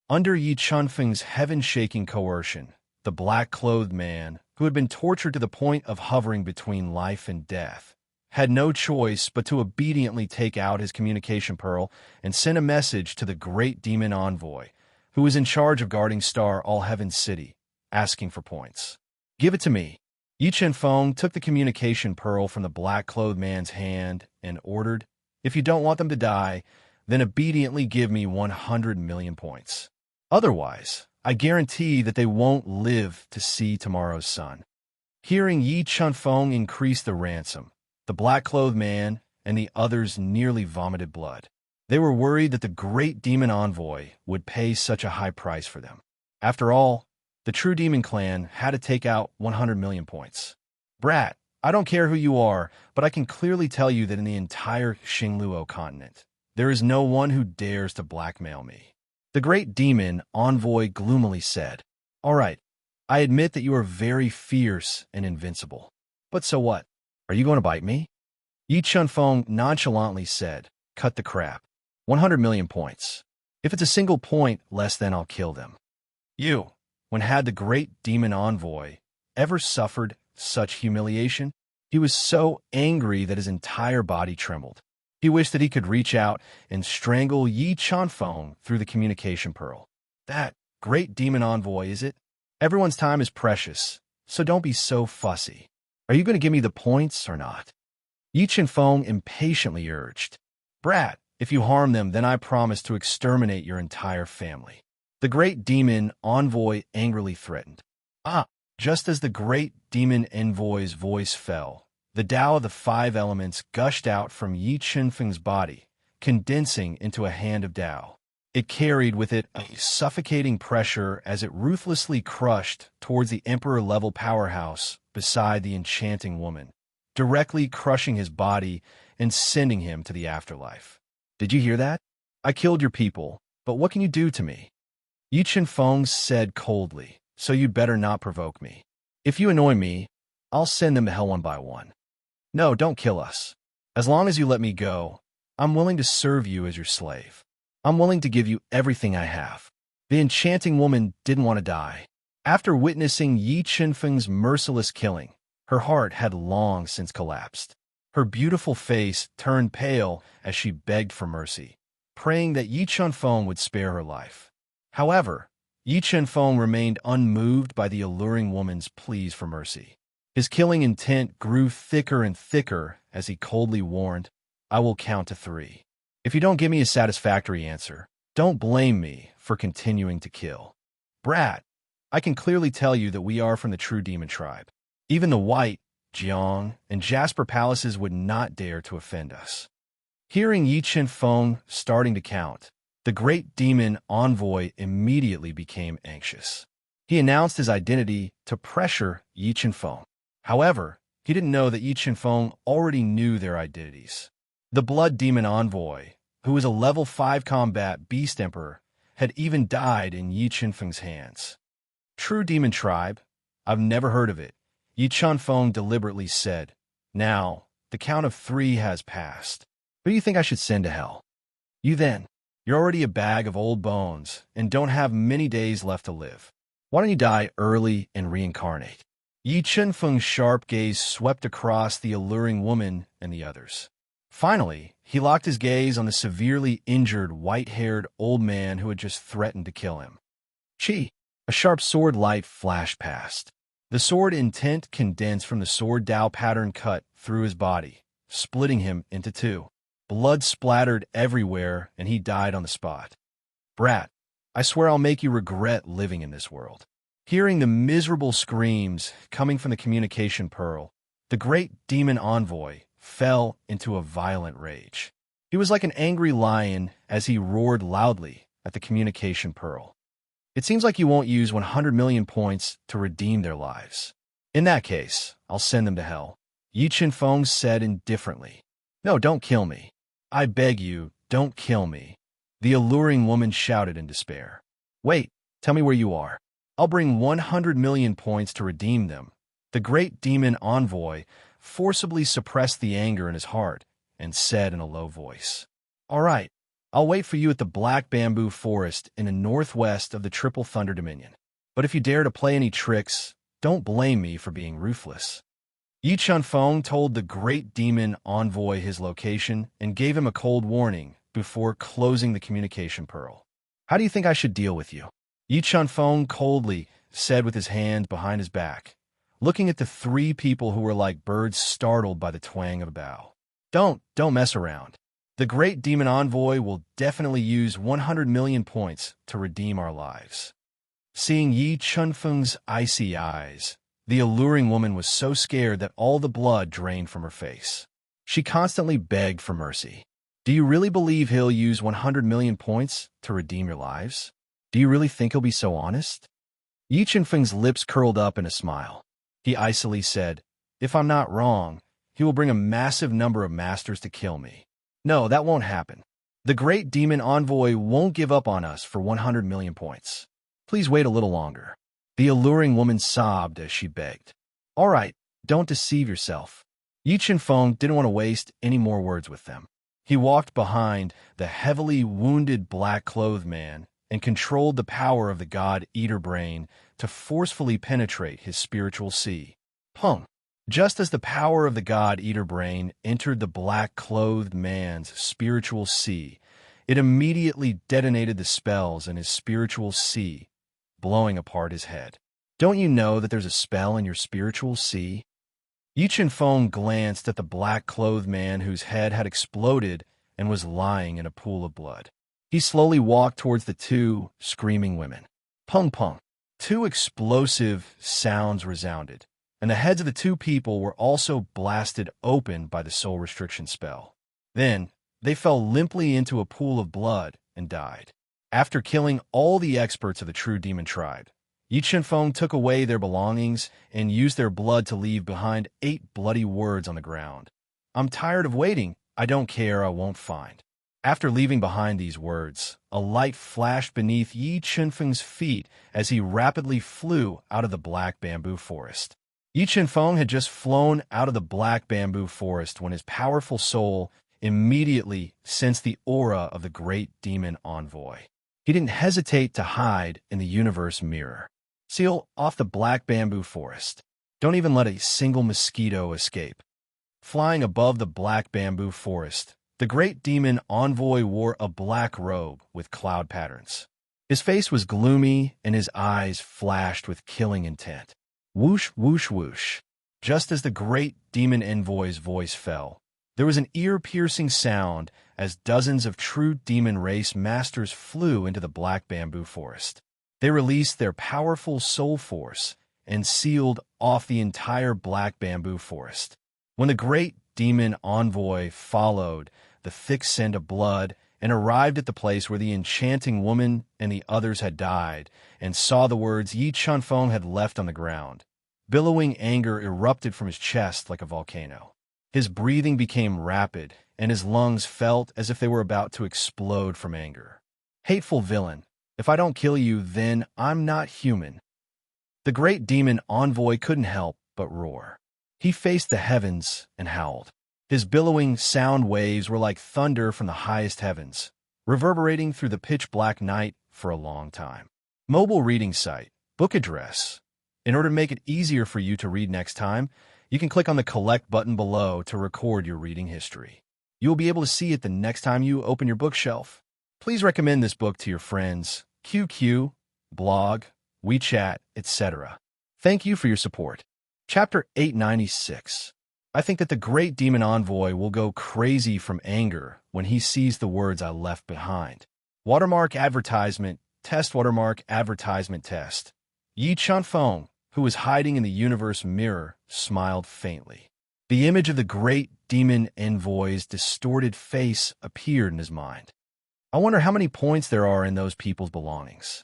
Under Yi Chenfeng's heaven-shaking coercion, the black-clothed man, who had been tortured to the point of hovering between life and death, had no choice but to obediently take out his communication pearl and send a message to the great demon envoy, who was in charge of guarding Star All Heaven City, asking for points. "Give it to me." Yi Chenfeng took the communication pearl from the black-clothed man's hand and ordered, "If you don't want them to die, then obediently give me 100 million points. Otherwise, I guarantee that they won't live to see tomorrow's sun." Hearing Yi Chenfeng increase the ransom, the black-clothed man and the others nearly vomited blood. They were worried that the great demon envoy would pay such a high price for them. After all, the true demon clan had to take out 100 million points. "Brat, I don't care who you are, but I can clearly tell you that in the entire Xingluo continent, there is no one who dares to blackmail me." The great demon envoy gloomily said, "All right, I admit that you are very fierce and invincible. But so what? Are you going to bite me?" Yi Chenfeng nonchalantly said, "Cut the crap. 100 million points. If it's a single point less than I'll kill them." When had the great demon envoy ever suffered such humiliation? He was so angry that his entire body trembled. He wished that he could reach out and strangle Yi Chenfeng through the communication pearl. "That great demon envoy, is it? Everyone's time is precious, so don't be so fussy. Are you going to give me the points or not?" Yi Chenfeng impatiently urged. "Brat, if you harm them, then I promise to exterminate your entire family." The great demon envoy angrily threatened. Just as the great demon envoy's voice fell, the Tao of the 5 elements gushed out from Yi Chenfeng's body, condensing into a hand of Tao. It carried with it a suffocating pressure as it ruthlessly crushed towards the emperor-level powerhouse beside the enchanting woman, directly crushing his body and sending him to the afterlife. "Did you hear that? I killed your people, but what can you do to me?" Yi Chenfeng said coldly, "So you'd better not provoke me. If you annoy me, I'll send them to hell one by one. No, don't kill us. As long as you let me go, I'm willing to serve you as your slave. I'm willing to give you everything I have." The enchanting woman didn't want to die. After witnessing Yi Chenfeng's merciless killing, her heart had long since collapsed. Her beautiful face turned pale as she begged for mercy, praying that Yi Chenfeng would spare her life. However, Yi Chenfeng remained unmoved by the alluring woman's pleas for mercy. His killing intent grew thicker and thicker as he coldly warned, I will count to 3. If you don't give me a satisfactory answer, don't blame me for continuing to kill. Brat, I can clearly tell you that we are from the true demon tribe. Even the White, Jiang, and Jasper palaces would not dare to offend us. Hearing Yi Chen-feng starting to count, the great demon envoy immediately became anxious. He announced his identity to pressure Yi Chen-feng. However, he didn't know that Yi Chen-feng already knew their identities. The blood demon envoy, who was a level 5 combat beast emperor, had even died in Yi Chen-feng's hands. True demon tribe? I've never heard of it, Yi Chen-feng deliberately said. Now, the count of 3 has passed. Who do you think I should send to hell? You then. You're already a bag of old bones and don't have many days left to live. Why don't you die early and reincarnate? Yi Chen-feng's sharp gaze swept across the alluring woman and the others. Finally, he locked his gaze on the severely injured, white-haired old man who had just threatened to kill him. Chi! A sharp sword light flashed past. The sword intent condensed from the sword Dao pattern cut through his body, splitting him into 2. Blood splattered everywhere, and he died on the spot. Brat, I swear I'll make you regret living in this world. Hearing the miserable screams coming from the communication pearl, the great demon envoy fell into a violent rage. He was like an angry lion as he roared loudly at the communication pearl. It seems like you won't use 100 million points to redeem their lives. In that case, I'll send them to hell, Yi Chen-feng said indifferently. No, don't kill me. I beg you, don't kill me, the alluring woman shouted in despair. Wait, tell me where you are. I'll bring 100 million points to redeem them. The great demon envoy forcibly suppressed the anger in his heart and said in a low voice, All right, I'll wait for you at the Black Bamboo Forest in the northwest of the Triple Thunder Dominion. But if you dare to play any tricks, don't blame me for being ruthless. Yi Chen-feng told the great demon envoy his location and gave him a cold warning before closing the communication pearl. How do you think I should deal with you? Yi Chen-feng coldly said with his hand behind his back, looking at the 3 people who were like birds startled by the twang of a bow. Don't mess around. The great demon envoy will definitely use 100 million points to redeem our lives. Seeing Yi Chen-feng's icy eyes, the alluring woman was so scared that all the blood drained from her face. She constantly begged for mercy. Do you really believe he'll use 100 million points to redeem your lives? Do you really think he'll be so honest? Yi Chen-feng's lips curled up in a smile. He icily said, If I'm not wrong, he will bring a massive number of masters to kill me. No, that won't happen. The great demon envoy won't give up on us for 100 million points. Please wait a little longer. The alluring woman sobbed as she begged. All right, don't deceive yourself. Yi Chen-feng didn't want to waste any more words with them. He walked behind the heavily wounded black-clothed man and controlled the power of the god Eater Brain to forcefully penetrate his spiritual sea. Pung! Just as the power of the god Eater Brain entered the black-clothed man's spiritual sea, it immediately detonated the spells in his spiritual sea, blowing apart his head. Don't you know that there's a spell in your spiritual sea? Yi Chen-feng glanced at the black-clothed man whose head had exploded and was lying in a pool of blood. He slowly walked towards the 2 screaming women. Pung pung. 2 explosive sounds resounded, and the heads of the 2 people were also blasted open by the soul restriction spell. Then, they fell limply into a pool of blood and died. After killing all the experts of the true demon tribe, Yi Chen-feng took away their belongings and used their blood to leave behind 8 bloody words on the ground. I'm tired of waiting. I don't care. I won't find. After leaving behind these words, a light flashed beneath Yi Chen-feng's feet as he rapidly flew out of the Black Bamboo Forest. Yi Chen-feng had just flown out of the Black Bamboo Forest when his powerful soul immediately sensed the aura of the great demon envoy. He didn't hesitate to hide in the universe mirror. Seal off the Black Bamboo Forest. Don't even let a single mosquito escape. Flying above the Black Bamboo Forest, the great demon envoy wore a black robe with cloud patterns. His face was gloomy and his eyes flashed with killing intent. Whoosh, whoosh, whoosh. Just as the great demon envoy's voice fell, There was an ear-piercing sound as dozens of true demon race masters flew into the black bamboo forest. They released their powerful soul force and sealed off the entire black bamboo forest. When the great demon envoy followed the thick scent of blood and arrived at the place where the enchanting woman and the others had died, and saw the words Yi Chunfeng had left on the ground, billowing anger erupted from his chest like a volcano. His breathing became rapid, and his lungs felt as if they were about to explode from anger. Hateful villain, if I don't kill you, then I'm not human. The great demon envoy couldn't help but roar. He faced the heavens and howled. His billowing sound waves were like thunder from the highest heavens, reverberating through the pitch-black night for a long time. Mobile reading site, book address. In order to make it easier for you to read next time, you can click on the Collect button below to record your reading history. You will be able to see it the next time you open your bookshelf. Please recommend this book to your friends, QQ, blog, WeChat, etc. Thank you for your support. Chapter 896. I think that the great demon envoy will go crazy from anger when he sees the words I left behind. Watermark advertisement, test watermark advertisement test. Yi Chunfeng, who was hiding in the universe mirror, smiled faintly. The image of the great demon envoy's distorted face appeared in his mind. I wonder how many points there are in those people's belongings.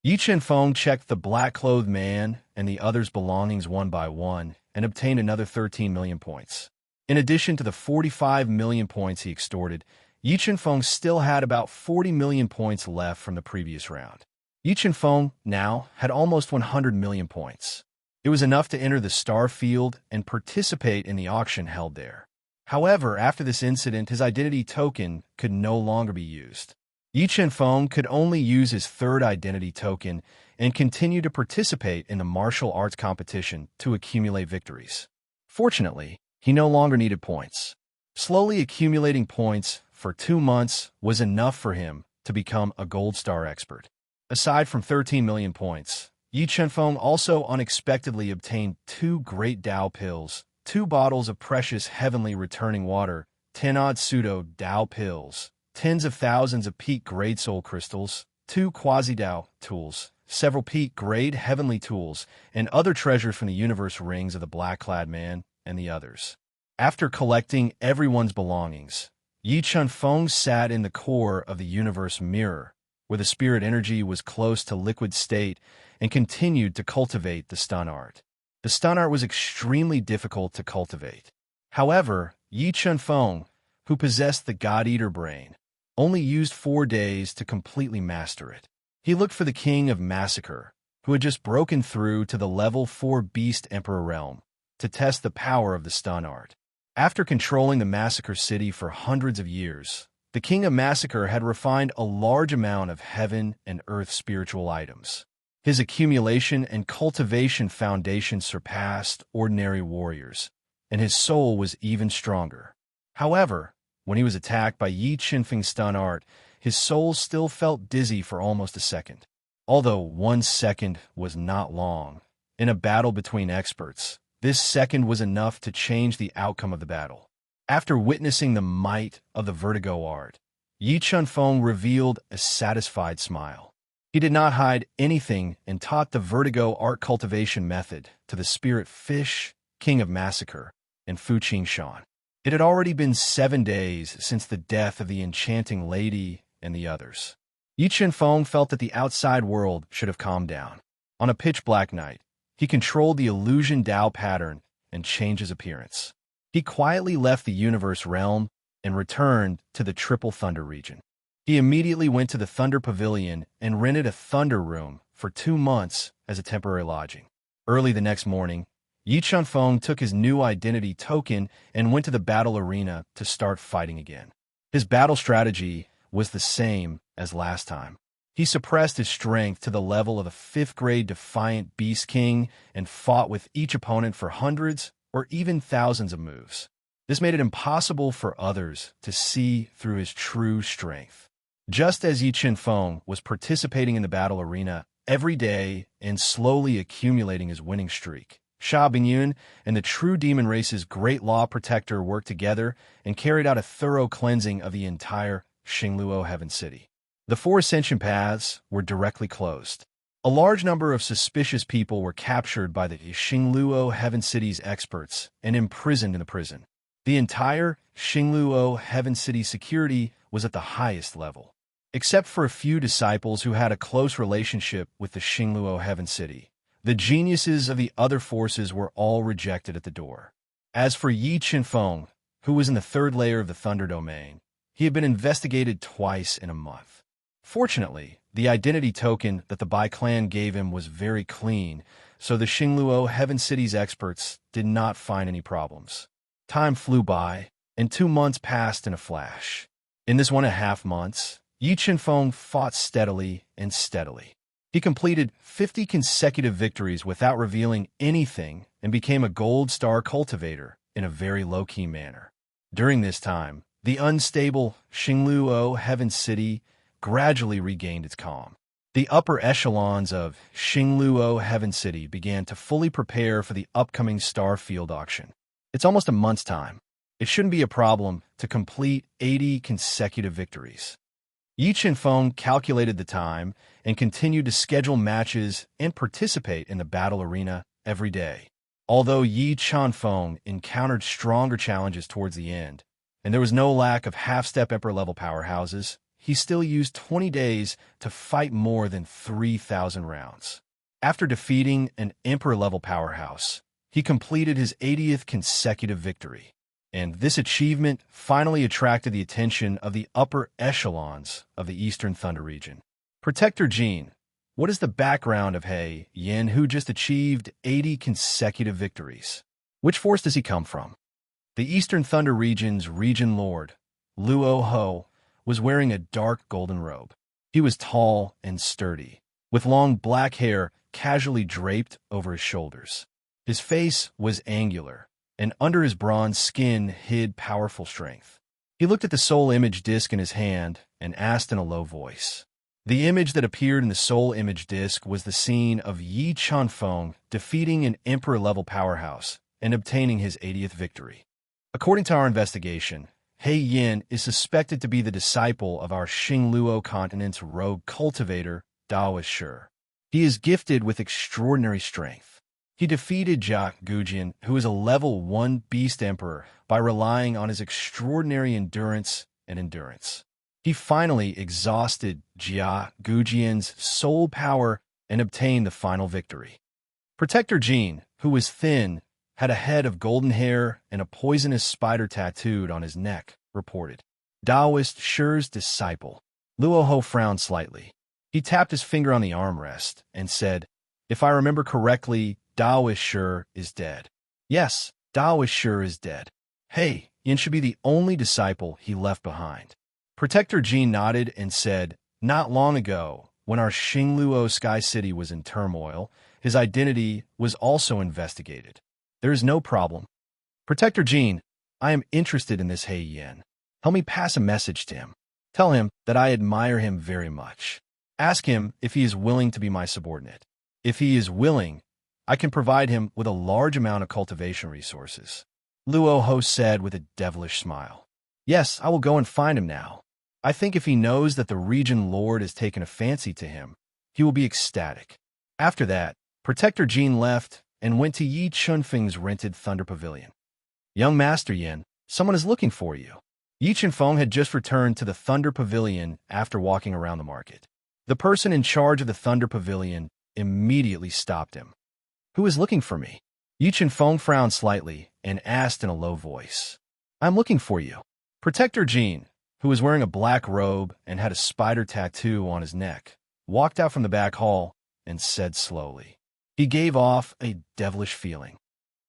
Yi Chunfeng checked the black-clothed man and the others' belongings one by one and obtained another 13 million points. In addition to the 45 million points he extorted, Yi Chunfeng still had about 40 million points left from the previous round. Yi Chunfeng now had almost 100 million points. It was enough to enter the star field and participate in the auction held there. However, after this incident, his identity token could no longer be used. Yi Chunfeng could only use his third identity token and continue to participate in the martial arts competition to accumulate victories. Fortunately, he no longer needed points. Slowly accumulating points for 2 months was enough for him to become a gold star expert. Aside from 13 million points, Yi Chunfeng also unexpectedly obtained 2 great Dao pills, 2 bottles of precious heavenly returning water, 10 odd pseudo Dao pills, tens of thousands of peak-grade soul crystals, 2 quasi-Dao tools, several peak-grade heavenly tools, and other treasures from the universe rings of the black-clad man and the others. After collecting everyone's belongings, Yi Chunfeng sat in the core of the universe mirror, where the spirit energy was close to liquid state, and continued to cultivate the stun art. The stun art was extremely difficult to cultivate. However, Yi Chunfeng, who possessed the God-Eater brain, only used 4 days to completely master it. He looked for the King of Massacre, who had just broken through to the level 4 Beast Emperor realm, to test the power of the stun art. After controlling the Massacre City for hundreds of years, the King of Massacre had refined a large amount of heaven and earth spiritual items. His accumulation and cultivation foundation surpassed ordinary warriors, and his soul was even stronger. However, when he was attacked by Yi Chunfeng's stun art, his soul still felt dizzy for almost a second. Although 1 second was not long, in a battle between experts, this second was enough to change the outcome of the battle. After witnessing the might of the vertigo art, Yi Chunfeng revealed a satisfied smile. He did not hide anything and taught the vertigo art cultivation method to the spirit fish, King of Massacre, and Fu Qingshan. It had already been 7 days since the death of the enchanting lady and the others. Yi Chunfeng felt that the outside world should have calmed down. On a pitch-black night, he controlled the illusion Dao pattern and changed his appearance. He quietly left the universe realm and returned to the Triple Thunder region. He immediately went to the Thunder Pavilion and rented a Thunder Room for 2 months as a temporary lodging. Early the next morning, Yi Chunfeng took his new identity token and went to the battle arena to start fighting again. His battle strategy was the same as last time. He suppressed his strength to the level of a 5th-grade Defiant Beast King and fought with each opponent for hundreds or even thousands of moves. This made it impossible for others to see through his true strength. Just as Yi Chunfeng was participating in the battle arena every day and slowly accumulating his winning streak, Sha Bingyun and the true demon race's great law protector worked together and carried out a thorough cleansing of the entire Xingluo Heaven City. The four ascension paths were directly closed. A large number of suspicious people were captured by the Xingluo Heaven City's experts and imprisoned in the prison. The entire Xingluo Heaven City security was at the highest level, except for a few disciples who had a close relationship with the Xingluo Heaven City. The geniuses of the other forces were all rejected at the door. As for Yi Qinfeng, who was in the third layer of the Thunder Domain, he had been investigated twice in a month. Fortunately, the identity token that the Bai clan gave him was very clean, so the Xingluo Heaven City's experts did not find any problems. Time flew by, and 2 months passed in a flash. In this 1.5 months, Yi Qinfeng fought steadily and steadily. He completed 50 consecutive victories without revealing anything and became a gold star cultivator in a very low-key manner. During this time, the unstable Xingluo Heaven City gradually regained its calm. The upper echelons of Xingluo Heaven City began to fully prepare for the upcoming star field auction. It's almost a month's time. It shouldn't be a problem to complete 80 consecutive victories. Yi Qinfeng calculated the time and continued to schedule matches and participate in the battle arena every day. Although Yi Qinfeng encountered stronger challenges towards the end, and there was no lack of half-step emperor-level powerhouses, he still used 20 days to fight more than 3,000 rounds. After defeating an emperor-level powerhouse, he completed his 80th consecutive victory. And this achievement finally attracted the attention of the upper echelons of the Eastern Thunder region. Protector Jean, what is the background of He Yin, who just achieved 80 consecutive victories? Which force does he come from? The Eastern Thunder region's region lord, Luo Ho, was wearing a dark golden robe. He was tall and sturdy, with long black hair casually draped over his shoulders. His face was angular, and under his bronze skin hid powerful strength. He looked at the soul image disc in his hand and asked in a low voice. The image that appeared in the soul image disc was the scene of Yi Qinfeng defeating an emperor-level powerhouse and obtaining his 80th victory. According to our investigation, He Yin is suspected to be the disciple of our Xingluo continent's rogue cultivator, Daoist Shi. He is gifted with extraordinary strength. He defeated Jia Gujian, who is a level 1 beast emperor, by relying on his extraordinary endurance and endurance. He finally exhausted Jia Gujian's soul power and obtained the final victory. Protector Jean, who was thin, had a head of golden hair and a poisonous spider tattooed on his neck, reported. Daoist Shi's disciple. Luo Ho frowned slightly. He tapped his finger on the armrest and said, "If I remember correctly, Daoist Shi is dead." Yes, Daoist Shi is dead. He Yin should be the only disciple he left behind. Protector Jean nodded and said, "Not long ago, when our Xingluo Sky City was in turmoil, his identity was also investigated. There is no problem. Protector Jean, I am interested in this He Yin. Help me pass a message to him. Tell him that I admire him very much. Ask him if he is willing to be my subordinate. If he is willing, I can provide him with a large amount of cultivation resources." Luo Ho said with a devilish smile. "Yes, I will go and find him now. I think if he knows that the region lord has taken a fancy to him, he will be ecstatic." After that, Protector Jean left and went to Yi Qinfeng's rented Thunder Pavilion. "Young Master Yin, someone is looking for you." Yi Qinfeng had just returned to the Thunder Pavilion after walking around the market. The person in charge of the Thunder Pavilion immediately stopped him. "Who is looking for me?" Yi Qinfeng frowned slightly and asked in a low voice. "I'm looking for you." Protector Jean, who was wearing a black robe and had a spider tattoo on his neck, walked out from the back hall and said slowly. He gave off a devilish feeling.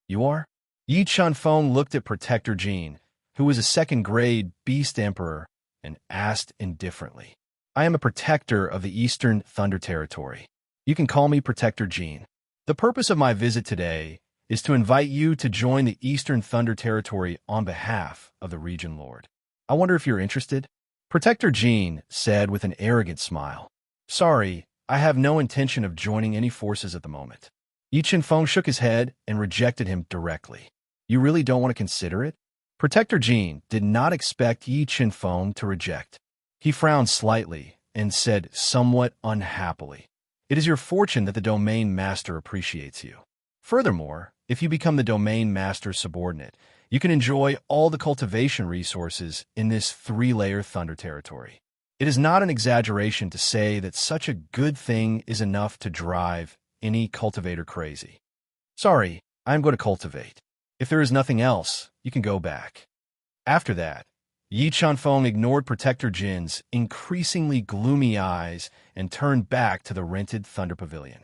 "You are?" Yi Qinfeng looked at Protector Jean, who was a second-grade beast emperor, and asked indifferently. "I am a protector of the Eastern Thunder Territory. You can call me Protector Jean. The purpose of my visit today is to invite you to join the Eastern Thunder Territory on behalf of the Region Lord. I wonder if you're interested?" Protector Jean said with an arrogant smile. "Sorry, I have no intention of joining any forces at the moment." Yi Chen-feng shook his head and rejected him directly. You really don't want to consider it? Protector Jean did not expect Yi Chen-feng to reject. He frowned slightly and said somewhat unhappily, "It is your fortune that the domain master appreciates you. Furthermore, if you become the domain master's subordinate, you can enjoy all the cultivation resources in this three-layer thunder territory. It is not an exaggeration to say that such a good thing is enough to drive any cultivator crazy. Sorry, I am going to cultivate. If there is nothing else, you can go back." After that, Yi Chen-feng ignored Protector Jin's increasingly gloomy eyes and turned back to the rented Thunder Pavilion.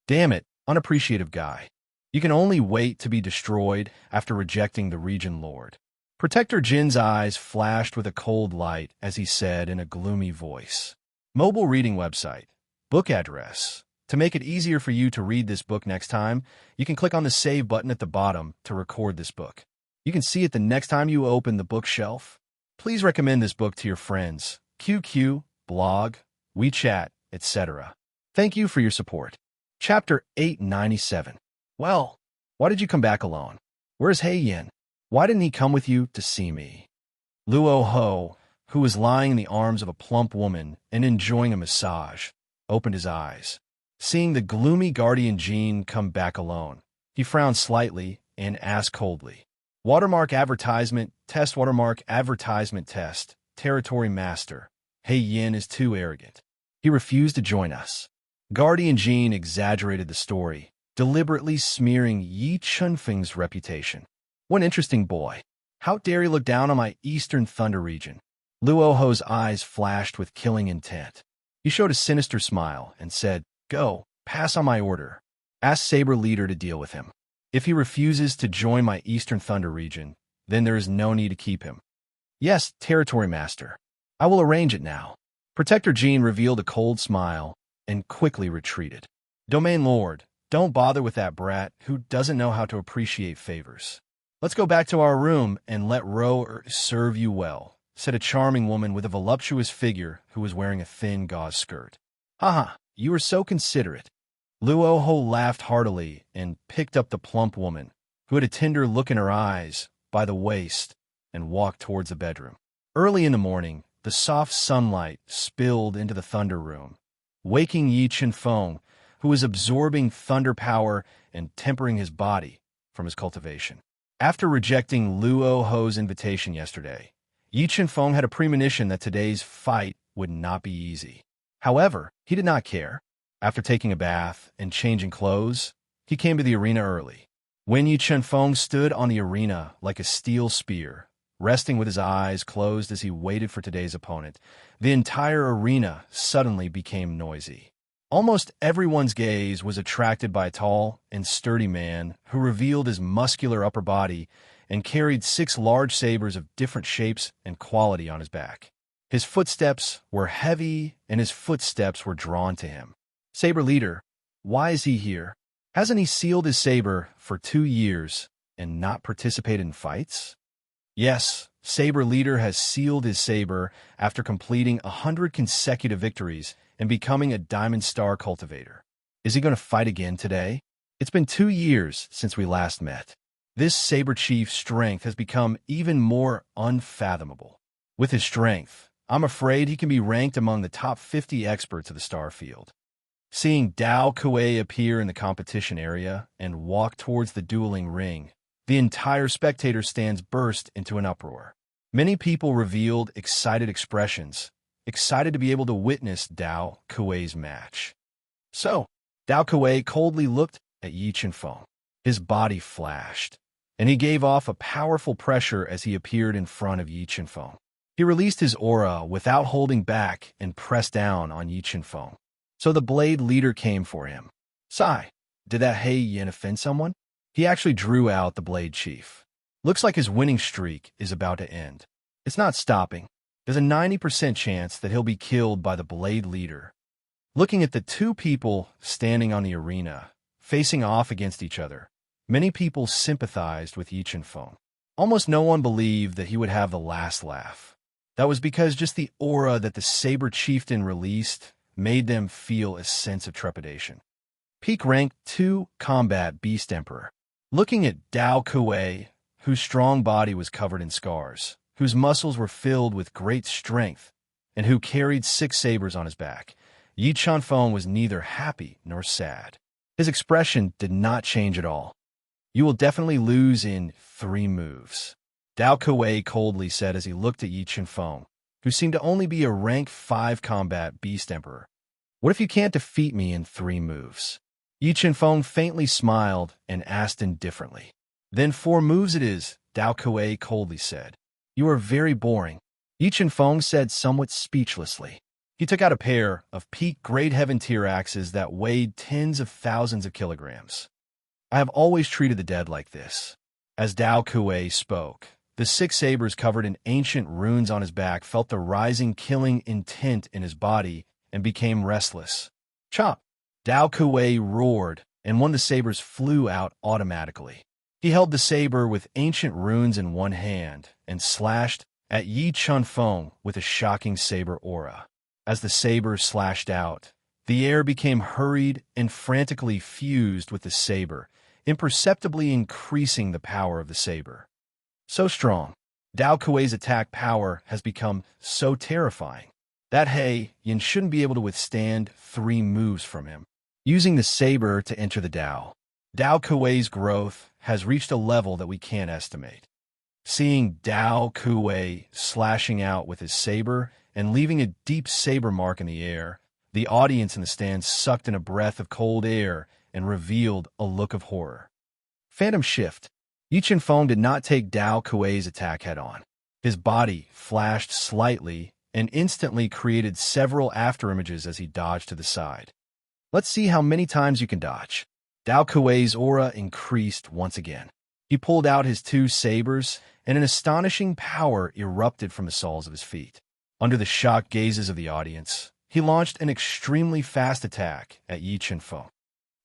Damn it, unappreciative guy. You can only wait to be destroyed after rejecting the Region Lord. Protector Jin's eyes flashed with a cold light as he said in a gloomy voice. Mobile reading website. Book address. To make it easier for you to read this book next time, you can click on the Save button at the bottom to record this book. You can see it the next time you open the bookshelf. Please recommend this book to your friends, QQ, blog, WeChat, etc. Thank you for your support. Chapter 897. Well, why did you come back alone? Where's Hei Yin? Why didn't he come with you to see me? Luo Ho, who was lying in the arms of a plump woman and enjoying a massage, opened his eyes. Seeing the gloomy guardian Jean come back alone, he frowned slightly and asked coldly, "Watermark advertisement, test watermark advertisement test, territory master. Hei Yin is too arrogant. He refused to join us." Guardian Jean exaggerated the story, deliberately smearing Yi Chen-feng's reputation. "What an interesting boy. How dare he look down on my Eastern Thunder region?" Luo Ho's eyes flashed with killing intent. He showed a sinister smile and said, "Go, pass on my order. Ask Saber Leader to deal with him. If he refuses to join my Eastern Thunder region, then there is no need to keep him." "Yes, Territory Master. I will arrange it now." Protector Jean revealed a cold smile and quickly retreated. "Domain Lord, don't bother with that brat who doesn't know how to appreciate favors. Let's go back to our room and let Ro serve you well," said a charming woman with a voluptuous figure who was wearing a thin gauze skirt. "Haha, you are so considerate." Luo Ho laughed heartily and picked up the plump woman, who had a tender look in her eyes, by the waist, and walked towards the bedroom. Early in the morning, the soft sunlight spilled into the thunder room, waking Yi Chen-feng, who was absorbing thunder power and tempering his body from his cultivation. After rejecting Luo Ho's invitation yesterday, Yi Chen-feng had a premonition that today's fight would not be easy. However, he did not care. After taking a bath and changing clothes, he came to the arena early. When Yi Chen-feng stood on the arena like a steel spear, resting with his eyes closed as he waited for today's opponent, the entire arena suddenly became noisy. Almost everyone's gaze was attracted by a tall and sturdy man who revealed his muscular upper body and carried 6 large sabers of different shapes and quality on his back. His footsteps were heavy, and his footsteps were drawn to him. "Saber Leader, why is he here? Hasn't he sealed his saber for 2 years and not participated in fights?" Yes, Saber Leader has sealed his saber after completing 100 consecutive victories and becoming a Diamond Star cultivator. Is he going to fight again today? It's been 2 years since we last met. This Saber Chief's strength has become even more unfathomable. With his strength, I'm afraid he can be ranked among the top 50 experts of the star field. Seeing Dao Kuei appear in the competition area and walk towards the dueling ring, the entire spectator stands burst into an uproar. Many people revealed excited expressions, excited to be able to witness Dao Kuei's match. So, Dao Kuei coldly looked at Yi Chen-feng. His body flashed, and he gave off a powerful pressure as he appeared in front of Yi Chen-feng. He released his aura without holding back and pressed down on Yi Chen-feng. So the Blade Leader came for him. "Sigh, did that Hei Yin offend someone?" He actually drew out the Blade Chief. Looks like his winning streak is about to end. It's not stopping. There's a 90% chance that he'll be killed by the Blade Leader. Looking at the 2 people standing on the arena, facing off against each other, many people sympathized with Yi Chen-feng. Almost no one believed that he would have the last laugh. That was because just the aura that the Saber Chieftain released made them feel a sense of trepidation. Peak rank 2 combat beast emperor. Looking at Dao Kuei, whose strong body was covered in scars, whose muscles were filled with great strength, and who carried 6 sabers on his back, Yi Chanfeng was neither happy nor sad. His expression did not change at all. "You will definitely lose in 3 moves," Dao Kuei coldly said as he looked at Yi Chanfeng, who seemed to only be a rank 5 combat beast emperor. "What if you can't defeat me in 3 moves?" Yi Chanfeng faintly smiled and asked indifferently. "Then 4 moves it is," Dao Kuei coldly said. "You are very boring," Yi Chanfeng said somewhat speechlessly. He took out a pair of peak Great Heaven tier axes that weighed tens of thousands of kilograms. "I have always treated the dead like this." As Dao Kuei spoke, the 6 sabers covered in ancient runes on his back felt the rising killing intent in his body and became restless. "Chop!" Dao Kuei roared, and one of the sabers flew out automatically. He held the saber with ancient runes in one hand and slashed at Yi Chanfeng with a shocking saber aura. As the saber slashed out, the air became hurried and frantically fused with the saber, imperceptibly increasing the power of the saber. So strong, Dao Kuei's attack power has become so terrifying that He Yin shouldn't be able to withstand 3 moves from him. Using the saber to enter the Dao, Dao Kuei's growth has reached a level that we can't estimate. Seeing Dao Kuei slashing out with his saber and leaving a deep saber mark in the air, the audience in the stands sucked in a breath of cold air and revealed a look of horror. Phantom shift. Yi Chanfeng did not take Dao Kuei's attack head-on. His body flashed slightly and instantly created several afterimages as he dodged to the side. "Let's see how many times you can dodge." Dao Kuei's aura increased once again. He pulled out his 2 sabers, and an astonishing power erupted from the soles of his feet. Under the shocked gazes of the audience, he launched an extremely fast attack at Yi Chanfeng.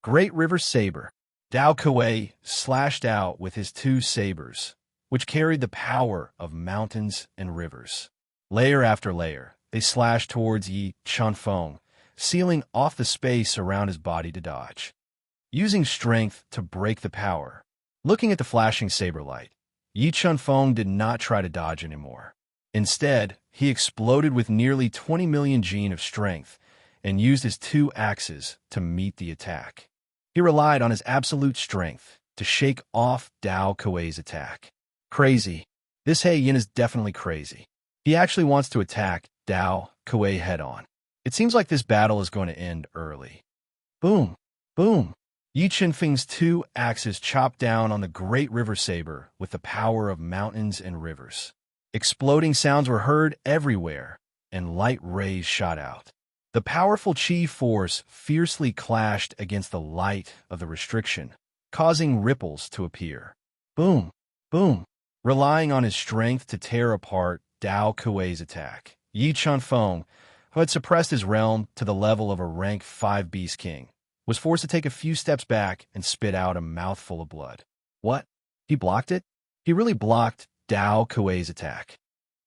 Great River Saber. Dao Kuei slashed out with his 2 sabers, which carried the power of mountains and rivers. Layer after layer, they slashed towards Yi Chanfeng, sealing off the space around his body to dodge. Using strength to break the power. Looking at the flashing saber light, Yi Chanfeng did not try to dodge anymore. Instead, he exploded with nearly 20 million gene of strength and used his 2 axes to meet the attack. He relied on his absolute strength to shake off Dao Kuei's attack. Crazy. This He Yin is definitely crazy. He actually wants to attack Dao Kuei head-on. It seems like this battle is going to end early. Boom! Boom! Yi Chanfeng's 2 axes chopped down on the Great River Saber with the power of mountains and rivers. Exploding sounds were heard everywhere, and light rays shot out. The powerful chi force fiercely clashed against the light of the restriction, causing ripples to appear. Boom! Boom! Relying on his strength to tear apart Dao Kuei's attack, Yi Chanfeng, who had suppressed his realm to the level of a rank 5 Beast King, was forced to take a few steps back and spit out a mouthful of blood. What? He blocked it? He really blocked Dao Kuei's attack.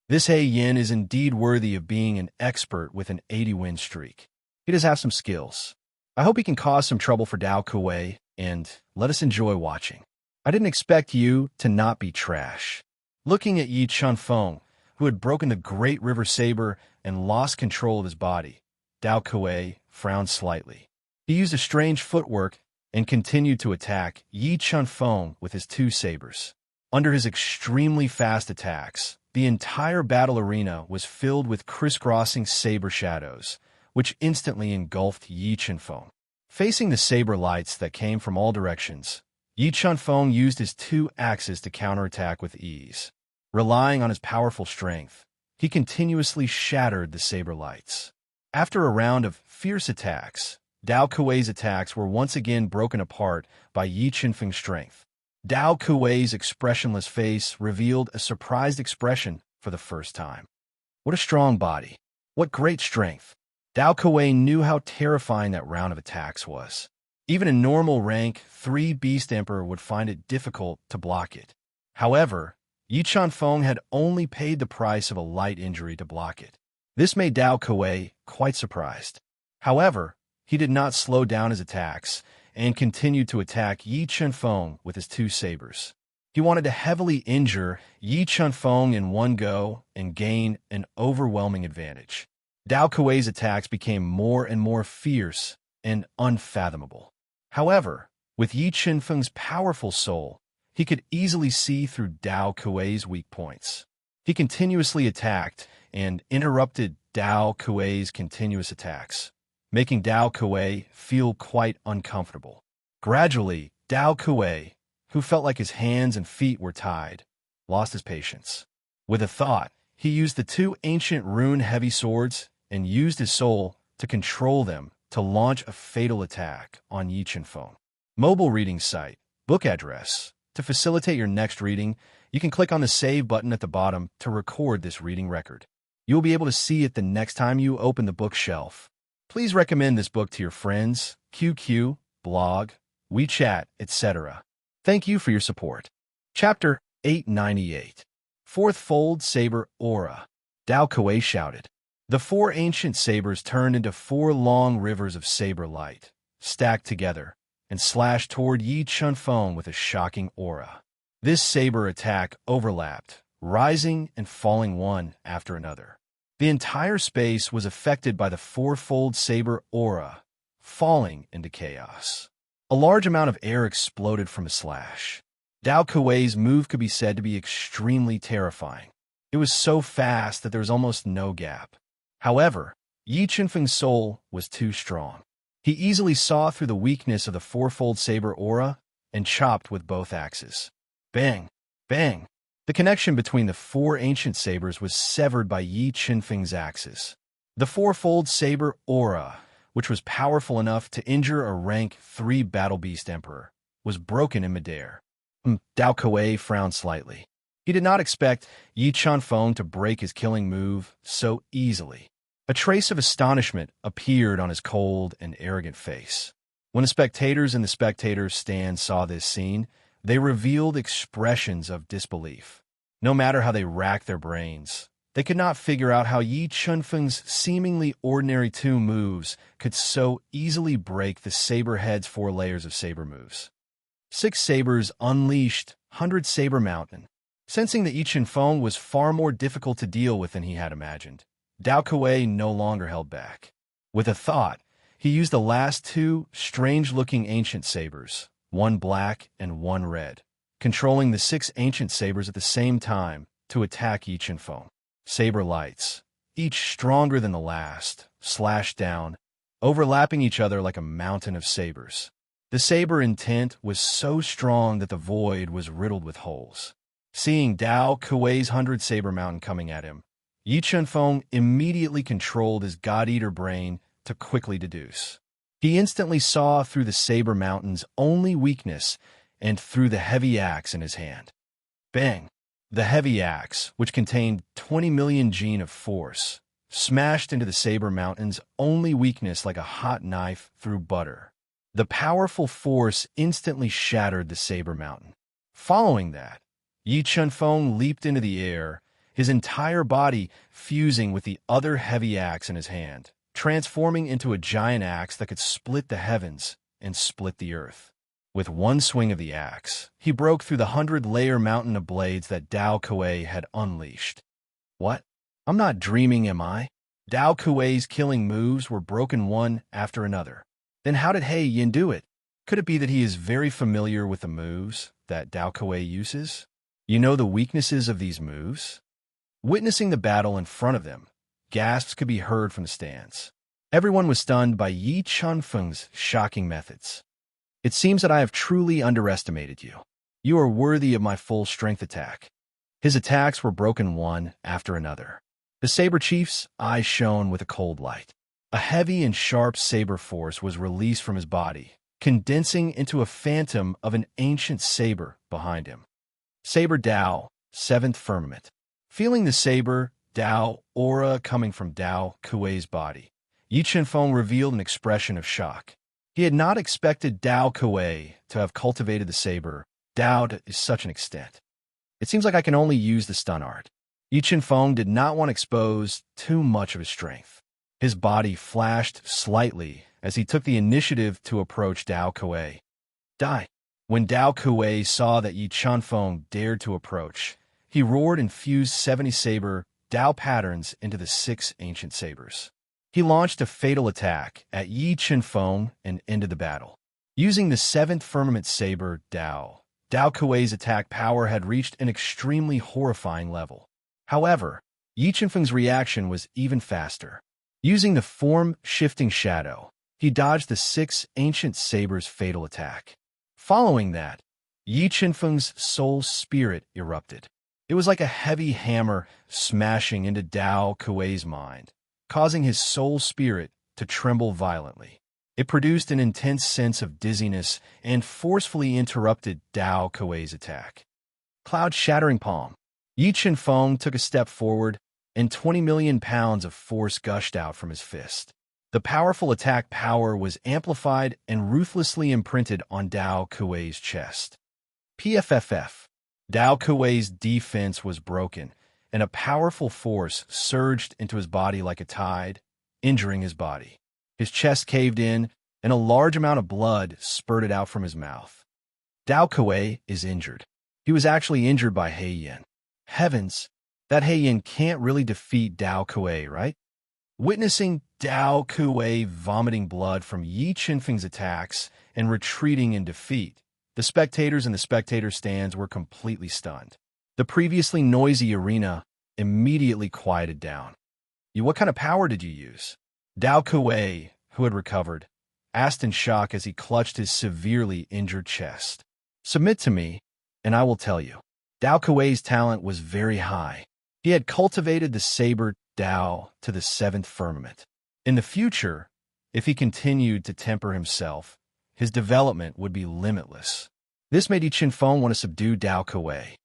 This He Yin is indeed worthy of being an expert with an 80-win streak. He does have some skills. I hope he can cause some trouble for Dao Kuei, and let us enjoy watching. I didn't expect you to not be trash. Looking at Yi Chanfeng, who had broken the Great River Saber and lost control of his body, Dao Kuei frowned slightly. He used a strange footwork and continued to attack Yi Chanfeng with his 2 sabers. Under his extremely fast attacks, the entire battle arena was filled with crisscrossing saber shadows, which instantly engulfed Yi Chanfeng. Facing the saber lights that came from all directions, Yi Chanfeng used his 2 axes to counterattack with ease. Relying on his powerful strength, he continuously shattered the saber lights. After a round of fierce attacks, Dao Kuei's attacks were once again broken apart by Yi Chanfeng's strength. Dao Kuei's expressionless face revealed a surprised expression for the first time. What a strong body. What great strength. Dao Kuei knew how terrifying that round of attacks was. Even a normal rank 3 Beast Emperor would find it difficult to block it. However, Yi Chanfeng had only paid the price of a light injury to block it. This made Dao Kuei quite surprised. However, he did not slow down his attacks and continued to attack Yi Chunfeng with his two sabers. He wanted to heavily injure Yi Chunfeng in one go and gain an overwhelming advantage. Dao Kuei's attacks became more and more fierce and unfathomable. However, with Yi Chunfeng's powerful soul, he could easily see through Dao Kuei's weak points. He continuously attacked and interrupted Dao Kuei's continuous attacks, making Dao Kuei feel quite uncomfortable. Gradually, Dao Kuei, who felt like his hands and feet were tied, lost his patience. With a thought, he used the two ancient rune-heavy swords and used his soul to control them to launch a fatal attack on Yi Chunfeng. Mobile reading site, book address. To facilitate your next reading, you can click on the Save button at the bottom to record this reading record. You will be able to see it the next time you open the bookshelf. Please recommend this book to your friends, QQ, blog, WeChat, etc. Thank you for your support. Chapter 898. Fourth Fold Saber Aura. Dao Kuei shouted. The four ancient sabers turned into four long rivers of saber light, stacked together, and slashed toward Yi Chunfeng with a shocking aura. This saber attack overlapped, rising and falling one after another. The entire space was affected by the fourfold saber aura, falling into chaos. A large amount of air exploded from a slash. Dao Kuei's move could be said to be extremely terrifying. It was so fast that there was almost no gap. However, Yi Chunfeng's soul was too strong. He easily saw through the weakness of the fourfold saber aura and chopped with both axes. Bang! Bang! The connection between the four ancient sabers was severed by Yi Chunfeng's axes. The fourfold saber aura, which was powerful enough to injure a rank 3 battle beast emperor, was broken in midair. Dao Kuei frowned slightly. He did not expect Yi Chunfeng to break his killing move so easily. A trace of astonishment appeared on his cold and arrogant face. When the spectators in the spectators' stand saw this scene, they revealed expressions of disbelief. No matter how they racked their brains, they could not figure out how Yi Chunfeng's seemingly ordinary two moves could so easily break the saber head's 4 layers of saber moves. 6 sabers unleashed 100 Saber Mountain. Sensing that Yi Chunfeng was far more difficult to deal with than he had imagined, Dao Kuei no longer held back. With a thought, he used the last 2 strange-looking ancient sabers, one black and one red, controlling the 6 ancient sabers at the same time to attack Yi Chunfeng. Saber lights, each stronger than the last, slashed down, overlapping each other like a mountain of sabers. The saber intent was so strong that the void was riddled with holes. Seeing Dao Kuei's 100 Saber Mountain coming at him, Yi Chunfeng immediately controlled his God-Eater brain to quickly deduce. He instantly saw through the Saber Mountain's only weakness and through the heavy axe in his hand. Bang! The heavy axe, which contained 20 million gene of force, smashed into the Saber Mountain's only weakness like a hot knife through butter. The powerful force instantly shattered the Saber Mountain. Following that, Yi Chunfeng leaped into the air, his entire body fusing with the other heavy axe in his hand, transforming into a giant axe that could split the heavens and split the earth. With one swing of the axe, he broke through the 100-layer mountain of blades that Dao Kuei had unleashed. What? I'm not dreaming, am I? Dao Kuei's killing moves were broken one after another. Then how did He Yin do it? Could it be that he is very familiar with the moves that Dao Kuei uses? You know the weaknesses of these moves? Witnessing the battle in front of them, gasps could be heard from the stands. Everyone was stunned by Yi Chunfeng's shocking methods. It seems that I have truly underestimated you. You are worthy of my full strength attack. His attacks were broken one after another. The saber chief's eyes shone with a cold light. A heavy and sharp saber force was released from his body, condensing into a phantom of an ancient saber behind him. Saber Dao, 7th Firmament. Feeling the saber Dao aura coming from Dao Kuei's body, Yi Chunfeng revealed an expression of shock. He had not expected Dao Kuei to have cultivated the saber Dao to such an extent. It seems like I can only use the stun art. Yi Chunfeng did not want to expose too much of his strength. His body flashed slightly as he took the initiative to approach Dao Kuei. Die. When Dao Kuei saw that Yi Chunfeng dared to approach, he roared and fused 70 saber Dao patterns into the 6 ancient sabers. He launched a fatal attack at Yi Chunfeng and ended the battle. Using the 7th firmament saber Dao Kuei's attack power had reached an extremely horrifying level. However, Yi Chunfeng's reaction was even faster. Using the form-shifting shadow, he dodged the 6 ancient sabers' fatal attack. Following that, Yi Chunfeng's soul spirit erupted. It was like a heavy hammer smashing into Dao Kuei's mind, causing his soul spirit to tremble violently. It produced an intense sense of dizziness and forcefully interrupted Dao Kuei's attack. Cloud-shattering palm. Yi Chunfeng took a step forward, and 20 million pounds of force gushed out from his fist. The powerful attack power was amplified and ruthlessly imprinted on Dao Kuei's chest. PFFF. Dao Kuei's defense was broken, and a powerful force surged into his body like a tide, injuring his body. His chest caved in, and a large amount of blood spurted out from his mouth. Dao Kuei is injured. He was actually injured by He Yin. Heavens, that He Yin can't really defeat Dao Kuei, right? Witnessing Dao Kuei vomiting blood from Yi Chunfeng's attacks and retreating in defeat, the spectators in the spectator stands were completely stunned. The previously noisy arena immediately quieted down. What kind of power did you use? Dao Kuei, who had recovered, asked in shock as he clutched his severely injured chest. Submit to me, and I will tell you. Dao Kuei's talent was very high. He had cultivated the saber Dao to the 7th firmament. In the future, if he continued to temper himself, his development would be limitless. This made Yi Chunfeng want to subdue Dao Kuei.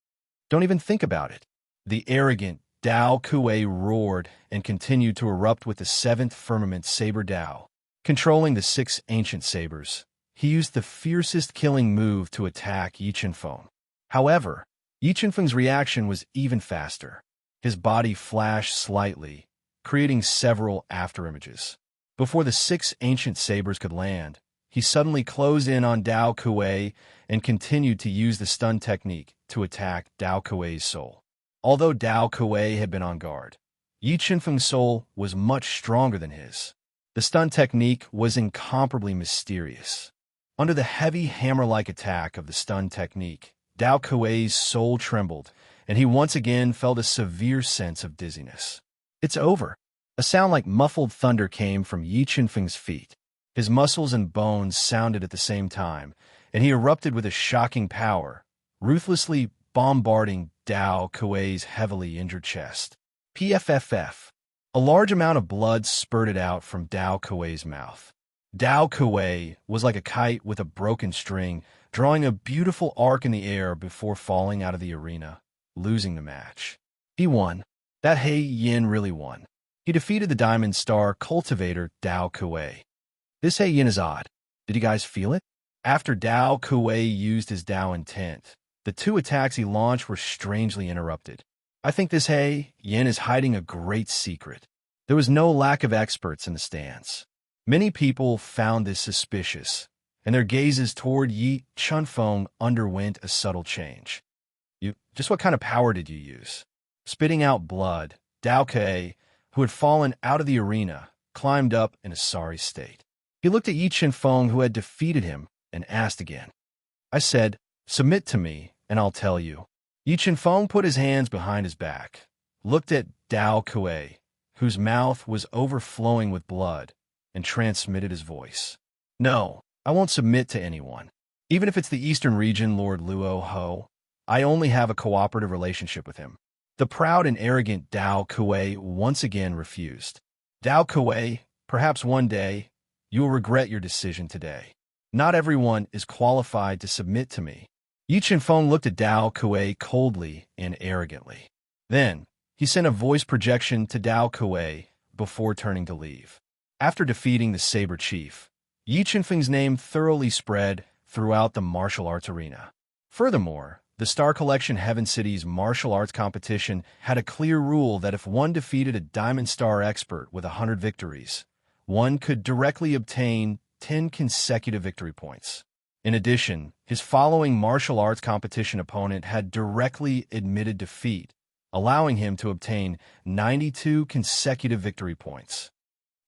Don't even think about it. The arrogant Dao Kuei roared and continued to erupt with the 7th firmament saber Dao. Controlling the 6 ancient sabers, he used the fiercest killing move to attack Yi Chunfeng. However, Yi Chunfeng's reaction was even faster. His body flashed slightly, creating several afterimages. Before the 6 ancient sabers could land, he suddenly closed in on Dao Kuei and continued to use the stun technique to attack Dao Kuei's soul. Although Dao Kuei had been on guard, Yi Chunfeng's soul was much stronger than his. The stun technique was incomparably mysterious. Under the heavy hammer-like attack of the stun technique, Dao Kuei's soul trembled, and he once again felt a severe sense of dizziness. It's over. A sound like muffled thunder came from Yi Chunfeng's feet. His muscles and bones sounded at the same time, and he erupted with a shocking power, ruthlessly bombarding Dao Kuei's heavily injured chest. PFFF. A large amount of blood spurted out from Dao Kuei's mouth. Dao Kuei was like a kite with a broken string, drawing a beautiful arc in the air before falling out of the arena, losing the match. He won. That He Yin really won. He defeated the Diamond Star cultivator Dao Kuei. This He Yin is odd. Did you guys feel it? After Dao Kuei used his Dao intent, the 2 attacks he launched were strangely interrupted. I think this He Yin is hiding a great secret. There was no lack of experts in the stands. Many people found this suspicious, and their gazes toward Yi Chunfeng underwent a subtle change. Just what kind of power did you use? Spitting out blood, Dao Kuei, who had fallen out of the arena, climbed up in a sorry state. He looked at Yi Chunfeng, who had defeated him, and asked again. I said, submit to me, and I'll tell you. Yi Chunfeng put his hands behind his back, looked at Dao Kuei, whose mouth was overflowing with blood, and transmitted his voice. No, I won't submit to anyone. Even if it's the Eastern region Lord Luo Ho, I only have a cooperative relationship with him. The proud and arrogant Dao Kuei once again refused. Dao Kuei, perhaps one day, you will regret your decision today. Not everyone is qualified to submit to me. Yi Chunfeng looked at Dao Kuei coldly and arrogantly. Then, he sent a voice projection to Dao Kuei before turning to leave. After defeating the Saber Chief, Yi Chunfeng's name thoroughly spread throughout the martial arts arena. Furthermore, The Star Collection Heaven City's martial arts competition had a clear rule that if one defeated a Diamond Star expert with 100 victories, one could directly obtain 10 consecutive victory points. In addition, his following martial arts competition opponent had directly admitted defeat, allowing him to obtain 92 consecutive victory points.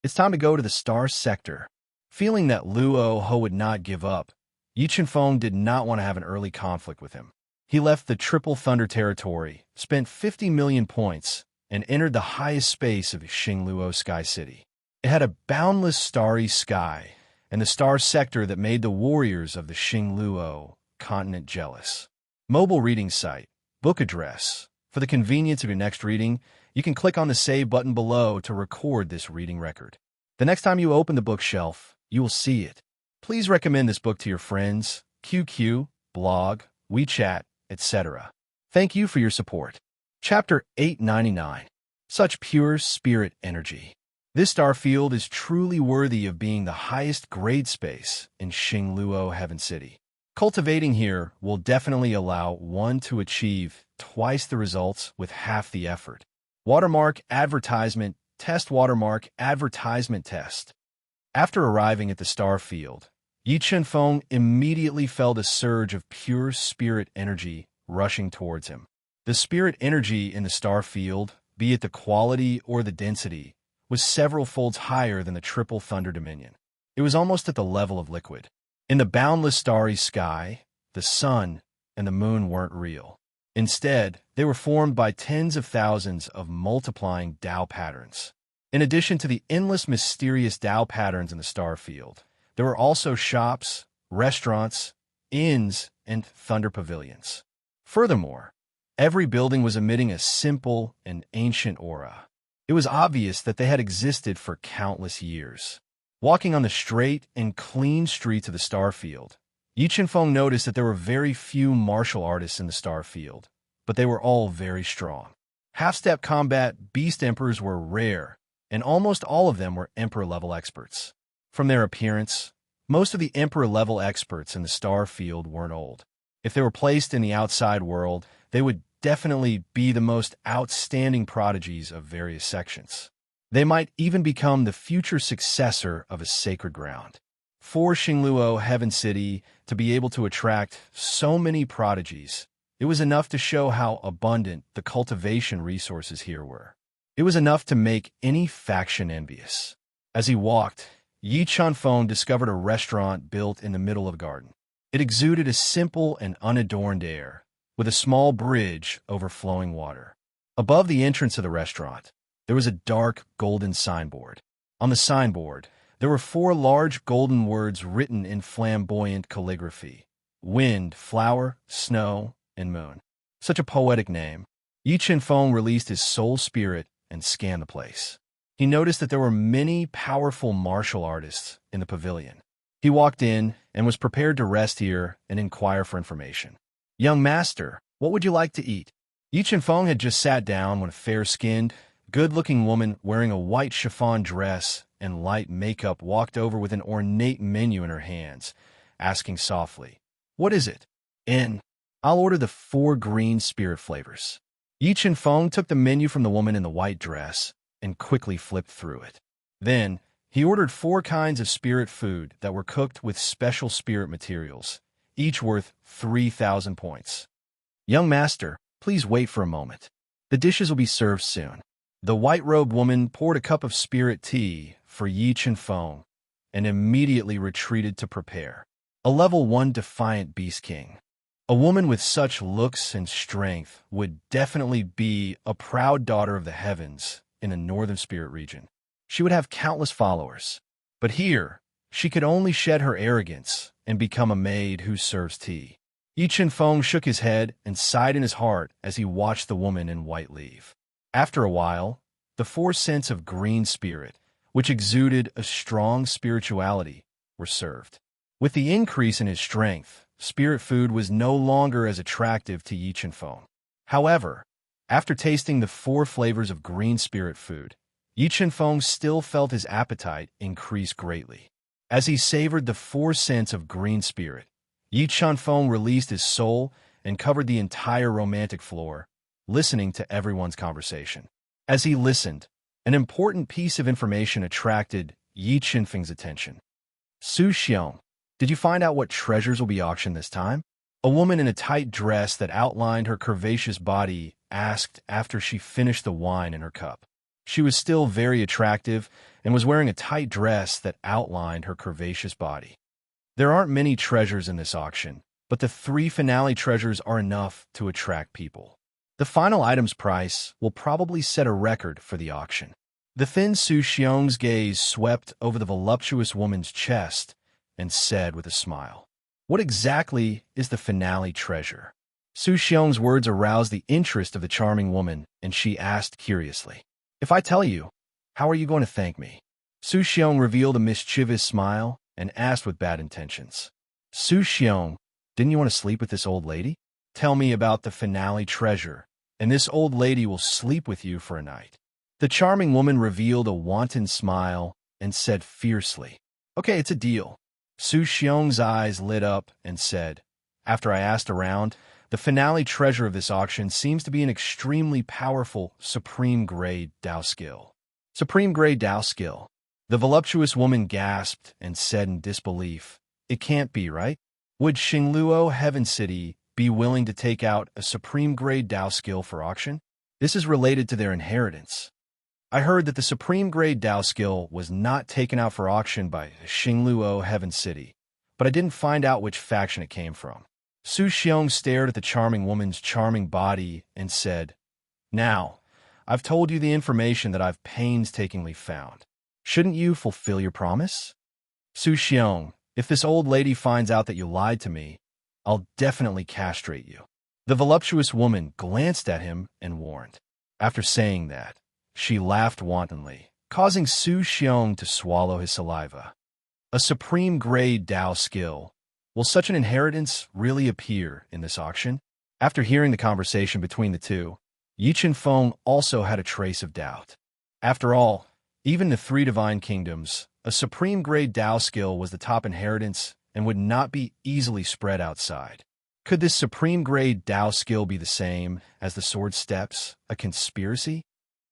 It's time to go to the Star Sector. Feeling that Luo Ho would not give up, Yi Chen-feng did not want to have an early conflict with him. He left the Triple Thunder territory, spent 50 million points, and entered the highest space of Xingluo Sky City. It had a boundless starry sky, and the Star Sector that made the warriors of the Xingluo continent jealous. Mobile reading site, book address. For the convenience of your next reading, you can click on the Save button below to record this reading record. The next time you open the bookshelf, you will see it. Please recommend this book to your friends, QQ, blog, WeChat, etc. Thank you for your support. Chapter 899. Such pure spirit energy. This star field is truly worthy of being the highest grade space in Xingluo Heaven City. Cultivating here will definitely allow one to achieve twice the results with half the effort. Watermark advertisement test. Watermark advertisement test. After arriving at the star field, Yi Chen-feng immediately felt a surge of pure spirit energy rushing towards him. The spirit energy in the star field, be it the quality or the density, was several folds higher than the Triple Thunder Dominion. It was almost at the level of liquid. In the boundless starry sky, the sun and the moon weren't real. Instead, they were formed by tens of thousands of multiplying Tao patterns. In addition to the endless mysterious Tao patterns in the star field, there were also shops, restaurants, inns, and thunder pavilions. Furthermore, every building was emitting a simple and ancient aura. It was obvious that they had existed for countless years. Walking on the straight and clean streets of the star field, Yi Chen-feng noticed that there were very few martial artists in the star field, but they were all very strong. Half-step combat beast emperors were rare, and almost all of them were emperor-level experts. From their appearance, most of the emperor-level experts in the star field weren't old. If they were placed in the outside world, they would definitely be the most outstanding prodigies of various sections. They might even become the future successor of a sacred ground. For Xingluo Heaven City to be able to attract so many prodigies, it was enough to show how abundant the cultivation resources here were. It was enough to make any faction envious. As he walked, Yi Chen-feng discovered a restaurant built in the middle of a garden. It exuded a simple and unadorned air, with a small bridge over flowing water. Above the entrance of the restaurant, there was a dark golden signboard. On the signboard, there were 4 large golden words written in flamboyant calligraphy: wind, flower, snow, and moon. Such a poetic name. Yi Chen-feng released his soul spirit and scanned the place. He noticed that there were many powerful martial artists in the pavilion. He walked in and was prepared to rest here and inquire for information. "Young master, what would you like to eat?" Yi Chen-feng had just sat down when a fair-skinned, good-looking woman wearing a white chiffon dress and light makeup walked over with an ornate menu in her hands, asking softly, "What is it?" "I'll order the 4 green spirit flavors." Yi Chen-feng took the menu from the woman in the white dress and quickly flipped through it. Then, he ordered 4 kinds of spirit food that were cooked with special spirit materials, each worth 3,000 points. "Young master, please wait for a moment. The dishes will be served soon." The white-robed woman poured a cup of spirit tea for Yi Chen-feng and immediately retreated to prepare. A level 1 defiant beast king. A woman with such looks and strength would definitely be a proud daughter of the heavens in the northern spirit region. She would have countless followers. But here, she could only shed her arrogance and become a maid who serves tea. Yi Chen-feng shook his head and sighed in his heart as he watched the woman in white leave. After a while, the 4 scents of green spirit, which exuded a strong spirituality, were served. With the increase in his strength, spirit food was no longer as attractive to Yi Chen-feng. However, after tasting the 4 flavors of green spirit food, Yi Chen-feng still felt his appetite increase greatly. As he savored the 4 scents of green spirit, Yi Chen-feng released his soul and covered the entire romantic floor, listening to everyone's conversation. As he listened, an important piece of information attracted Yi Qinfeng's attention. Su Xiong, did you find out what treasures will be auctioned this time? A woman in a tight dress that outlined her curvaceous body asked after she finished the wine in her cup. She was still very attractive and was wearing a tight dress that outlined her curvaceous body. There aren't many treasures in this auction, but the 3 finale treasures are enough to attract people. The final item's price will probably set a record for the auction. The thin Su Xiong's gaze swept over the voluptuous woman's chest and said with a smile, "What exactly is the finale treasure?" Su Xiong's words aroused the interest of the charming woman, and she asked curiously, "If I tell you, how are you going to thank me?" Su Xiong revealed a mischievous smile and asked with bad intentions, "Su Xiong, didn't you want to sleep with this old lady? Tell me about the finale treasure, and this old lady will sleep with you for a night." The charming woman revealed a wanton smile and said fiercely, "Okay, it's a deal." Su Xiong's eyes lit up and said, "After I asked around, the finale treasure of this auction seems to be an extremely powerful supreme-grade Dao skill." Supreme-grade Dao skill. The voluptuous woman gasped and said in disbelief, "It can't be, right? Would Xingluo Heaven City be willing to take out a supreme-grade Dao skill for auction? This is related to their inheritance. I heard that the supreme-grade Dao skill was not taken out for auction by Xingluo Heaven City, but I didn't find out which faction it came from." Su Xiong stared at the charming woman's charming body and said, "Now, I've told you the information that I've painstakingly found. Shouldn't you fulfill your promise? Su Xiong, if this old lady finds out that you lied to me, I'll definitely castrate you." The voluptuous woman glanced at him and warned. After saying that, she laughed wantonly, causing Su Xiong to swallow his saliva. A supreme-grade Dao skill. Will such an inheritance really appear in this auction? After hearing the conversation between the two, Yi Qinfeng also had a trace of doubt. After all, even the 3 divine kingdoms, a supreme-grade Dao skill was the top inheritance and would not be easily spread outside. Could this supreme-grade Dao skill be the same as the sword steps, a conspiracy?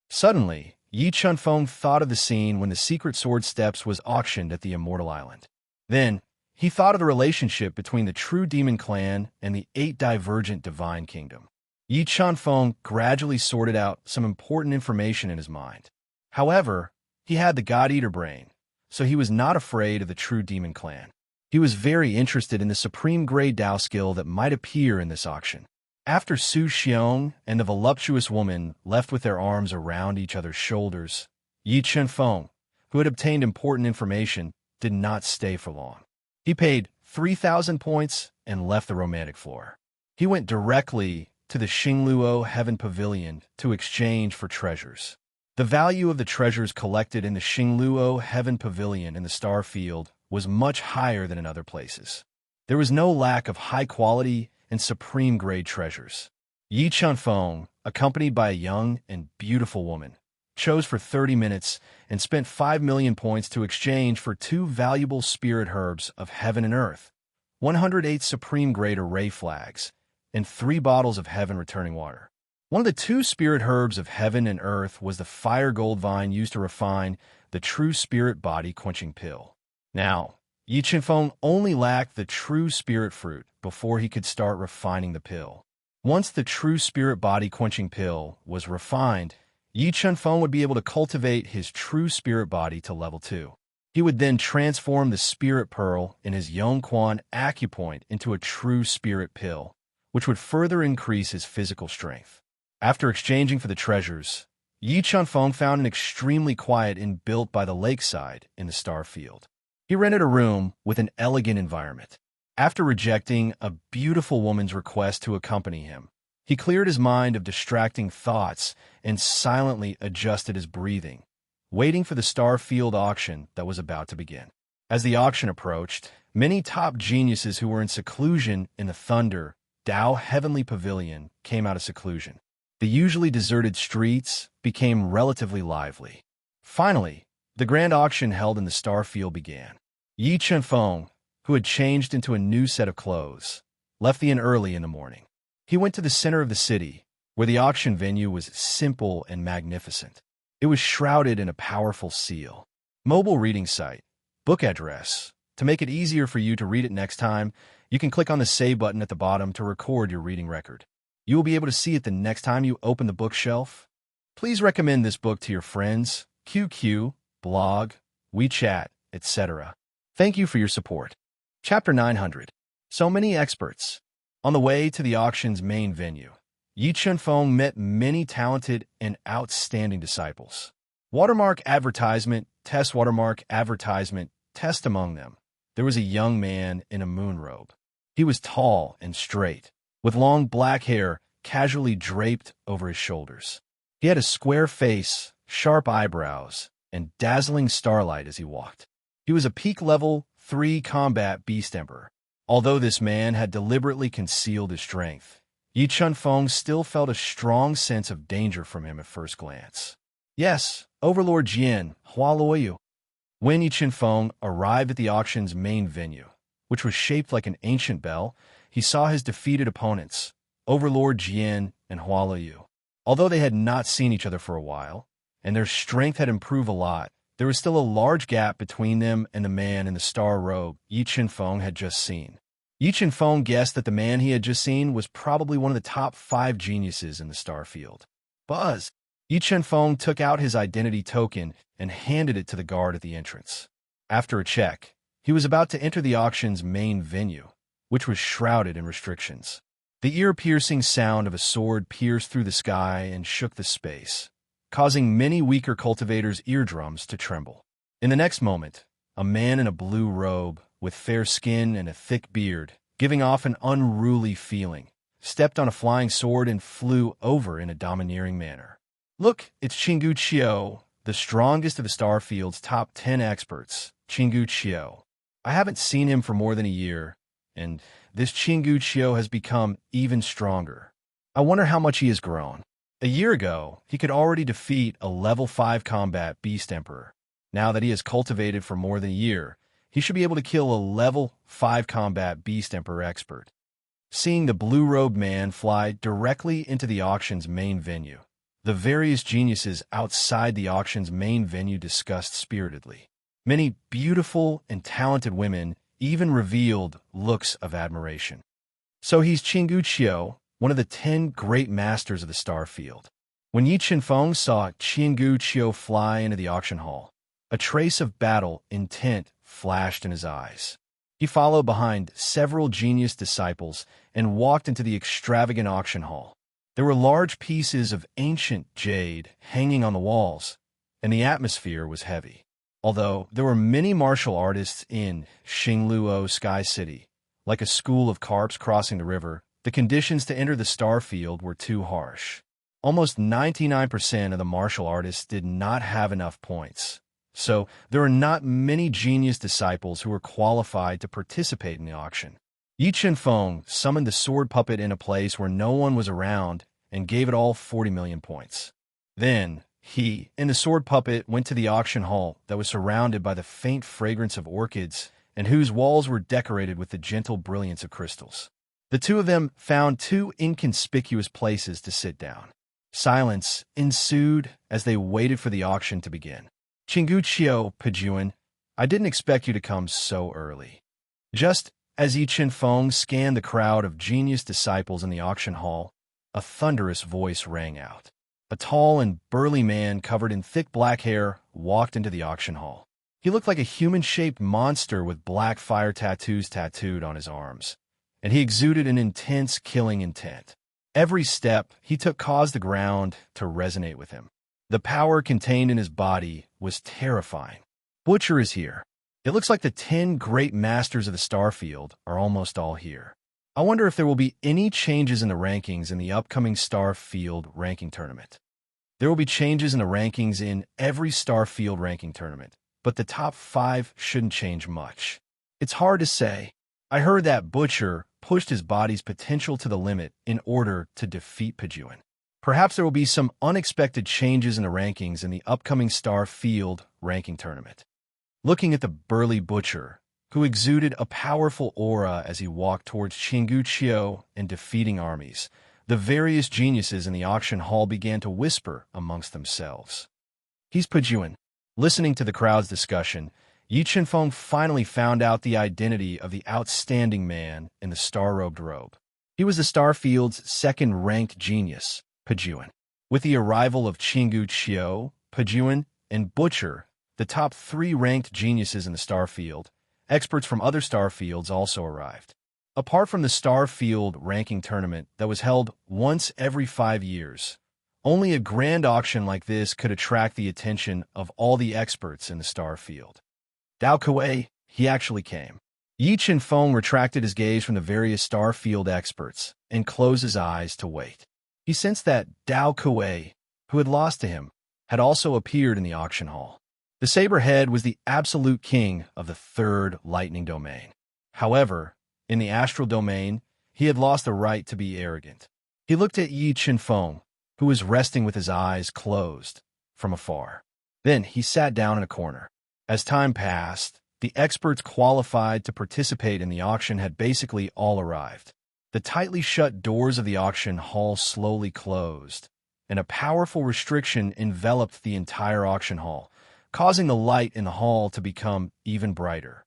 Suddenly, Yi Qinfeng thought of the scene when the secret sword steps was auctioned at the Immortal Island. Then, he thought of the relationship between the true demon clan and the 8 divergent divine kingdom. Yi Qinfeng gradually sorted out some important information in his mind. However, he had the God-Eater brain, so he was not afraid of the true demon clan. He was very interested in the supreme-grade Dao skill that might appear in this auction. After Su Xiong and the voluptuous woman left with their arms around each other's shoulders, Yi Qinfeng, who had obtained important information, did not stay for long. He paid 3,000 points and left the romantic floor. He went directly to the Xingluo Heaven Pavilion to exchange for treasures. The value of the treasures collected in the Xingluo Heaven Pavilion in the Star Field was much higher than in other places. There was no lack of high-quality and supreme-grade treasures. Yi Qinfeng, accompanied by a young and beautiful woman, chose for 30 minutes and spent 5 million points to exchange for 2 valuable spirit herbs of heaven and earth, 108 supreme-grade array flags, and 3 bottles of heaven-returning water. One of the 2 spirit herbs of heaven and earth was the fire gold vine used to refine the true spirit body quenching pill. Now, Yi Qinfeng only lacked the true spirit fruit before he could start refining the pill. Once the true spirit body quenching pill was refined, Yi Qinfeng would be able to cultivate his true spirit body to level 2. He would then transform the spirit pearl in his Yongquan acupoint into a true spirit pill, which would further increase his physical strength. After exchanging for the treasures, Yi Qinfeng found an extremely quiet inn built by the lakeside in the Star Field. He rented a room with an elegant environment. After rejecting a beautiful woman's request to accompany him, he cleared his mind of distracting thoughts and silently adjusted his breathing, waiting for the Star Field auction that was about to begin. As the auction approached, many top geniuses who were in seclusion in the Thunder Dao Heavenly Pavilion came out of seclusion. The usually deserted streets became relatively lively. Finally, the grand auction held in the Star Field began. Yi Qinfeng, who had changed into a new set of clothes, left the inn early in the morning. He went to the center of the city, where the auction venue was simple and magnificent. It was shrouded in a powerful seal. Mobile reading site. Book address. To make it easier for you to read it next time, you can click on the Save button at the bottom to record your reading record. You will be able to see it the next time you open the bookshelf. Please recommend this book to your friends, QQ, blog, WeChat, etc. Thank you for your support. Chapter 900. So many experts. On the way to the auction's main venue, Yi Chunfeng met many talented and outstanding disciples. Watermark advertisement, test watermark advertisement, test among them. There was a young man in a moon robe. He was tall and straight, with long black hair casually draped over his shoulders. He had a square face, sharp eyebrows, and dazzling starlight as he walked. He was a peak level 3 combat beast emperor. Although this man had deliberately concealed his strength, Yi Chunfeng still felt a strong sense of danger from him at first glance. Yes, Overlord Jian, Hua Luoyu. When Yi Chunfeng arrived at the auction's main venue, which was shaped like an ancient bell, he saw his defeated opponents, Overlord Jian and Hua Luoyu. Although they had not seen each other for a while, and their strength had improved a lot, there was still a large gap between them and the man in the star robe Yi Chunfeng had just seen. Yi Chunfeng guessed that the man he had just seen was probably one of the top 5 geniuses in the star field. Buzz! Yi Chunfeng took out his identity token and handed it to the guard at the entrance. After a check, he was about to enter the auction's main venue, which was shrouded in restrictions. The ear-piercing sound of a sword pierced through the sky and shook the space, causing many weaker cultivators' eardrums to tremble. In the next moment, a man in a blue robe, with fair skin and a thick beard, giving off an unruly feeling, stepped on a flying sword and flew over in a domineering manner. Look, it's Qinggu Qiu, the strongest of the Starfield's top 10 experts, Qinggu Qiu. I haven't seen him for more than a year, and this Qinggu Qiu has become even stronger. I wonder how much he has grown. A year ago, he could already defeat a level 5 combat beast emperor. Now that he has cultivated for more than a year, he should be able to kill a level 5 combat beast emperor expert. Seeing the blue-robed man fly directly into the auction's main venue, the various geniuses outside the auction's main venue discussed spiritedly. Many beautiful and talented women even revealed looks of admiration. So he's Qinggu Qiu, one of the 10 great masters of the star field. When Yi Chunfeng saw Qinggu Qiu fly into the auction hall, a trace of battle intent flashed in his eyes. He followed behind several genius disciples and walked into the extravagant auction hall. There were large pieces of ancient jade hanging on the walls, and the atmosphere was heavy. Although there were many martial artists in Xingluo Sky City, like a school of carps crossing the river, the conditions to enter the star field were too harsh. Almost 99% of the martial artists did not have enough points. So there are not many genius disciples who were qualified to participate in the auction. Yi Chunfeng summoned the sword puppet in a place where no one was around and gave it all 40 million points. Then, he and the sword puppet went to the auction hall that was surrounded by the faint fragrance of orchids and whose walls were decorated with the gentle brilliance of crystals. The two of them found 2 inconspicuous places to sit down. Silence ensued as they waited for the auction to begin. Qinggu Qiu, Pejuan, I didn't expect you to come so early. Just as Yi Chunfeng scanned the crowd of genius disciples in the auction hall, a thunderous voice rang out. A tall and burly man covered in thick black hair walked into the auction hall. He looked like a human-shaped monster with black fire tattoos tattooed on his arms, and he exuded an intense killing intent. Every step he took caused the ground to resonate with him. The power contained in his body was terrifying. Butcher is here. It looks like the 10 great masters of the Starfield are almost all here. I wonder if there will be any changes in the rankings in the upcoming Starfield ranking tournament. There will be changes in the rankings in every Starfield ranking tournament, but the top 5 shouldn't change much. It's hard to say. I heard that Butcher pushed his body's potential to the limit in order to defeat Pejuan. Perhaps there will be some unexpected changes in the rankings in the upcoming Starfield ranking tournament. Looking at the burly Butcher, who exuded a powerful aura as he walked towards Qingguqiu and defeating armies. The various geniuses in the auction hall began to whisper amongst themselves. "He's Pejuan." Listening to the crowd's discussion, Yi Chenfeng finally found out the identity of the outstanding man in the star-robed robe. He was the Starfield's second-ranked genius, Pejuan. With the arrival of Qingguqiu, Pejuan, and Butcher, the top three ranked geniuses in the Starfield, experts from other Starfields also arrived. Apart from the Starfield ranking tournament that was held once every 5 years, only a grand auction like this could attract the attention of all the experts in the Starfield. Dao Kuei, he actually came. Yi Chenfeng retracted his gaze from the various Starfield experts and closed his eyes to wait. He sensed that Dao Kuei, who had lost to him, had also appeared in the auction hall. The Saberhead was the absolute king of the third lightning domain. However, in the astral domain, he had lost the right to be arrogant. He looked at Yi Chenfeng, who was resting with his eyes closed, from afar. Then he sat down in a corner. As time passed, the experts qualified to participate in the auction had basically all arrived. The tightly shut doors of the auction hall slowly closed, and a powerful restriction enveloped the entire auction hall, causing the light in the hall to become even brighter.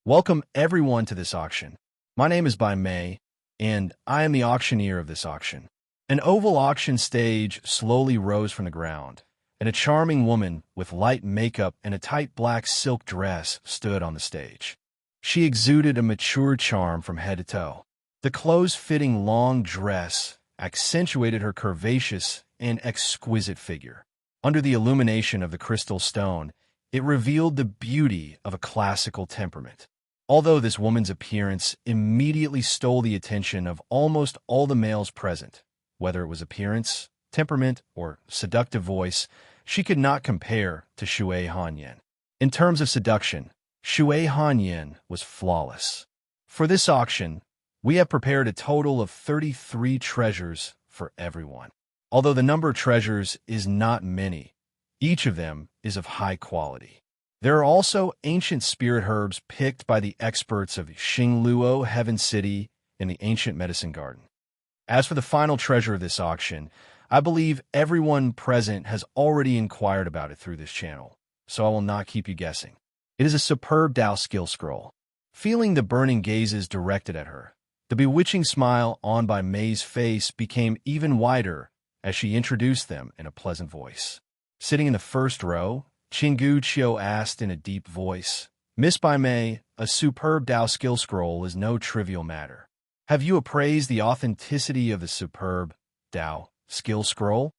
Welcome everyone to this auction. My name is Bai Mei, and I am the auctioneer of this auction. An oval auction stage slowly rose from the ground, and a charming woman with light makeup and a tight black silk dress stood on the stage. She exuded a mature charm from head to toe. The close-fitting long dress accentuated her curvaceous and exquisite figure. Under the illumination of the crystal stone, it revealed the beauty of a classical temperament. Although this woman's appearance immediately stole the attention of almost all the males present, whether it was appearance, temperament, or seductive voice, she could not compare to Shui Hanyan. In terms of seduction, Shui Hanyan was flawless. For this auction, we have prepared a total of 33 treasures for everyone. Although the number of treasures is not many, each of them is of high quality. There are also ancient spirit herbs picked by the experts of Xingluo Heaven City in the ancient medicine garden. As for the final treasure of this auction, I believe everyone present has already inquired about it through this channel, so I will not keep you guessing. It is a superb Dao skill scroll. Feeling the burning gazes directed at her, the bewitching smile on Bai Mei's face became even wider as she introduced them in a pleasant voice. Sitting in the first row, Qingguqiu asked in a deep voice, "Miss Bai Mei, a superb Dao skill scroll is no trivial matter. Have you appraised the authenticity of the superb Dao skill scroll?"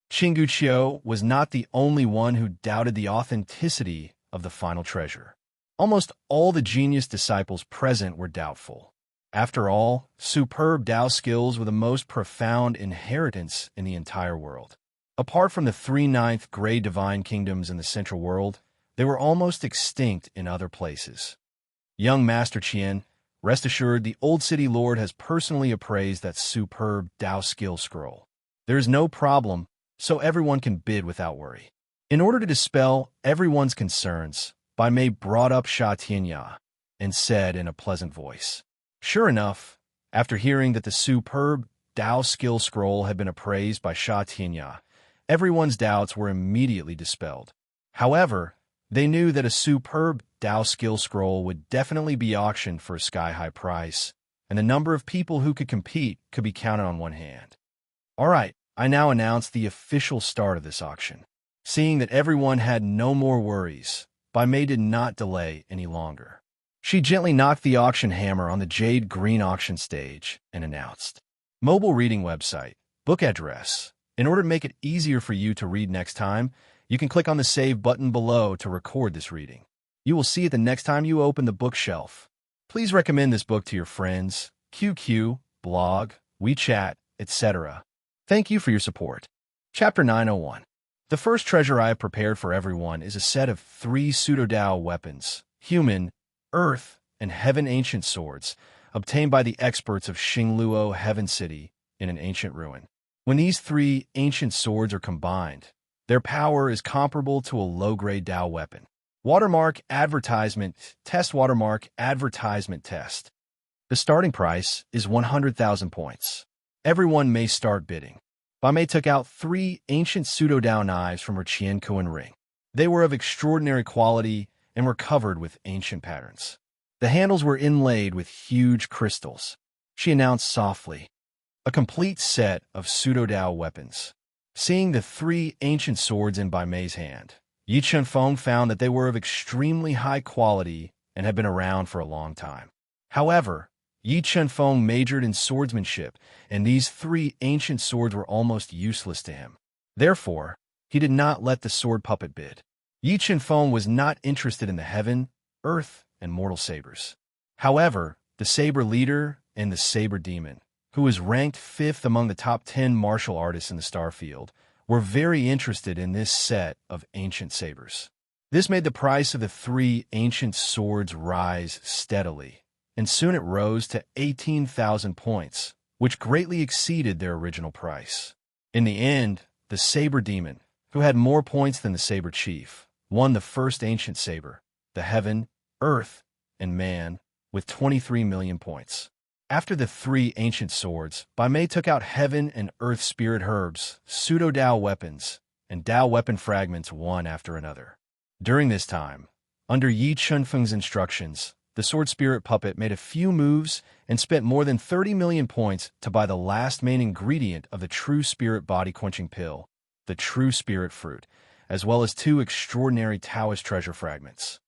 Qingguqiu was not the only one who doubted the authenticity of the final treasure. Almost all the genius disciples present were doubtful. After all, superb Dao skills were the most profound inheritance in the entire world. Apart from the 3 ninth grade divine kingdoms in the central world, they were almost extinct in other places. Young Master Qian, rest assured the Old City Lord has personally appraised that superb Dao skill scroll. There is no problem, so everyone can bid without worry. In order to dispel everyone's concerns, Bai Mei brought up Sha Tianya and said in a pleasant voice. Sure enough, after hearing that the superb Dao skill scroll had been appraised by Sha Tianya, everyone's doubts were immediately dispelled. However, they knew that a superb Dao skill scroll would definitely be auctioned for a sky-high price, and the number of people who could compete could be counted on one hand. All right, I now announce the official start of this auction. Seeing that everyone had no more worries, Bai Mei did not delay any longer. She gently knocked the auction hammer on the jade green auction stage and announced, "Mobile reading website, book address. In order to make it easier for you to read next time, you can click on the Save button below to record this reading. You will see it the next time you open the bookshelf. Please recommend this book to your friends, QQ, blog, WeChat, etc. Thank you for your support." Chapter 901. The first treasure I have prepared for everyone is a set of 3 pseudo-Dao weapons, human, earth, and heaven ancient swords, obtained by the experts of Xingluo Heaven City in an ancient ruin. When these 3 ancient swords are combined, their power is comparable to a low-grade Dao weapon. Watermark advertisement test. Watermark advertisement test. The starting price is 100,000 points. Everyone may start bidding. Bame took out 3 ancient pseudo-Dao knives from her Qiankuan ring. They were of extraordinary quality and were covered with ancient patterns. The handles were inlaid with huge crystals. She announced softly, "A complete set of pseudo-Dao weapons." Seeing the 3 ancient swords in Baime's hand, Yi Chunfeng found that they were of extremely high quality and had been around for a long time. However, Yi Chunfeng majored in swordsmanship, and these 3 ancient swords were almost useless to him. Therefore, he did not let the sword puppet bid. Yi Chunfeng was not interested in the heaven, earth, and mortal sabers. However, the saber leader and the saber demon, who was ranked 5th among the top 10 martial artists in the Starfield, were very interested in this set of ancient sabers. This made the price of the 3 ancient swords rise steadily, and soon it rose to 18,000 points, which greatly exceeded their original price. In the end, the saber demon, who had more points than the saber chief, won the first ancient saber, the heaven, earth, and man, with 23 million points. After the 3 ancient swords, Baimei took out heaven and earth spirit herbs, pseudo-Dao weapons, and Dao weapon fragments one after another. During this time, under Yi Chunfeng's instructions, the sword spirit puppet made a few moves and spent more than 30 million points to buy the last main ingredient of the true spirit body-quenching pill, the true spirit fruit, as well as 2 extraordinary Taoist treasure fragments.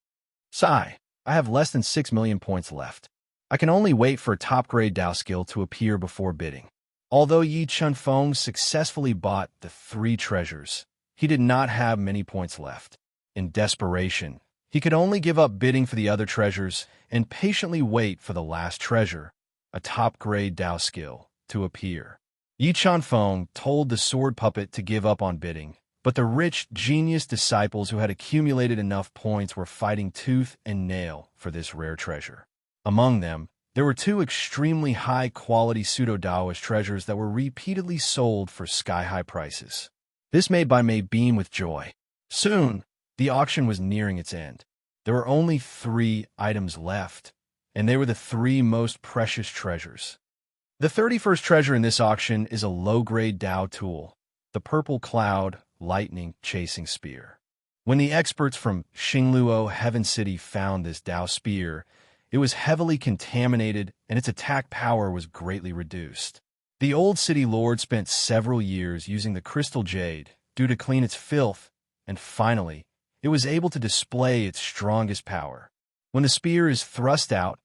Sigh, I have less than 6 million points left. I can only wait for a top-grade Dao skill to appear before bidding. Although Yi Chunfeng successfully bought the 3 treasures, he did not have many points left. In desperation, he could only give up bidding for the other treasures and patiently wait for the last treasure, a top-grade Dao skill, to appear. Yi Chunfeng told the sword puppet to give up on bidding, but the rich, genius disciples who had accumulated enough points were fighting tooth and nail for this rare treasure. Among them, there were 2 extremely high-quality pseudo-Daoist treasures that were repeatedly sold for sky-high prices. This made Baimei beam with joy. Soon, the auction was nearing its end. There were only 3 items left, and they were the 3 most precious treasures. The 31st treasure in this auction is a low-grade Dao tool, the Purple Cloud Lightning Chasing Spear. When the experts from Xingluo Heaven City found this Dao spear, it was heavily contaminated and its attack power was greatly reduced. The old city lord spent several years using the crystal jade to clean its filth, and finally, it was able to display its strongest power. When the spear is thrust out,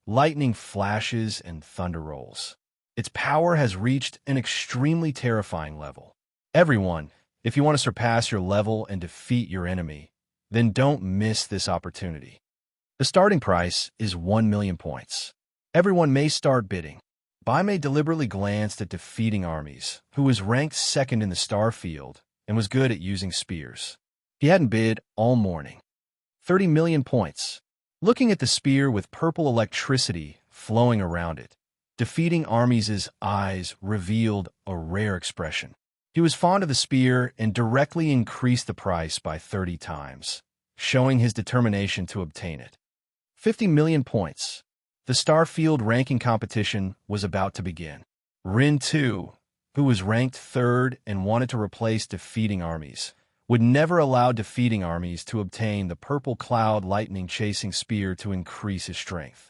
lightning flashes and thunder rolls. Its power has reached an extremely terrifying level. Everyone, if you want to surpass your level and defeat your enemy, then don't miss this opportunity. The starting price is 1 million points. Everyone may start bidding. Baimei deliberately glanced at defeating armies, who was ranked 2nd in the star field and was good at using spears. He hadn't bid all morning. 30 million points. Looking at the spear with purple electricity flowing around it, defeating armies' eyes revealed a rare expression. He was fond of the spear and directly increased the price by 30 times, showing his determination to obtain it. 50 million points. The Starfield ranking competition was about to begin. Rin 2, who was ranked 3rd and wanted to replace defeating armies, would never allow defeating armies to obtain the Purple Cloud Lightning Chasing Spear to increase his strength.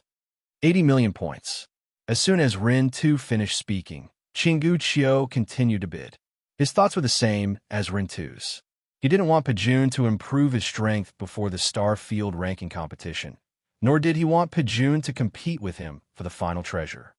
80 million points. As soon as Rin 2 finished speaking, Qinggu Qiu continued to bid. His thoughts were the same as Rin 2's. He didn't want Pejun to improve his strength before the Starfield ranking competition, nor did he want Pejun to compete with him for the final treasure.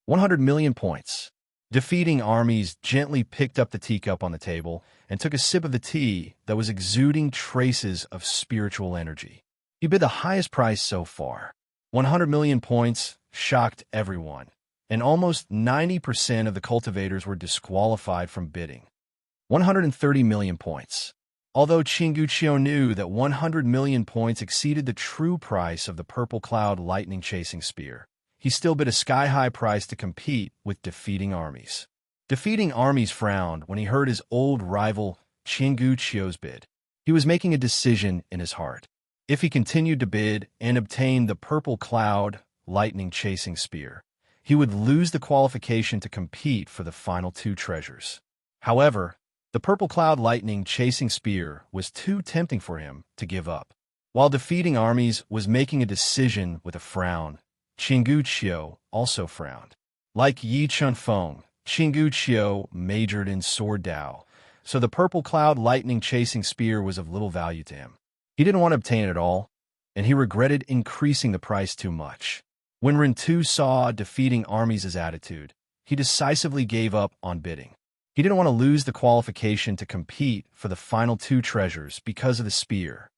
100 million points. Defeating armies gently picked up the teacup on the table and took a sip of the tea that was exuding traces of spiritual energy. He bid the highest price so far. 100 million points shocked everyone, and almost 90% of the cultivators were disqualified from bidding. 130 million points. Although Qinggu Qiu knew that 100 million points exceeded the true price of the Purple Cloud Lightning Chasing Spear, he still bid a sky-high price to compete with defeating armies. Defeating armies frowned when he heard his old rival Qinggu Qiu's bid. He was making a decision in his heart. If he continued to bid and obtained the purple cloud lightning chasing spear, he would lose the qualification to compete for the final 2 treasures. However, the purple cloud lightning chasing spear was too tempting for him to give up. While defeating armies was making a decision with a frown, Qinggu Qiu also frowned. Like Yi Chunfeng, Qinggu Qiu majored in sword Dao, so the purple cloud lightning chasing spear was of little value to him. He didn't want to obtain it at all, and he regretted increasing the price too much. When Ren Tu saw defeating armies' attitude, he decisively gave up on bidding. He didn't want to lose the qualification to compete for the final 2 treasures because of the spear.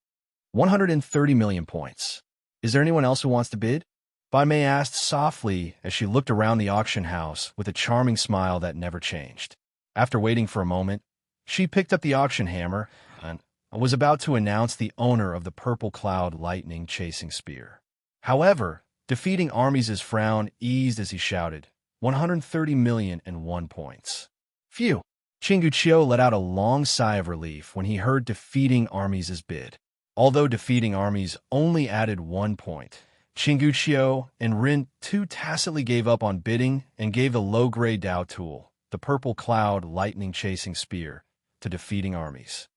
130 million points. Is there anyone else who wants to bid? Bai Mei asked softly as she looked around the auction house with a charming smile that never changed. After waiting for a moment, she picked up the auction hammer and was about to announce the owner of the purple cloud lightning chasing spear. However, defeating armies' frown eased as he shouted, 130,000,001 points. Phew! Qinggu Qiu let out a long sigh of relief when he heard defeating armies' bid. Although defeating armies only added 1 point, Qinggu Qiu and Ren Tu tacitly gave up on bidding and gave the low-grade Dao tool, the purple cloud lightning chasing spear, to defeating armies.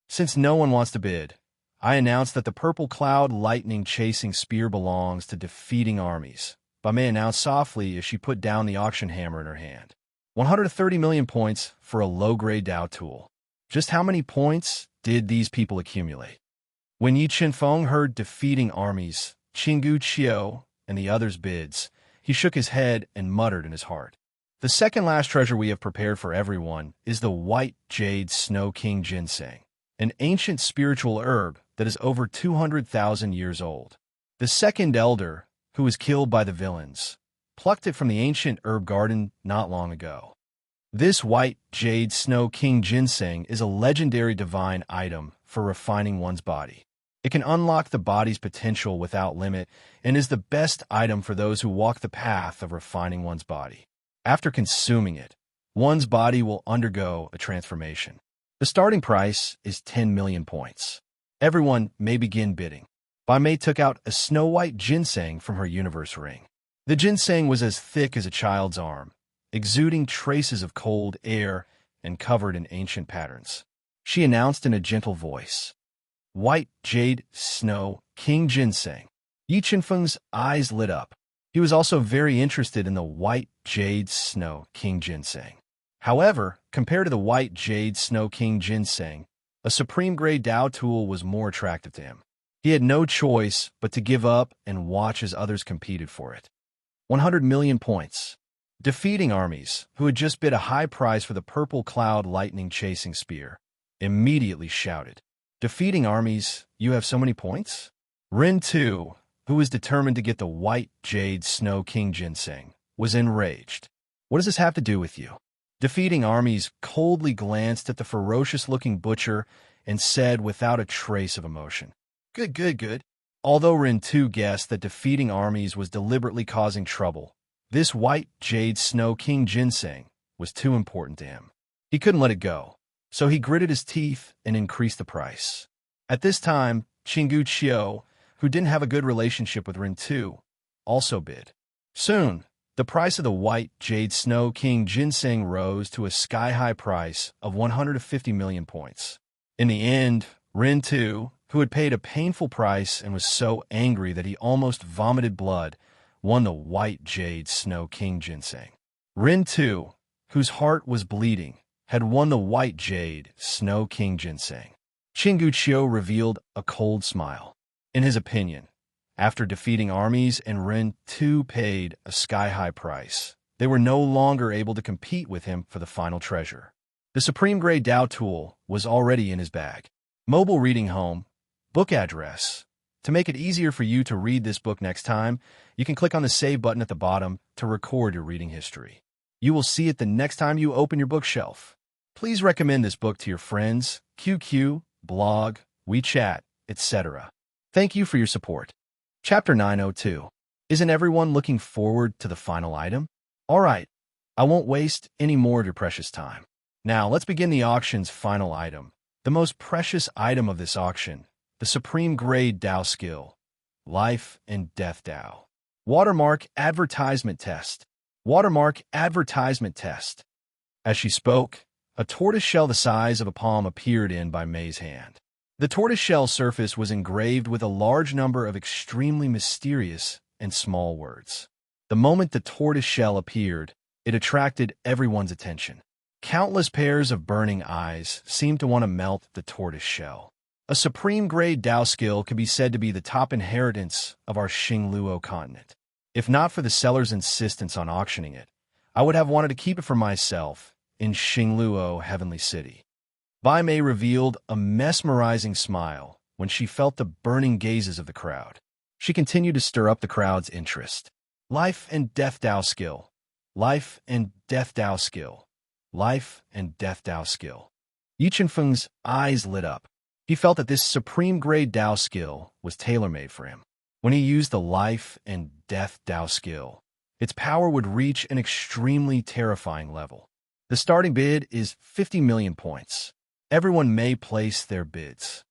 Since no one wants to bid, I announce that the purple cloud lightning chasing spear belongs to defeating armies. Bai Mei announced softly as she put down the auction hammer in her hand. 130 million points for a low-grade Dao tool. Just how many points did these people accumulate? When Yi Qinfeng heard defeating armies, Qinggu Qiu, and the others' bids, he shook his head and muttered in his heart. The second last treasure we have prepared for everyone is the white jade snow king ginseng, an ancient spiritual herb that is over 200,000 years old. The second elder, who was killed by the villains, plucked it from the ancient herb garden not long ago. This white jade snow king ginseng is a legendary divine item for refining one's body. It can unlock the body's potential without limit and is the best item for those who walk the path of refining one's body. After consuming it, one's body will undergo a transformation. The starting price is 10 million points. Everyone may begin bidding. Bai Mei took out a snow-white ginseng from her universe ring. The ginseng was as thick as a child's arm, exuding traces of cold air and covered in ancient patterns. She announced in a gentle voice, "White jade snow king ginseng." Yi Qinfeng's eyes lit up. He was also very interested in the white jade snow king ginseng. However, compared to the white jade snow king ginseng, a supreme grade Dao tool was more attractive to him. He had no choice but to give up and watch as others competed for it. 100 million points. Defeating armies, who had just bid a high price for the purple cloud lightning chasing spear, immediately shouted, "Defeating armies, you have so many points?" Ren Tu, who was determined to get the white jade snow king ginseng, was enraged. "What does this have to do with you?" Defeating armies coldly glanced at the ferocious-looking butcher and said without a trace of emotion, Good. Although Ren Tu guessed that defeating armies was deliberately causing trouble, this white jade snow king ginseng was too important to him. He couldn't let it go, so he gritted his teeth and increased the price. At this time, Qinggu Qiu, who didn't have a good relationship with Ren Tu, also bid. Soon, the price of the white jade snow king ginseng rose to a sky-high price of 150 million points. In the end, Ren Tu, who had paid a painful price and was so angry that he almost vomited blood, won the white jade snow king ginseng. Ren Tu, whose heart was bleeding, had won the white jade snow king ginseng. Qinggu Qiu revealed a cold smile. In his opinion, after defeating armies and Ren Tu paid a sky-high price, they were no longer able to compete with him for the final treasure. The Supreme Grade Dao tool was already in his bag. Mobile reading home, book address. To make it easier for you to read this book next time, you can click on the Save button at the bottom to record your reading history. You will see it the next time you open your bookshelf. Please recommend this book to your friends, QQ, blog, WeChat, etc. Thank you for your support. Chapter 902. Isn't everyone looking forward to the final item? Alright, I won't waste any more of your precious time. Now let's begin the auction's final item, the most precious item of this auction, the supreme grade Dao skill, life and death Dao. Watermark advertisement test. Watermark advertisement test. As she spoke, a tortoiseshell the size of a palm appeared in by May's hand. The tortoiseshell surface was engraved with a large number of extremely mysterious and small words. The moment the tortoiseshell appeared, it attracted everyone's attention. Countless pairs of burning eyes seemed to want to melt the tortoiseshell. A supreme grade Dao skill could be said to be the top inheritance of our Xingluo continent. If not for the seller's insistence on auctioning it, I would have wanted to keep it for myself in Xingluo Heavenly City. Bai Mei revealed a mesmerizing smile when she felt the burning gazes of the crowd. She continued to stir up the crowd's interest. Life and death Dao skill. Life and death Dao skill. Life and death Dao skill. Yi Chenfeng's eyes lit up. He felt that this supreme grade Dao skill was tailor-made for him. When he used the life and death Dao skill, its power would reach an extremely terrifying level. The starting bid is 50 million points. Everyone may place their bids.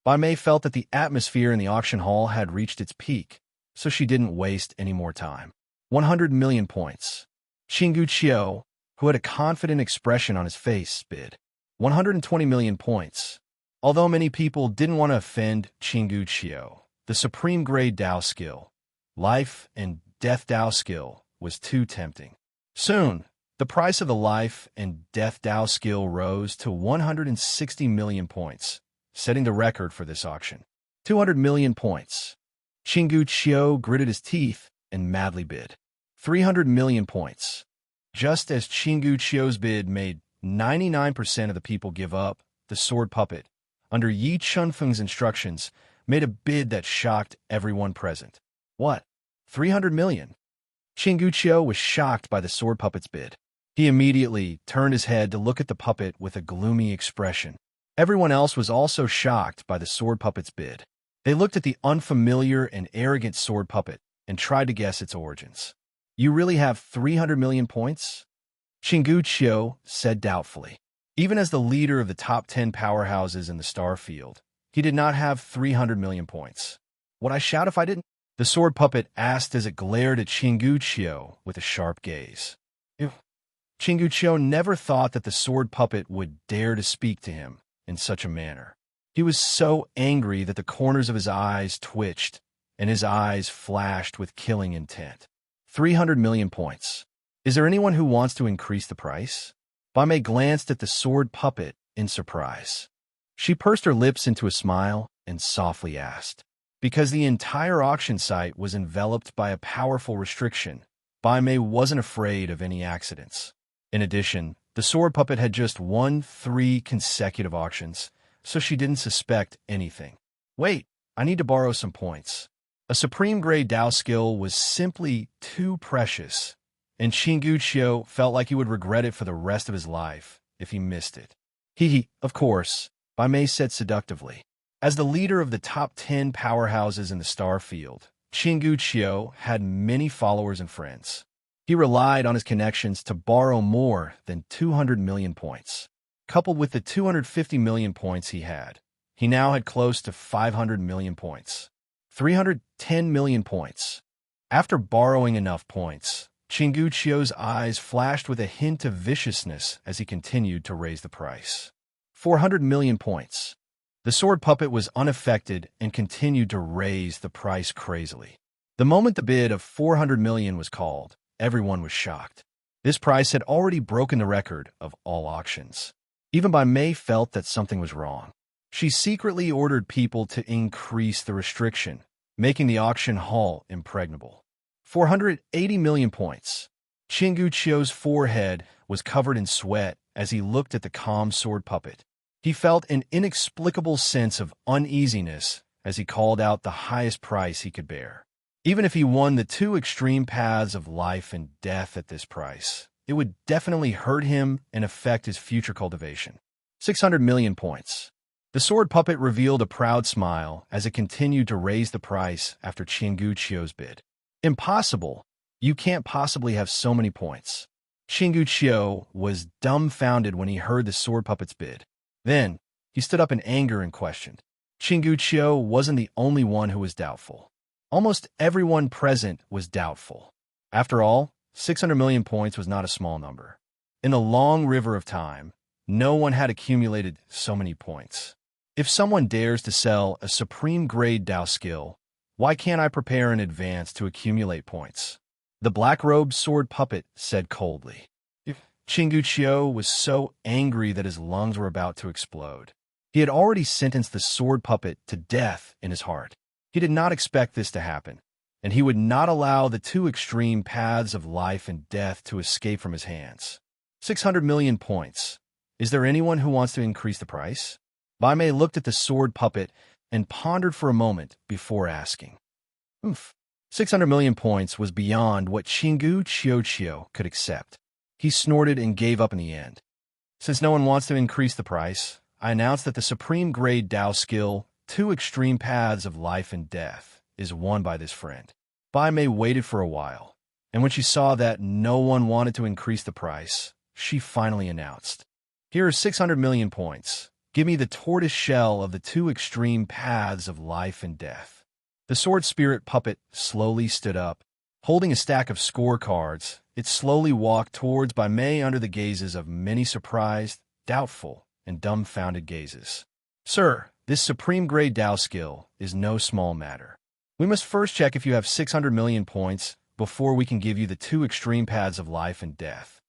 Bai Mei felt that the atmosphere in the auction hall had reached its peak, so she didn't waste any more time. 100 million points. Qinggu Qiu, who had a confident expression on his face, bid 120 million points. Although many people didn't want to offend Qinggu Qiu, the supreme grade Dao skill, life and death Dao skill, was too tempting. Soon, the price of the life and death Dao skill rose to 160 million points, setting the record for this auction. 200 million points. Qinggu Qiu gritted his teeth and madly bid 300 million points. Just as Qinggu Qiu's bid made 99% of the people give up, the sword puppet, under Yi Chenfeng's instructions, made a bid that shocked everyone present. What? 300 million? Qinggu Qiu was shocked by the sword puppet's bid. He immediately turned his head to look at the puppet with a gloomy expression. Everyone else was also shocked by the sword puppet's bid. They looked at the unfamiliar and arrogant sword puppet and tried to guess its origins. You really have 300 million points? Qinggu Qiu said doubtfully. Even as the leader of the top 10 powerhouses in the star field, he did not have 300 million points. Would I shout if I didn't? The sword puppet asked as it glared at Qinggu Qiu with a sharp gaze. Ew. Qinggu Qiu never thought that the sword puppet would dare to speak to him in such a manner. He was so angry that the corners of his eyes twitched and his eyes flashed with killing intent. 300 million points. Is there anyone who wants to increase the price? Bai Mei glanced at the sword puppet in surprise. She pursed her lips into a smile and softly asked. Because the entire auction site was enveloped by a powerful restriction, Bai Mei wasn't afraid of any accidents. In addition, the sword puppet had just won 3 consecutive auctions, so she didn't suspect anything. Wait, I need to borrow some points. A supreme grade Dao skill was simply too precious, and Qinggu Qiu felt like he would regret it for the rest of his life if he missed it. Of course, Bai Mei said seductively. As the leader of the top 10 powerhouses in the star field, Qinggu Qiu had many followers and friends. He relied on his connections to borrow more than 200 million points. Coupled with the 250 million points he now had close to 500 million points. 310 million points. After borrowing enough points, Qinggu Qiu's eyes flashed with a hint of viciousness as he continued to raise the price. 400 million points. The sword puppet was unaffected and continued to raise the price crazily. The moment the bid of 400 million was called, everyone was shocked. This price had already broken the record of all auctions. Even Bai Mei felt that something was wrong. She secretly ordered people to increase the restriction, making the auction hall impregnable. 480 million points. Qinggu Qiu's forehead was covered in sweat as he looked at the calm sword puppet. He felt an inexplicable sense of uneasiness as he called out the highest price he could bear. Even if he won the 2 extreme paths of life and death at this price, it would definitely hurt him and affect his future cultivation. 600 million points. The sword puppet revealed a proud smile as it continued to raise the price after Qinggu Qiu's bid. Impossible! You can't possibly have so many points. Qinggu Qiu was dumbfounded when he heard the sword puppet's bid. Then, he stood up in anger and questioned. Chingu Chiu wasn't the only one who was doubtful. Almost everyone present was doubtful. After all, 600 million points was not a small number. In the long river of time, no one had accumulated so many points. If someone dares to sell a supreme-grade Dao skill, why can't I prepare in advance to accumulate points? The black-robed sword puppet said coldly. Chingu Chiu was so angry that his lungs were about to explode. He had already sentenced the sword puppet to death in his heart. He did not expect this to happen, and he would not allow the two extreme paths of life and death to escape from his hands. 600 million points. Is there anyone who wants to increase the price? Bai Mei looked at the sword puppet and pondered for a moment before asking. 600 million points was beyond what Chingu Chiu could accept. He snorted and gave up in the end. Since no one wants to increase the price, I announced that the supreme-grade Dao skill, Two Extreme Paths of Life and Death, is won by this friend. Bai Mei waited for a while, and when she saw that no one wanted to increase the price, she finally announced, "Here are 600 million points. Give me the tortoise shell of the Two Extreme Paths of Life and Death." The sword spirit puppet slowly stood up. Holding a stack of scorecards, it slowly walked towards Bai Mei under the gazes of many surprised, doubtful, and dumbfounded gazes. "Sir, this supreme-grade Dao skill is no small matter. We must first check if you have 600 million points before we can give you the Two Extreme Paths of Life and Death."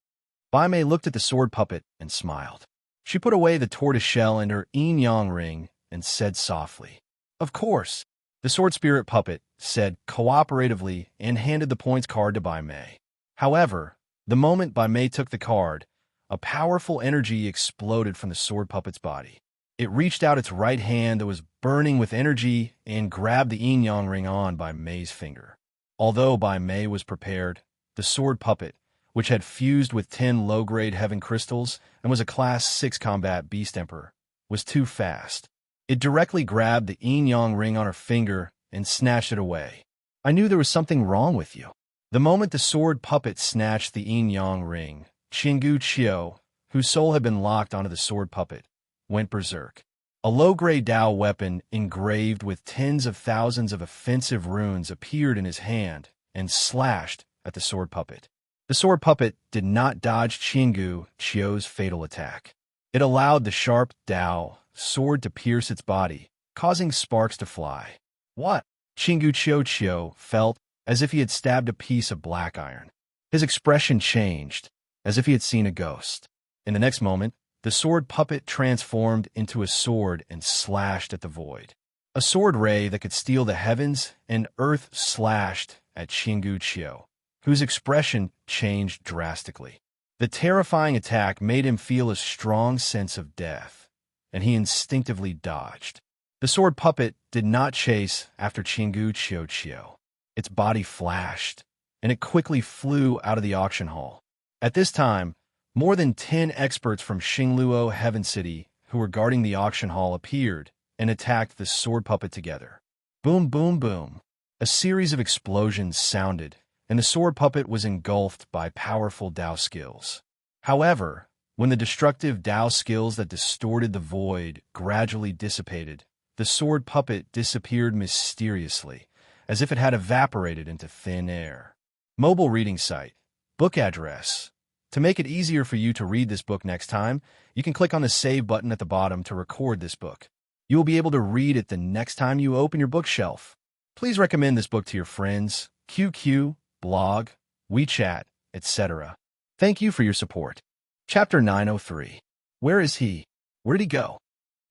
Bai Mei looked at the sword puppet and smiled. She put away the tortoise shell and her yin-yang ring and said softly, "Of course." The sword spirit puppet said cooperatively and handed the points card to Bai Mei. However, the moment Bai Mei took the card, a powerful energy exploded from the sword puppet's body. It reached out its right hand that was burning with energy and grabbed the yin-yang ring on Bai Mei's finger. Although Bai Mei was prepared, the sword puppet, which had fused with 10 low-grade heaven crystals and was a Class 6 combat beast emperor, was too fast. It directly grabbed the yin-yang ring on her finger and snatched it away. "I knew there was something wrong with you." The moment the sword puppet snatched the yin-yang ring, Chingu Chiu, whose soul had been locked onto the sword puppet, went berserk. A low-grade Dao weapon engraved with tens of thousands of offensive runes appeared in his hand and slashed at the sword puppet. The sword puppet did not dodge Chingu Chiu's fatal attack. It allowed the sharp Dao sword to pierce its body, causing sparks to fly. "What?" Chingu Chiu felt as if he had stabbed a piece of black iron. His expression changed, as if he had seen a ghost. In the next moment, the sword puppet transformed into a sword and slashed at the void. A sword ray that could steal the heavens and earth slashed at Chingu Chiu, whose expression changed drastically. The terrifying attack made him feel a strong sense of death, and he instinctively dodged. The sword puppet did not chase after Chingu Chiu. Its body flashed, and it quickly flew out of the auction hall. At this time, more than 10 experts from Xingluo Heaven City who were guarding the auction hall appeared and attacked the sword puppet together. Boom, boom, boom. A series of explosions sounded, and the sword puppet was engulfed by powerful Dao skills. However, when the destructive Dao skills that distorted the void gradually dissipated, the sword puppet disappeared mysteriously, as if it had evaporated into thin air. Mobile reading site. Book address. To make it easier for you to read this book next time, you can click on the Save button at the bottom to record this book. You will be able to read it the next time you open your bookshelf. Please recommend this book to your friends, QQ, blog, WeChat, etc. Thank you for your support. Chapter 903. Where is he? Where did he go?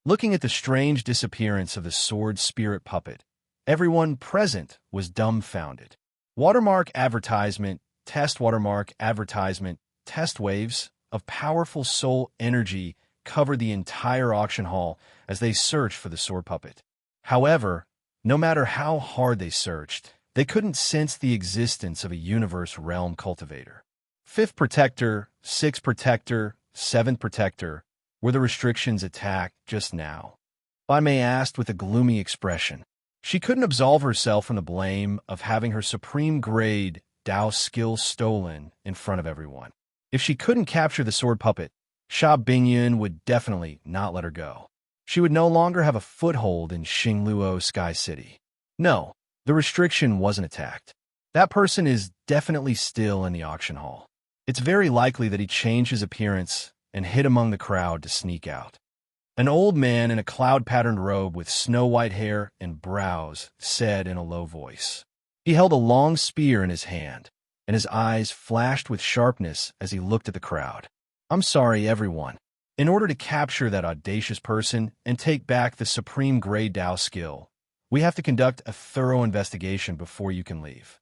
Looking at the strange disappearance of the sword spirit puppet, everyone present was dumbfounded. Watermark advertisement, test watermark advertisement, test waves of powerful soul energy covered the entire auction hall as they searched for the sword puppet. However, no matter how hard they searched, they couldn't sense the existence of a universe realm cultivator. 5th Protector, 6th Protector, 7th Protector were the restrictions attacked just now. Bai Mei asked with a gloomy expression. She couldn't absolve herself from the blame of having her supreme grade Dao skill stolen in front of everyone. If she couldn't capture the sword puppet, Sha Bingyun would definitely not let her go. She would no longer have a foothold in Xingluo Sky City. No, the restriction wasn't attacked. That person is definitely still in the auction hall. It's very likely that he changed his appearance and hid among the crowd to sneak out. An old man in a cloud-patterned robe with snow-white hair and brows said in a low voice. He held a long spear in his hand, and his eyes flashed with sharpness as he looked at the crowd. I'm sorry, everyone. In order to capture that audacious person and take back the supreme Grey Dao skill, we have to conduct a thorough investigation before you can leave.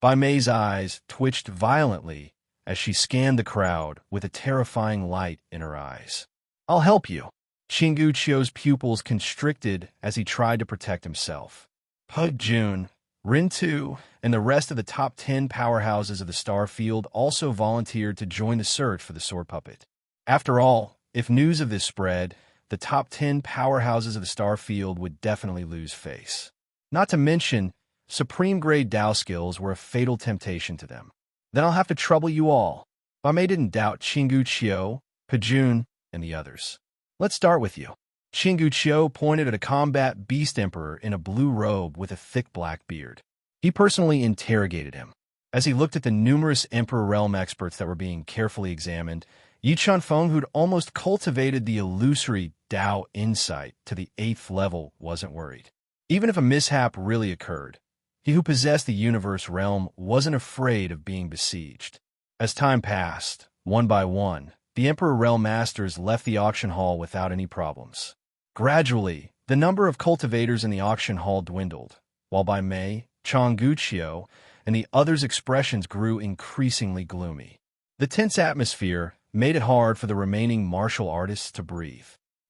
Bai Mei's eyes twitched violently as she scanned the crowd with a terrifying light in her eyes. I'll help you. Qinggu Qiu's pupils constricted as he tried to protect himself. Pug Jun, Rin Tu, and the rest of the top 10 powerhouses of the star field also volunteered to join the search for the sword puppet. After all, if news of this spread, the top 10 powerhouses of the star field would definitely lose face. Not to mention, supreme grade Dao skills were a fatal temptation to them. Then I'll have to trouble you all. Bai Mei didn't doubt Qinggu Qiu, Pejun, and the others. Let's start with you. Qinggu Qiu pointed at a combat beast emperor in a blue robe with a thick black beard. He personally interrogated him. As he looked at the numerous Emperor Realm experts that were being carefully examined, Yi Chunfeng, who'd almost cultivated the illusory Dao insight to the 8th level, wasn't worried. Even if a mishap really occurred, he who possessed the universe realm wasn't afraid of being besieged. As time passed, one by one, the Emperor Realm Masters left the auction hall without any problems. Gradually, the number of cultivators in the auction hall dwindled, while Bai Mei, Changgu Qiu, and the others' expressions grew increasingly gloomy. The tense atmosphere made it hard for the remaining martial artists to breathe.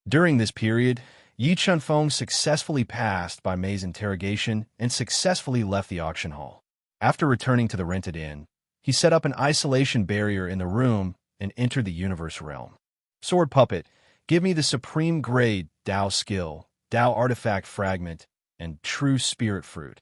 During this period, Yi Chunfeng successfully passed Bai Mei's interrogation and successfully left the auction hall. After returning to the rented inn, he set up an isolation barrier in the room and entered the universe realm. Sword Puppet, give me the supreme grade Dao skill, Dao artifact fragment, and true spirit fruit.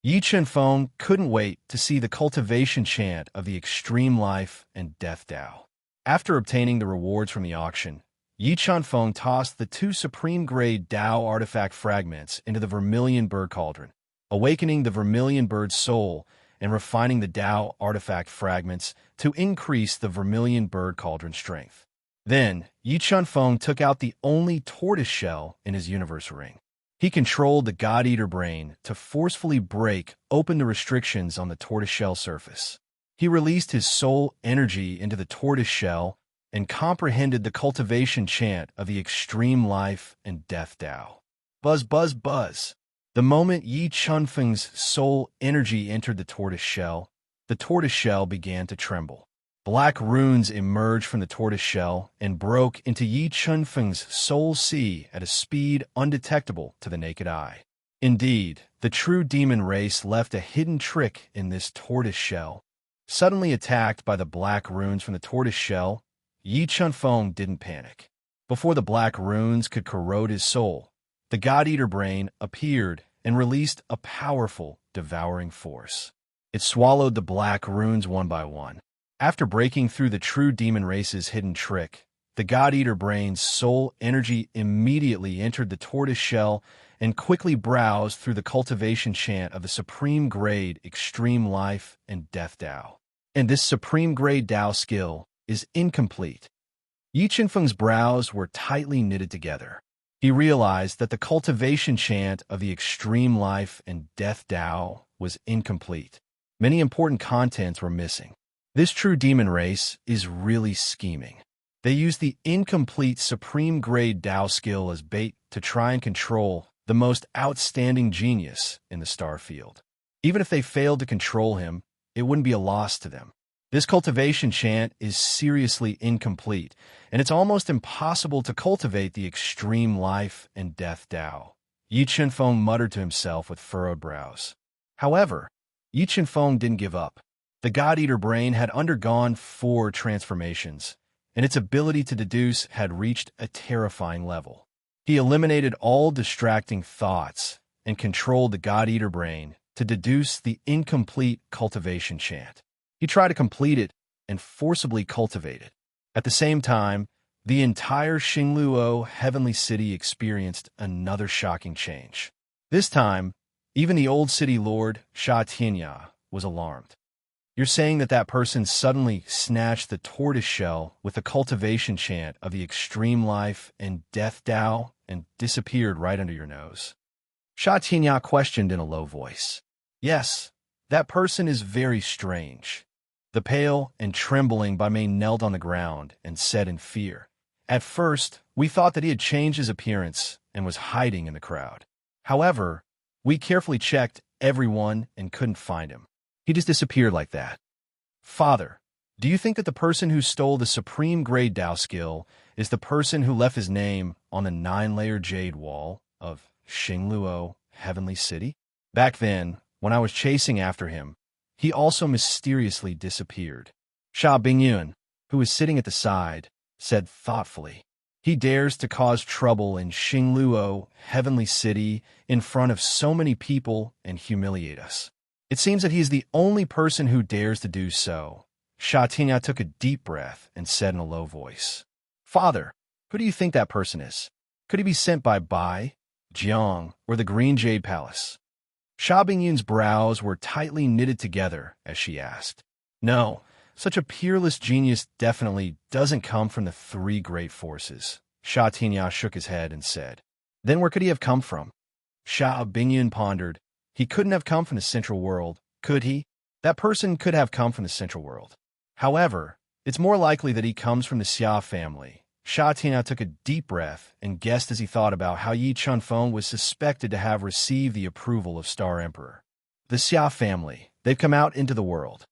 Yi Chunfeng couldn't wait to see the cultivation chant of the extreme life and death Dao. After obtaining the rewards from the auction, Yi Chunfeng tossed the 2 supreme grade Dao artifact fragments into the Vermilion Bird Cauldron, awakening the Vermilion Bird's soul and refining the Dao artifact fragments to increase the Vermilion Bird Cauldron strength. Then, Yi Chunfeng took out the only tortoise shell in his universe ring. He controlled the God-Eater brain to forcefully break open the restrictions on the tortoise shell surface. He released his soul energy into the tortoise shell and comprehended the cultivation chant of the extreme life and death Dao. Buzz, buzz, buzz. The moment Yi Chunfeng's soul energy entered the tortoise shell began to tremble. Black runes emerged from the tortoise shell and broke into Yi Chunfeng's soul sea at a speed undetectable to the naked eye. Indeed, the true demon race left a hidden trick in this tortoise shell. Suddenly attacked by the black runes from the tortoise shell, Yi Chunfeng didn't panic. Before the black runes could corrode his soul, the God-Eater brain appeared and released a powerful, devouring force. It swallowed the black runes one by one. After breaking through the true demon race's hidden trick, the God-Eater brain's soul energy immediately entered the tortoise shell and quickly browsed through the cultivation chant of the supreme grade extreme life and death Dao. And this supreme grade Dao skill is incomplete. Yi Chunfeng's brows were tightly knitted together. He realized that the cultivation chant of the extreme life and death Dao was incomplete. Many important contents were missing. This true demon race is really scheming. They use the incomplete supreme grade Dao skill as bait to try and control the most outstanding genius in the star field. Even if they failed to control him, it wouldn't be a loss to them. This cultivation chant is seriously incomplete, and it's almost impossible to cultivate the extreme life and death Dao. Yi Chunfeng muttered to himself with furrowed brows. However, Yi Chunfeng didn't give up. The God-Eater brain had undergone 4 transformations, and its ability to deduce had reached a terrifying level. He eliminated all distracting thoughts and controlled the God-Eater brain to deduce the incomplete cultivation chant. He tried to complete it and forcibly cultivate it. At the same time, the entire Xingluo heavenly city experienced another shocking change. This time, even the old city lord, Sha Tianya, was alarmed. You're saying that that person suddenly snatched the tortoise shell with the cultivation chant of the extreme life and death Tao and disappeared right under your nose? Sha Tianya questioned in a low voice. Yes, that person is very strange. The pale and trembling Baimin knelt on the ground and said in fear, "At first, we thought that he had changed his appearance and was hiding in the crowd. However, we carefully checked everyone and couldn't find him. He just disappeared like that." Father, do you think that the person who stole the supreme grade Dao skill is the person who left his name on the 9-layer jade wall of Xingluo Heavenly City? Back then, when I was chasing after him, he also mysteriously disappeared. Sha Bingyun, who was sitting at the side, said thoughtfully, "He dares to cause trouble in Xingluo Heavenly City in front of so many people and humiliate us. It seems that he is the only person who dares to do so." Sha Tianya took a deep breath and said in a low voice, "Father, who do you think that person is? Could he be sent by Bai, Jiang, or the Green Jade Palace?" Sha Bingyun's brows were tightly knitted together as she asked. "No, such a peerless genius definitely doesn't come from the three great forces." Sha Tianya shook his head and said, "Then where could he have come from?" Sha Bingyun pondered. "He couldn't have come from the central world, could he? That person could have come from the central world. However, it's more likely that he comes from the Xia family." Sha Tianya took a deep breath and guessed as he thought about how Yi Chunfeng was suspected to have received the approval of Star Emperor. The Xia family, they've come out into the world.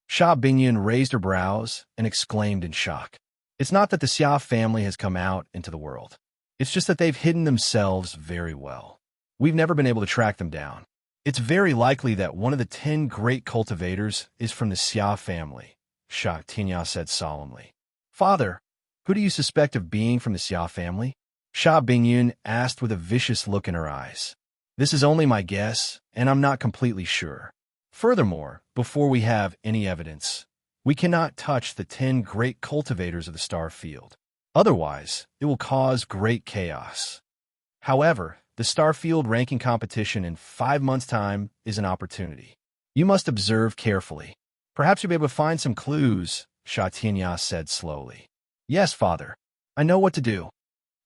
Sha Bingyun raised her brows and exclaimed in shock. "It's not that the Xia family has come out into the world. It's just that they've hidden themselves very well. We've never been able to track them down. It's very likely that one of the 10 great cultivators is from the Xia family," Sha Tianya said solemnly. "Father, who do you suspect of being from the Xia family?" Sha Bingyun asked with a vicious look in her eyes. "This is only my guess, and I'm not completely sure. Furthermore, before we have any evidence, we cannot touch the 10 great cultivators of the star field. Otherwise, it will cause great chaos. However, the star field ranking competition in 5 months' time is an opportunity. You must observe carefully. Perhaps you'll be able to find some clues," Sha Tianya said slowly. "Yes, Father. I know what to do."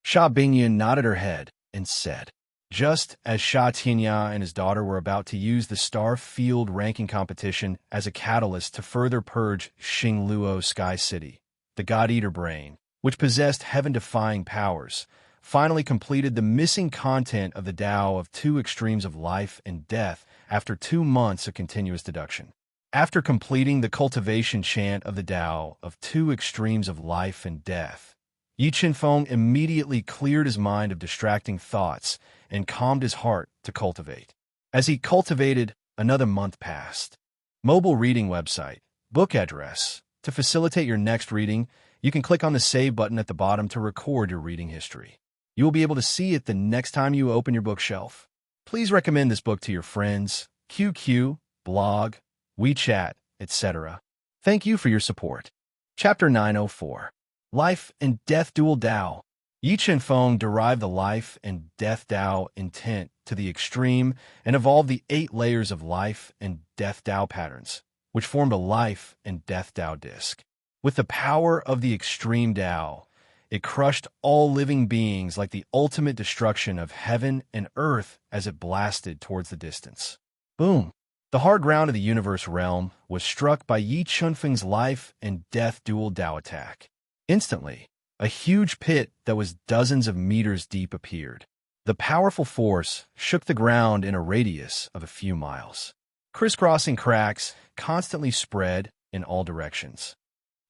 Sha Bingyun nodded her head and said. Just as Sha Tianya and his daughter were about to use the star field ranking competition as a catalyst to further purge Xingluo Sky City, the God-Eater brain, which possessed heaven-defying powers, finally completed the missing content of the Tao of 2 extremes of life and death after 2 months of continuous deduction. After completing the cultivation chant of the Tao of 2 extremes of life and death, Yi Qinfeng immediately cleared his mind of distracting thoughts and calmed his heart to cultivate. As he cultivated, another month passed. Mobile reading website, book address. To facilitate your next reading, you can click on the Save button at the bottom to record your reading history. You will be able to see it the next time you open your bookshelf. Please recommend this book to your friends, QQ, blog, WeChat, etc. Thank you for your support. Chapter 904. Life and Death Dual Tao. Yi Qinfeng derived the life and death Tao intent to the extreme and evolved the 8 layers of life and death Tao patterns, which formed a life and death Tao disc. With the power of the extreme Tao, it crushed all living beings like the ultimate destruction of heaven and earth as it blasted towards the distance. Boom! The hard ground of the universe realm was struck by Yi Chunfeng's life and death dual Tao attack. Instantly, a huge pit that was dozens of meters deep appeared. The powerful force shook the ground in a radius of a few miles. Crisscrossing cracks constantly spread in all directions.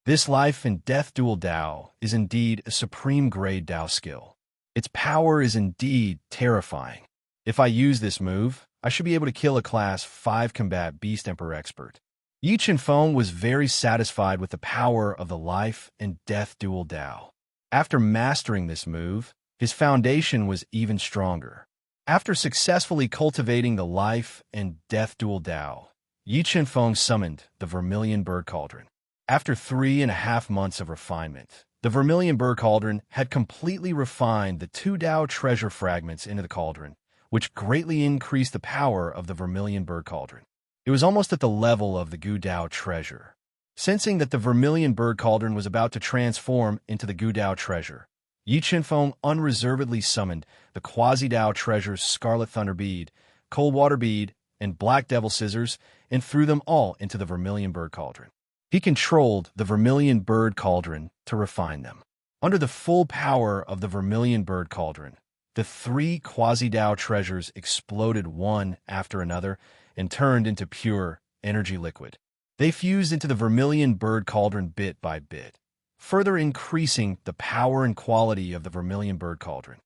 This life and death dual Tao is indeed a supreme grade Tao skill. Its power is indeed terrifying. If I use this move, I should be able to kill a Class 5 Combat Beast Emperor expert. Yi Qinfeng was very satisfied with the power of the life and death dual Tao. After mastering this move, his foundation was even stronger. After successfully cultivating the life and death dual Tao, Yi Qinfeng summoned the Vermilion Bird Cauldron. After 3.5 months of refinement, The vermilion bird cauldron had completely refined the 2 Dao treasure fragments into the cauldron, which greatly increased the power of the vermilion bird cauldron. It was almost at the level of the Gu Dao treasure. Sensing that the vermilion bird cauldron was about to transform into the Gu Dao treasure, Yi Chenfeng unreservedly summoned the quasi-Dao treasure's Scarlet Thunder Bead, Cold Water Bead, and Black Devil Scissors, and threw them all into the vermilion bird cauldron. He controlled the vermilion bird cauldron to refine them. Under the full power of the vermilion bird cauldron, the 3 quasi-Dao treasures exploded one after another and turned into pure energy liquid. They fused into the vermilion bird cauldron bit by bit, further increasing the power and quality of the vermilion bird cauldron.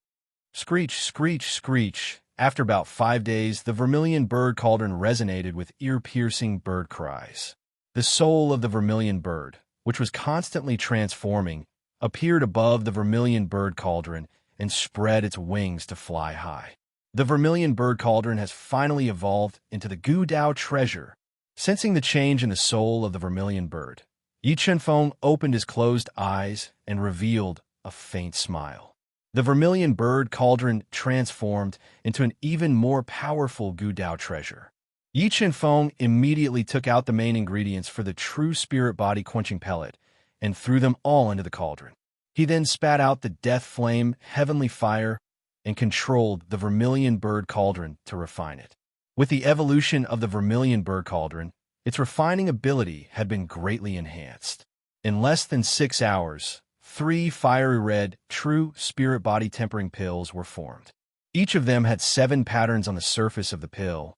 Screech, screech, screech. After about 5 days, the vermilion bird cauldron resonated with ear-piercing bird cries. The soul of the vermilion bird, which was constantly transforming, appeared above the vermilion bird cauldron and spread its wings to fly high. The vermilion bird cauldron has finally evolved into the Gu Dao treasure. Sensing the change in the soul of the vermilion bird, Yi Chenfeng opened his closed eyes and revealed a faint smile. The vermilion bird cauldron transformed into an even more powerful Gu Dao treasure. Yi Chenfeng immediately took out the main ingredients for the true spirit body quenching pellet and threw them all into the cauldron. He then spat out the death flame, heavenly fire, and controlled the vermilion bird cauldron to refine it. With the evolution of the vermilion bird cauldron, its refining ability had been greatly enhanced. In less than 6 hours, 3 fiery red, true spirit body tempering pills were formed. Each of them had 7 patterns on the surface of the pill,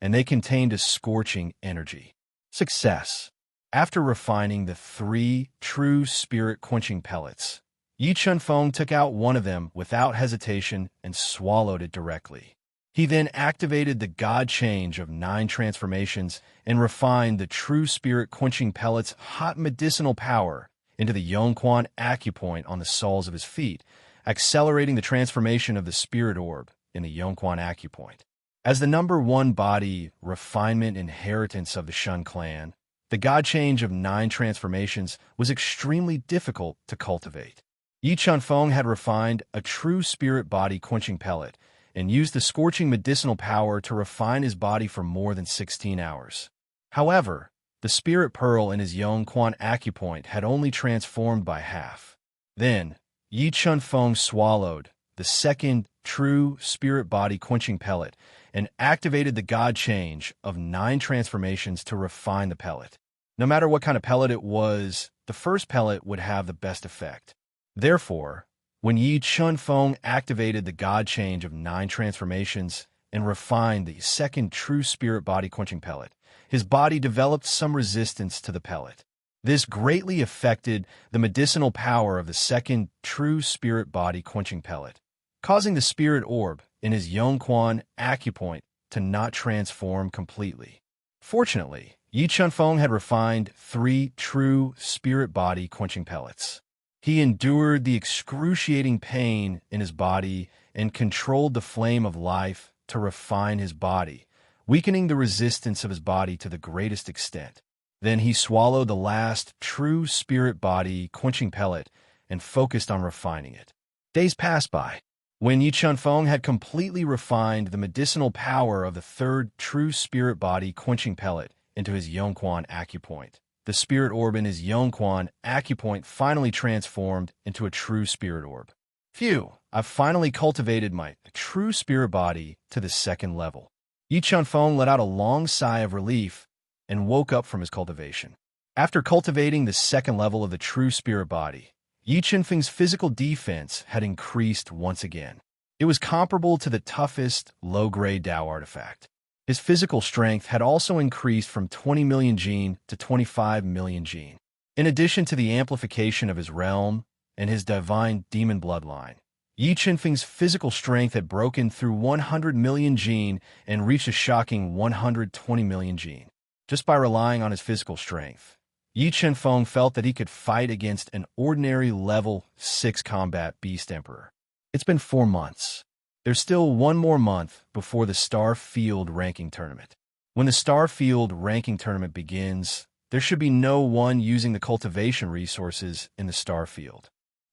and they contained a scorching energy. Success. After refining the 3 true spirit quenching pellets, Yi Chenfeng took out one of them without hesitation and swallowed it directly. He then activated the God Change of 9 transformations and refined the true spirit quenching pellet's hot medicinal power into the Yongquan acupoint on the soles of his feet, accelerating the transformation of the spirit orb in the Yongquan acupoint. As the number 1 body refinement inheritance of the Shun clan, the God Change of 9 transformations was extremely difficult to cultivate. Yi Chenfeng had refined a true spirit body quenching pellet and used the scorching medicinal power to refine his body for more than 16 hours. However, the spirit pearl in his Yongquan acupoint had only transformed by half. Then, Yi Chenfeng swallowed the 2nd true spirit body quenching pellet and activated the God Change of 9 transformations to refine the pellet. No matter what kind of pellet it was, the first pellet would have the best effect. Therefore, when Yi Chenfeng activated the God Change of 9 transformations and refined the 2nd true spirit body quenching pellet, his body developed some resistance to the pellet. This greatly affected the medicinal power of the 2nd true spirit body quenching pellet, causing the spirit orb in his Yongquan acupoint to not transform completely. Fortunately, Yi Chenfeng had refined 3 true spirit body quenching pellets. He endured the excruciating pain in his body and controlled the flame of life to refine his body, weakening the resistance of his body to the greatest extent. Then he swallowed the last true spirit body quenching pellet and focused on refining it. Days passed by. When Yi Chenfeng had completely refined the medicinal power of the 3rd true spirit body quenching pellet into his Yongquan acupoint, the spirit orb in his Yongquan acupoint finally transformed into a true spirit orb. Phew, I've finally cultivated my true spirit body to the 2nd level. Yi Chenfeng let out a long sigh of relief and woke up from his cultivation. After cultivating the 2nd level of the true spirit body, Yi Chenfeng's physical defense had increased once again. It was comparable to the toughest low-grade Dao artifact. His physical strength had also increased from 20 million gene to 25 million gene. In addition to the amplification of his realm and his divine demon bloodline, Yi Chenfeng's physical strength had broken through 100 million gene and reached a shocking 120 million gene. Just by relying on his physical strength, Yi Chenfeng felt that he could fight against an ordinary level 6 combat beast emperor. It's been 4 months. There's still 1 more month before the Star Field ranking tournament. When the Star Field ranking tournament begins, there should be no one using the cultivation resources in the Star Field.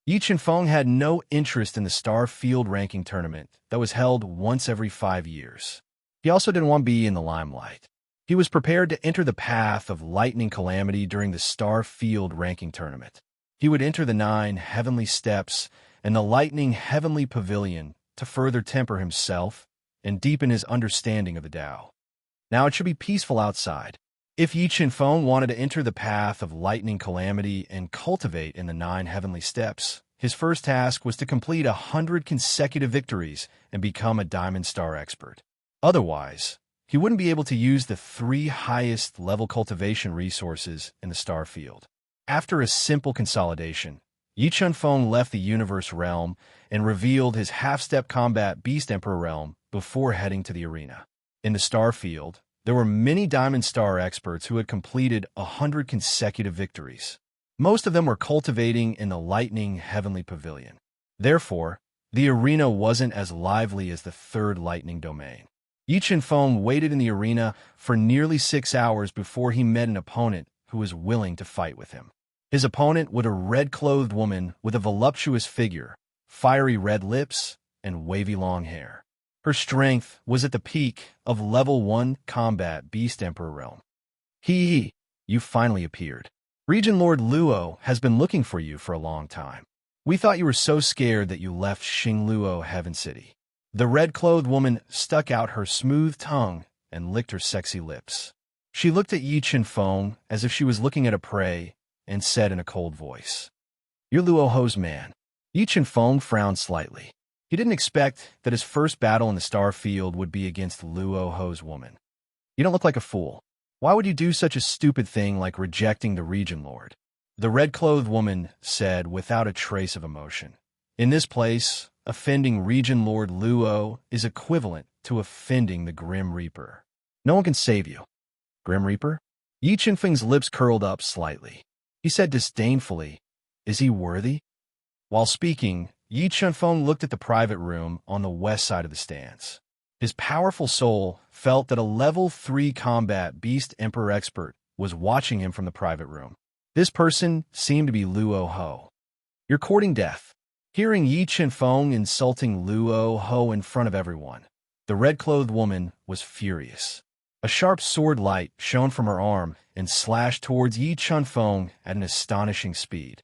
Yi Chenfeng had no interest in the Star Field ranking tournament that was held once every 5 years. He also didn't want to be in the limelight. He was prepared to enter the path of lightning calamity during the Star Field ranking tournament. He would enter the 9 heavenly steps and the lightning heavenly pavilion to further temper himself and deepen his understanding of the Tao. Now it should be peaceful outside. If Yi Chenfeng wanted to enter the path of lightning calamity and cultivate in the 9 heavenly steps, his first task was to complete 100 consecutive victories and become a Diamond Star expert. Otherwise, he wouldn't be able to use the 3 highest level cultivation resources in the Star Field. After a simple consolidation, Yi Chenfeng left the Universe Realm and revealed his half-step combat Beast Emperor realm before heading to the arena. In the Star Field, there were many Diamond Star experts who had completed 100 consecutive victories. Most of them were cultivating in the Lightning Heavenly Pavilion. Therefore, the arena wasn't as lively as the 3rd Lightning Domain. Yi Chenfeng waited in the arena for nearly 6 hours before he met an opponent who was willing to fight with him. His opponent was a red-clothed woman with a voluptuous figure, fiery red lips, and wavy long hair. Her strength was at the peak of Level 1 Combat Beast Emperor Realm. Hee, you finally appeared. Region Lord Luo has been looking for you for a long time. We thought you were so scared that you left Xingluo Heaven City. The red-clothed woman stuck out her smooth tongue and licked her sexy lips. She looked at Yi Chenfeng as if she was looking at a prey and said in a cold voice, "You're Luo Ho's man." Yi Chenfeng frowned slightly. He didn't expect that his first battle in the Star Field would be against Luo Ho's woman. "You don't look like a fool. Why would you do such a stupid thing like rejecting the Region Lord?" The red-clothed woman said without a trace of emotion. "In this place, offending Region Lord Luo is equivalent to offending the Grim Reaper. No one can save you." "Grim Reaper?" Yi Chenfeng's lips curled up slightly. He said disdainfully, "Is he worthy?" While speaking, Yi Chenfeng looked at the private room on the west side of the stands. His powerful soul felt that a Level 3 Combat Beast Emperor expert was watching him from the private room. This person seemed to be Luo Ho. "You're courting death." Hearing Yi Chenfeng insulting Luo Ho in front of everyone, the red-clothed woman was furious. A sharp sword light shone from her arm and slashed towards Yi Chenfeng at an astonishing speed.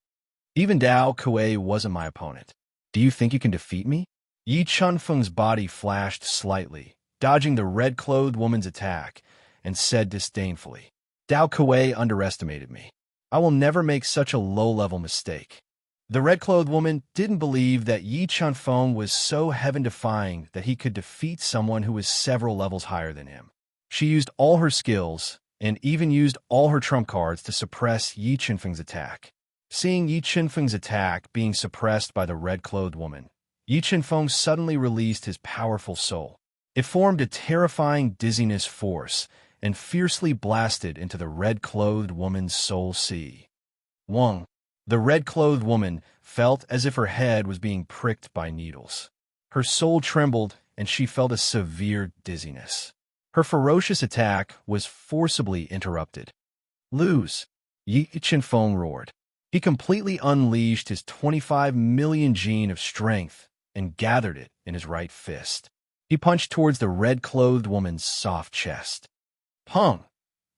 "Even Dao Kuei wasn't my opponent. Do you think you can defeat me?" Yi Chenfeng's body flashed slightly, dodging the red-clothed woman's attack, and said disdainfully, "Dao Kuei underestimated me. I will never make such a low-level mistake." The red-clothed woman didn't believe that Yi Chenfeng was so heaven-defying that he could defeat someone who was several levels higher than him. She used all her skills and even used all her trump cards to suppress Yi Chenfeng's attack. Seeing Yi Chenfeng's attack being suppressed by the red-clothed woman, Yi Chenfeng suddenly released his powerful soul. It formed a terrifying dizziness force and fiercely blasted into the red-clothed woman's soul sea. Wong. The red-clothed woman felt as if her head was being pricked by needles. Her soul trembled and she felt a severe dizziness. Her ferocious attack was forcibly interrupted. "Lose!" Yi Chenfeng roared. He completely unleashed his 25 million gene of strength and gathered it in his right fist. He punched towards the red-clothed woman's soft chest. Pung!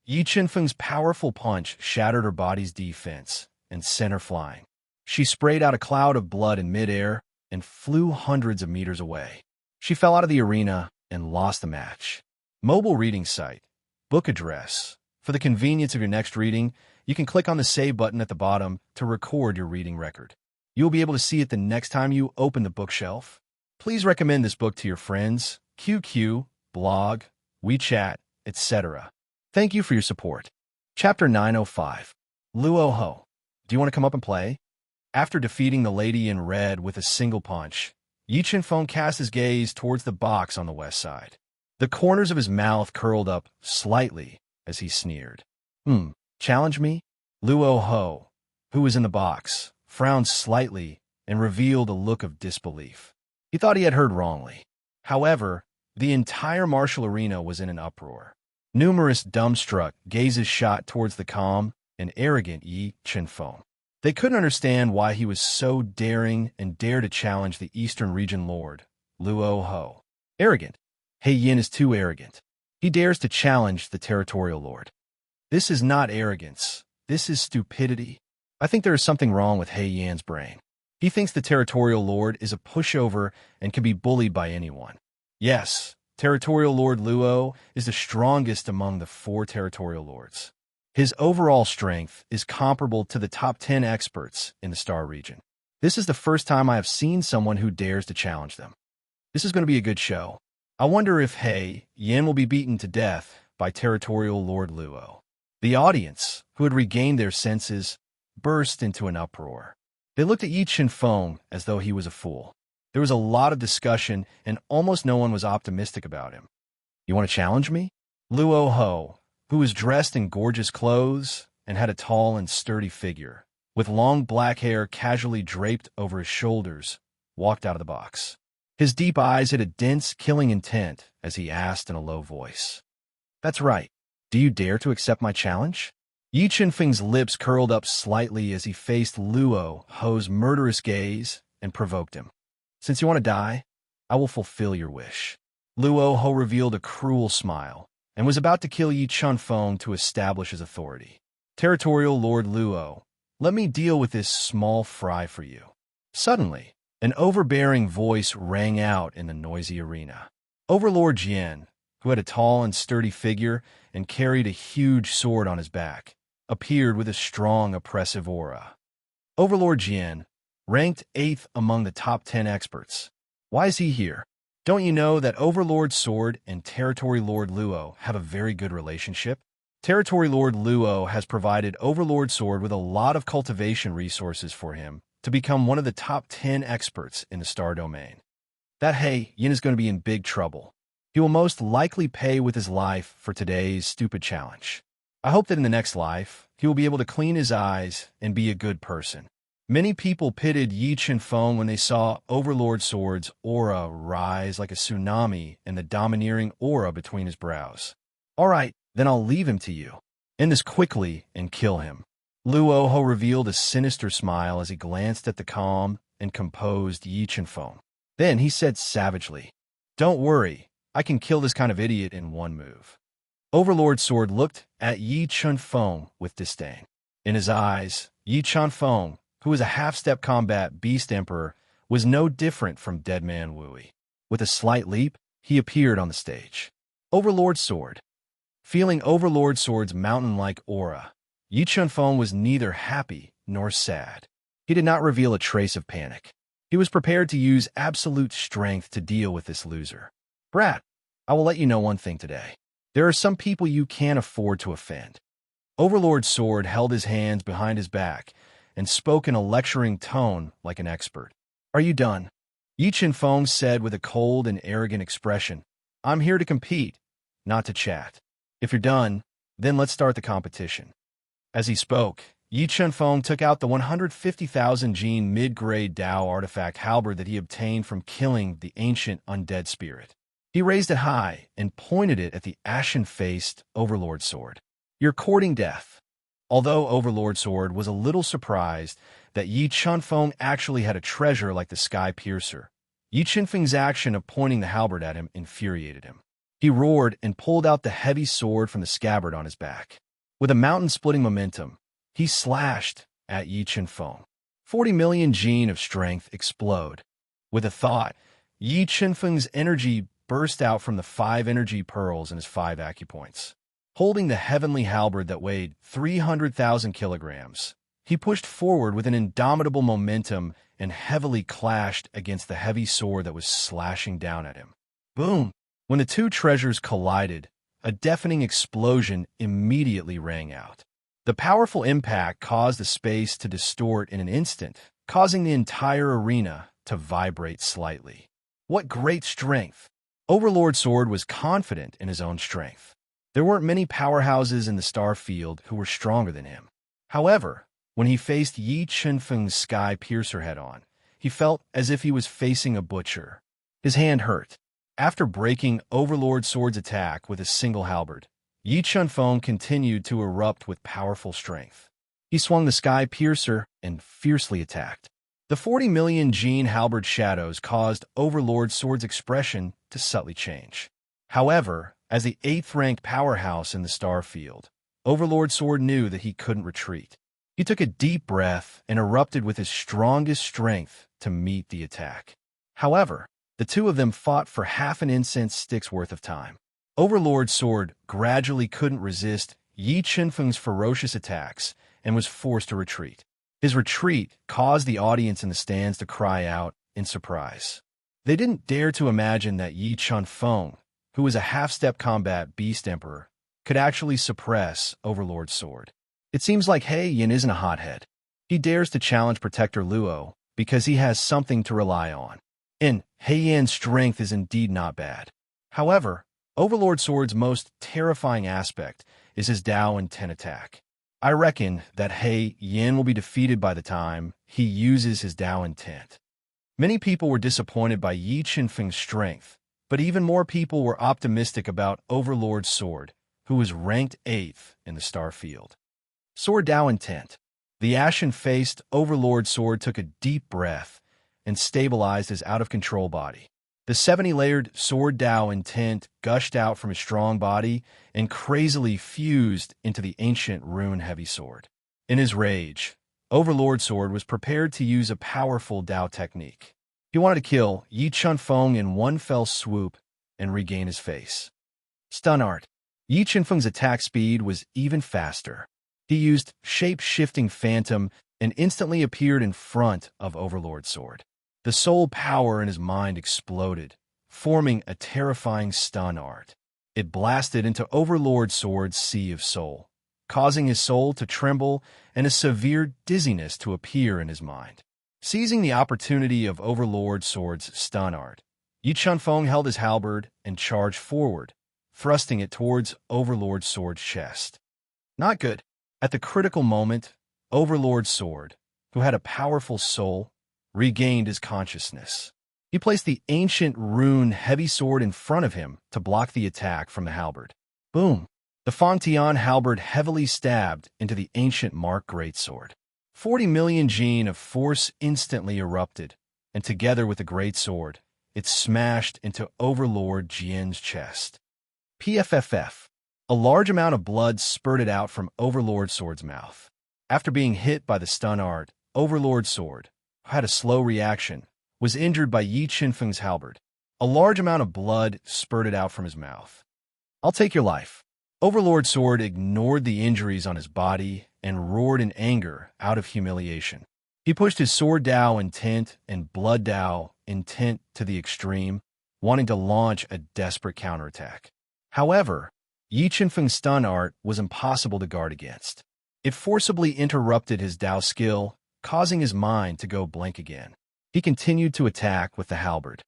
Yi Chenfeng's powerful punch shattered her body's defense and sent her flying. She sprayed out a cloud of blood in midair and flew hundreds of meters away. She fell out of the arena and lost the match. Mobile reading site. Book address. For the convenience of your next reading, you can click on the Save button at the bottom to record your reading record. You'll be able to see it the next time you open the bookshelf. Please recommend this book to your friends, QQ, blog, WeChat, etc. Thank you for your support. Chapter 905. Luo Ho. Do you want to come up and play? After defeating the lady in red with a single punch, Yi Chenfeng cast his gaze towards the box on the west side. The corners of his mouth curled up slightly as he sneered. Challenge me? Luo Ho, who was in the box, frowned slightly and revealed a look of disbelief. He thought he had heard wrongly. However, the entire martial arena was in an uproar. Numerous dumbstruck gazes shot towards the calm and arrogant Yi Chenfeng. They couldn't understand why he was so daring and dared to challenge the Eastern Region Lord, Luo Ho. Arrogant. He Yin is too arrogant. He dares to challenge the Territorial Lord. This is not arrogance. This is stupidity. I think there is something wrong with He Yan's brain. He thinks the Territorial Lord is a pushover and can be bullied by anyone. Yes, Territorial Lord Luo is the strongest among the 4 Territorial Lords. His overall strength is comparable to the top 10 experts in the Star region. This is the first time I have seen someone who dares to challenge them. This is going to be a good show. I wonder if He Yan will be beaten to death by Territorial Lord Luo. The audience, who had regained their senses, burst into an uproar. They looked at Yi Chen-feng as though he was a fool. There was a lot of discussion, and almost no one was optimistic about him. You want to challenge me? Luo Ho, who was dressed in gorgeous clothes and had a tall and sturdy figure, with long black hair casually draped over his shoulders, walked out of the box. His deep eyes had a dense, killing intent as he asked in a low voice. That's right. Do you dare to accept my challenge? Yi Chen-feng's lips curled up slightly as he faced Luo Ho's murderous gaze and provoked him. Since you want to die, I will fulfill your wish. Luo Ho revealed a cruel smile and was about to kill Yi Chen-feng to establish his authority. Territorial Lord Luo, let me deal with this small fry for you. Suddenly, an overbearing voice rang out in the noisy arena. Overlord Jian, who had a tall and sturdy figure and carried a huge sword on his back, appeared with a strong, oppressive aura. Overlord Jian, ranked 8th among the top 10 experts. Why is he here? Don't you know that Overlord Sword and Territory Lord Luo have a very good relationship? Territory Lord Luo has provided Overlord Sword with a lot of cultivation resources for him to become one of the top 10 experts in the Star Domain. That He Yin is going to be in big trouble. He will most likely pay with his life for today's stupid challenge. I hope that in the next life, he will be able to clean his eyes and be a good person. Many people pitied Yi Chen-feng when they saw Overlord Sword's aura rise like a tsunami and the domineering aura between his brows. All right, then I'll leave him to you. End this quickly and kill him. Luo Ho revealed a sinister smile as he glanced at the calm and composed Yi Chen-feng. Then he said savagely, Don't worry, I can kill this kind of idiot in one move. Overlord Sword looked at Yi Chen-feng with disdain. In his eyes, Yi Chen-feng, who was a half-step combat beast emperor, was no different from Dead Man Wui. With a slight leap, he appeared on the stage. Overlord Sword. Feeling Overlord Sword's mountain-like aura, Yi Chen-feng was neither happy nor sad. He did not reveal a trace of panic. He was prepared to use absolute strength to deal with this loser. Brat, I will let you know one thing today. There are some people you can't afford to offend. Overlord Sword held his hands behind his back and spoke in a lecturing tone like an expert. Are you done? Yi Chen-feng said with a cold and arrogant expression. I'm here to compete, not to chat. If you're done, then let's start the competition. As he spoke, Yi Chen-feng took out the 150,000 gene mid-grade Dao artifact halberd that he obtained from killing the ancient undead spirit. He raised it high and pointed it at the ashen-faced Overlord Sword. You're courting death. Although Overlord Sword was a little surprised that Yi Chen-feng actually had a treasure like the Sky Piercer, Yi Chen-feng's action of pointing the halberd at him infuriated him. He roared and pulled out the heavy sword from the scabbard on his back. With a mountain-splitting momentum, he slashed at Yi Chen-feng. 40 million gene of strength explode. With a thought, Yi Chen-feng's energy burst out from the 5 energy pearls in his 5 acupoints. Holding the heavenly halberd that weighed 300,000 kilograms, he pushed forward with an indomitable momentum and heavily clashed against the heavy sword that was slashing down at him. Boom! When the two treasures collided, a deafening explosion immediately rang out. The powerful impact caused the space to distort in an instant, causing the entire arena to vibrate slightly. What great strength! Overlord Sword was confident in his own strength. There weren't many powerhouses in the star field who were stronger than him. However, when he faced Yi Chen-feng's Sky Piercer head-on, he felt as if he was facing a butcher. His hand hurt. After breaking Overlord Sword's attack with a single halberd, Yi Chen-feng continued to erupt with powerful strength. He swung the sky piercer and fiercely attacked. The 40 million gene halberd shadows caused Overlord Sword's expression to subtly change. However, as the 8th-ranked powerhouse in the star field, Overlord Sword knew that he couldn't retreat. He took a deep breath and erupted with his strongest strength to meet the attack. However, the two of them fought for half an incense stick's worth of time. Overlord Sword gradually couldn't resist Yi Qinfeng's ferocious attacks and was forced to retreat. His retreat caused the audience in the stands to cry out in surprise. They didn't dare to imagine that Yi Qinfeng, who was a half-step combat beast emperor, could actually suppress Overlord Sword. It seems like He Yin isn't a hothead. He dares to challenge Protector Luo because he has something to rely on. And He Yin's strength is indeed not bad. However, Overlord Sword's most terrifying aspect is his Dao Intent attack. I reckon that He Yin will be defeated by the time he uses his Dao Intent. Many people were disappointed by Yi Qinfeng's strength, but even more people were optimistic about Overlord Sword, who was ranked 8th in the star field. Sword Dao Intent. The ashen-faced Overlord Sword took a deep breath and stabilized his out-of-control body. The 70-layered Sword Dao Intent gushed out from his strong body and crazily fused into the ancient rune heavy sword. In his rage, Overlord Sword was prepared to use a powerful Dao technique. He wanted to kill Yi Qinfeng in one fell swoop and regain his face. Stun Art. Yi Qinfeng's attack speed was even faster. He used shape-shifting Phantom and instantly appeared in front of Overlord Sword. The soul power in his mind exploded, forming a terrifying stun art. It blasted into Overlord Sword's sea of soul, causing his soul to tremble and a severe dizziness to appear in his mind. Seizing the opportunity of Overlord Sword's stun art, Yi Qinfeng held his halberd and charged forward, thrusting it towards Overlord Sword's chest. Not good. At the critical moment, Overlord Sword, who had a powerful soul, regained his consciousness. He placed the ancient rune heavy sword in front of him to block the attack from the halberd. Boom! The Fangtian halberd heavily stabbed into the ancient Mark greatsword. 40 million gene of force instantly erupted, and together with the greatsword, it smashed into Overlord Jian's chest. PFFF. A large amount of blood spurted out from Overlord Sword's mouth. After being hit by the stun art, Overlord Sword, who had a slow reaction, was injured by Yi Qinfeng's halberd. A large amount of blood spurted out from his mouth. I'll take your life. Overlord Sword ignored the injuries on his body and roared in anger out of humiliation. He pushed his Sword Dao Intent and Blood Dao Intent to the extreme, wanting to launch a desperate counterattack. However, Yi Qinfeng's stun art was impossible to guard against. It forcibly interrupted his Dao skill, causing his mind to go blank again. He continued to attack with the halberd.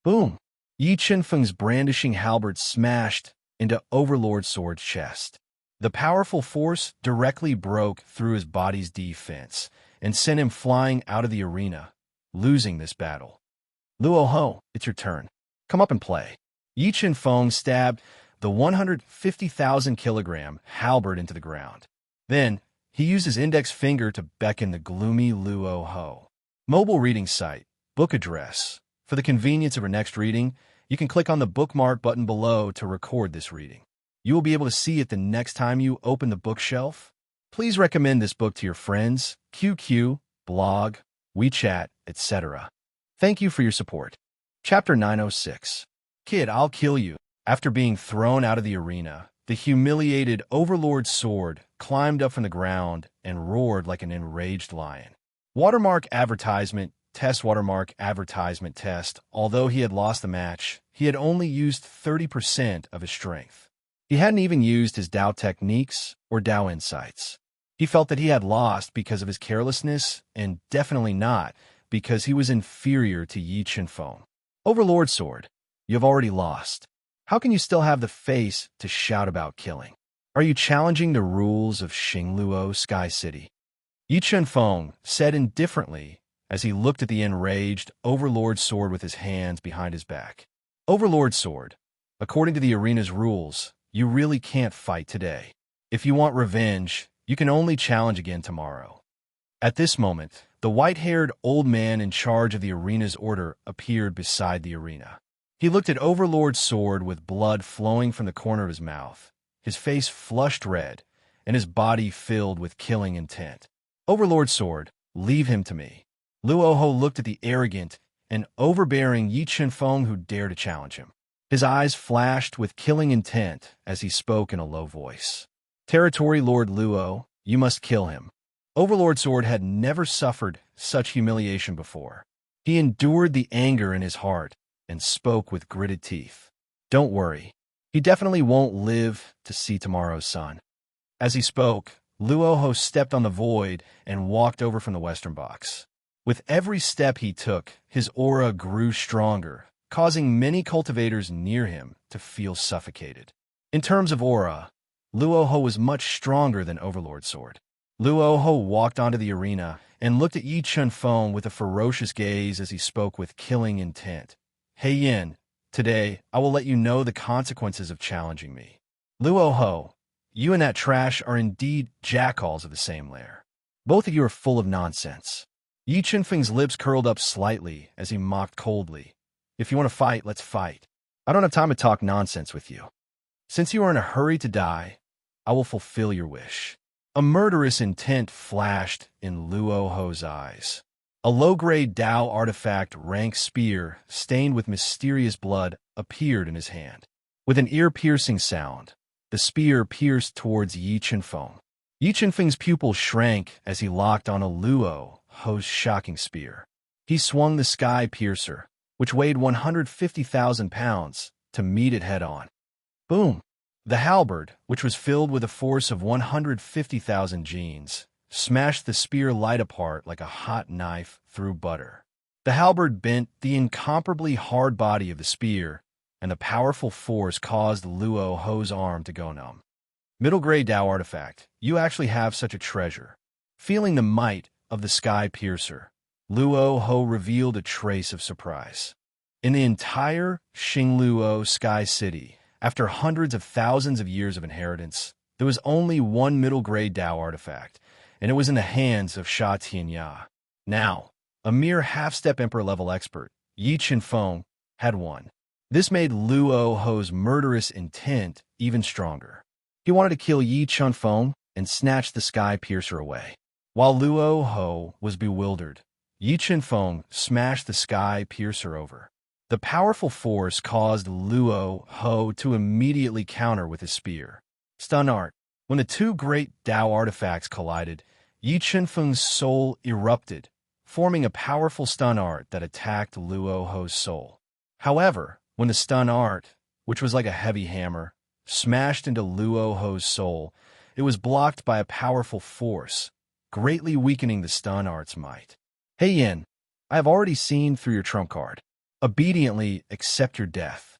Boom! Yi Qinfeng's brandishing halberd smashed into Overlord Sword's chest. The powerful force directly broke through his body's defense and sent him flying out of the arena, losing this battle. Luo Ho, it's your turn. Come up and play. Yi Qinfeng stabbed the 150,000-kilogram halberd into the ground. Then, he used his index finger to beckon the gloomy Luo Ho. Mobile reading site, book address. For the convenience of our next reading, you can click on the bookmark button below to record this reading. You will be able to see it the next time you open the bookshelf. Please recommend this book to your friends, QQ, blog, WeChat, etc. Thank you for your support. Chapter 906. Kid, I'll kill you. After being thrown out of the arena, the humiliated Overlord Sword climbed up from the ground and roared like an enraged lion. Watermark advertisement, test watermark advertisement test. Although he had lost the match, he had only used 30% of his strength. He hadn't even used his Dao techniques or Dao insights. He felt that he had lost because of his carelessness and definitely not because he was inferior to Yi Qinfeng. Overlord Sword, you have already lost. How can you still have the face to shout about killing? Are you challenging the rules of Xingluo Sky City? Yi Qinfeng said indifferently as he looked at the enraged Overlord Sword with his hands behind his back. Overlord Sword, according to the arena's rules, you really can't fight today. If you want revenge, You can only challenge again tomorrow. At this moment, the white-haired old man in charge of the arena's order appeared beside the arena. He looked at Overlord Sword with blood flowing from the corner of his mouth, his face flushed red, and his body filled with killing intent. Overlord Sword, leave him to me. Luoho looked at the arrogant and overbearing Yi Chenfeng who dared to challenge him. His eyes flashed with killing intent as he spoke in a low voice. Territory Lord Luo, you must kill him. Overlord Sword had never suffered such humiliation before. He endured the anger in his heart and spoke with gritted teeth. Don't worry. He definitely won't live to see tomorrow's sun. As he spoke, Luoho stepped on the void and walked over from the western box. With every step he took, his aura grew stronger, causing many cultivators near him to feel suffocated. In terms of aura, Luoho was much stronger than Overlord Sword. Luoho walked onto the arena and looked at Yi Chenfeng with a ferocious gaze as he spoke with killing intent. Hey Yin, today I will let you know the consequences of challenging me. Luoho, you and that trash are indeed jackals of the same lair. Both of you are full of nonsense. Yi Chenfeng's lips curled up slightly as he mocked coldly. If you want to fight, let's fight. I don't have time to talk nonsense with you. Since you are in a hurry to die, I will fulfill your wish. A murderous intent flashed in Luoho's eyes. A low-grade Dao artifact rank spear, stained with mysterious blood, appeared in his hand. With an ear-piercing sound, the spear pierced towards Yi Chenfeng. Yi Chenfeng's pupil shrank as he locked on a Luoho's shocking spear. He swung the sky piercer, which weighed 150,000 pounds, to meet it head-on. Boom! The halberd, which was filled with a force of 150,000 genes, smashed the spear light apart like a hot knife through butter. The halberd bent the incomparably hard body of the spear, and the powerful force caused Luoho's arm to go numb. Middle-grade Dao artifact, you actually have such a treasure. Feeling the might of the sky piercer, Luoho revealed a trace of surprise. In the entire Xingluo Sky City, after hundreds of thousands of years of inheritance, there was only one middle-grade Dao artifact, and it was in the hands of Sha Tianya. Now, a mere half-step Emperor-level expert, Yi Chenfeng, had won. This made Luoho's murderous intent even stronger. He wanted to kill Yi Chenfeng and snatch the sky piercer away. While Luoho was bewildered, Yi Chenfeng smashed the sky piercer over. The powerful force caused Luoho to immediately counter with his spear. Stun art. When the two great Dao artifacts collided, Yi Chenfeng's soul erupted, forming a powerful stun art that attacked Luoho's soul. However, when the stun art, which was like a heavy hammer, smashed into Luoho's soul, it was blocked by a powerful force, greatly weakening the stun art's might. Hey Yin, I have already seen through your trump card. Obediently accept your death.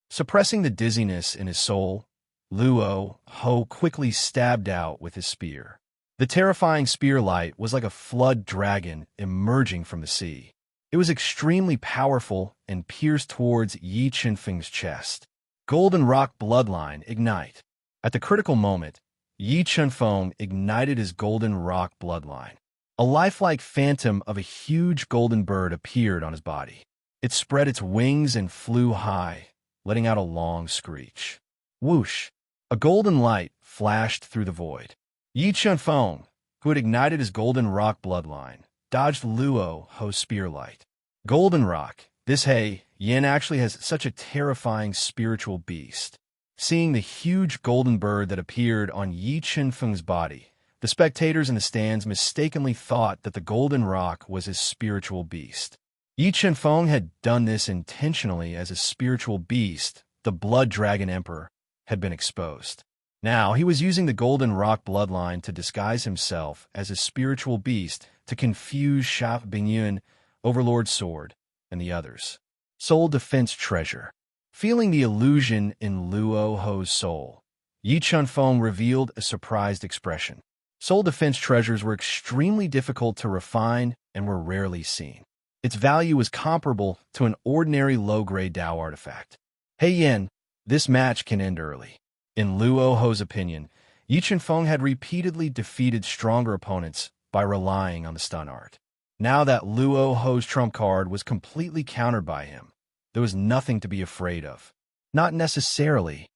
Suppressing the dizziness in his soul, Luoho quickly stabbed out with his spear. The terrifying spear light was like a flood dragon emerging from the sea. It was extremely powerful and pierced towards Yi Chenfeng's chest. Golden Rock Bloodline Ignite. At the critical moment, Yi Chenfeng ignited his Golden Rock Bloodline. A lifelike phantom of a huge golden bird appeared on his body. It spread its wings and flew high, letting out a long screech. Whoosh! A golden light flashed through the void. Yi Chenfeng, who had ignited his Golden Rock Bloodline, dodged Luoho's spear light. Golden Rock, this Yin actually has such a terrifying spiritual beast. Seeing the huge golden bird that appeared on Yi Chenfeng's body, the spectators in the stands mistakenly thought that the Golden Rock was his spiritual beast. Yi Chenfeng had done this intentionally as a spiritual beast. The Blood Dragon Emperor had been exposed. Now he was using the Golden Rock Bloodline to disguise himself as a spiritual beast to confuse Sha Bingyun, Overlord Sword, and the others. Soul Defense Treasure. Feeling the illusion in Luoho's soul, Yi Chenfeng revealed a surprised expression. Soul Defense Treasures were extremely difficult to refine and were rarely seen. Its value was comparable to an ordinary low-grade Dao artifact. Hey Yin, this match can end early. In Luoho's opinion, Yi Chen-feng had repeatedly defeated stronger opponents by relying on the stun art. Now that Luo Ho's trump card was completely countered by him, there was nothing to be afraid of. Not necessarily.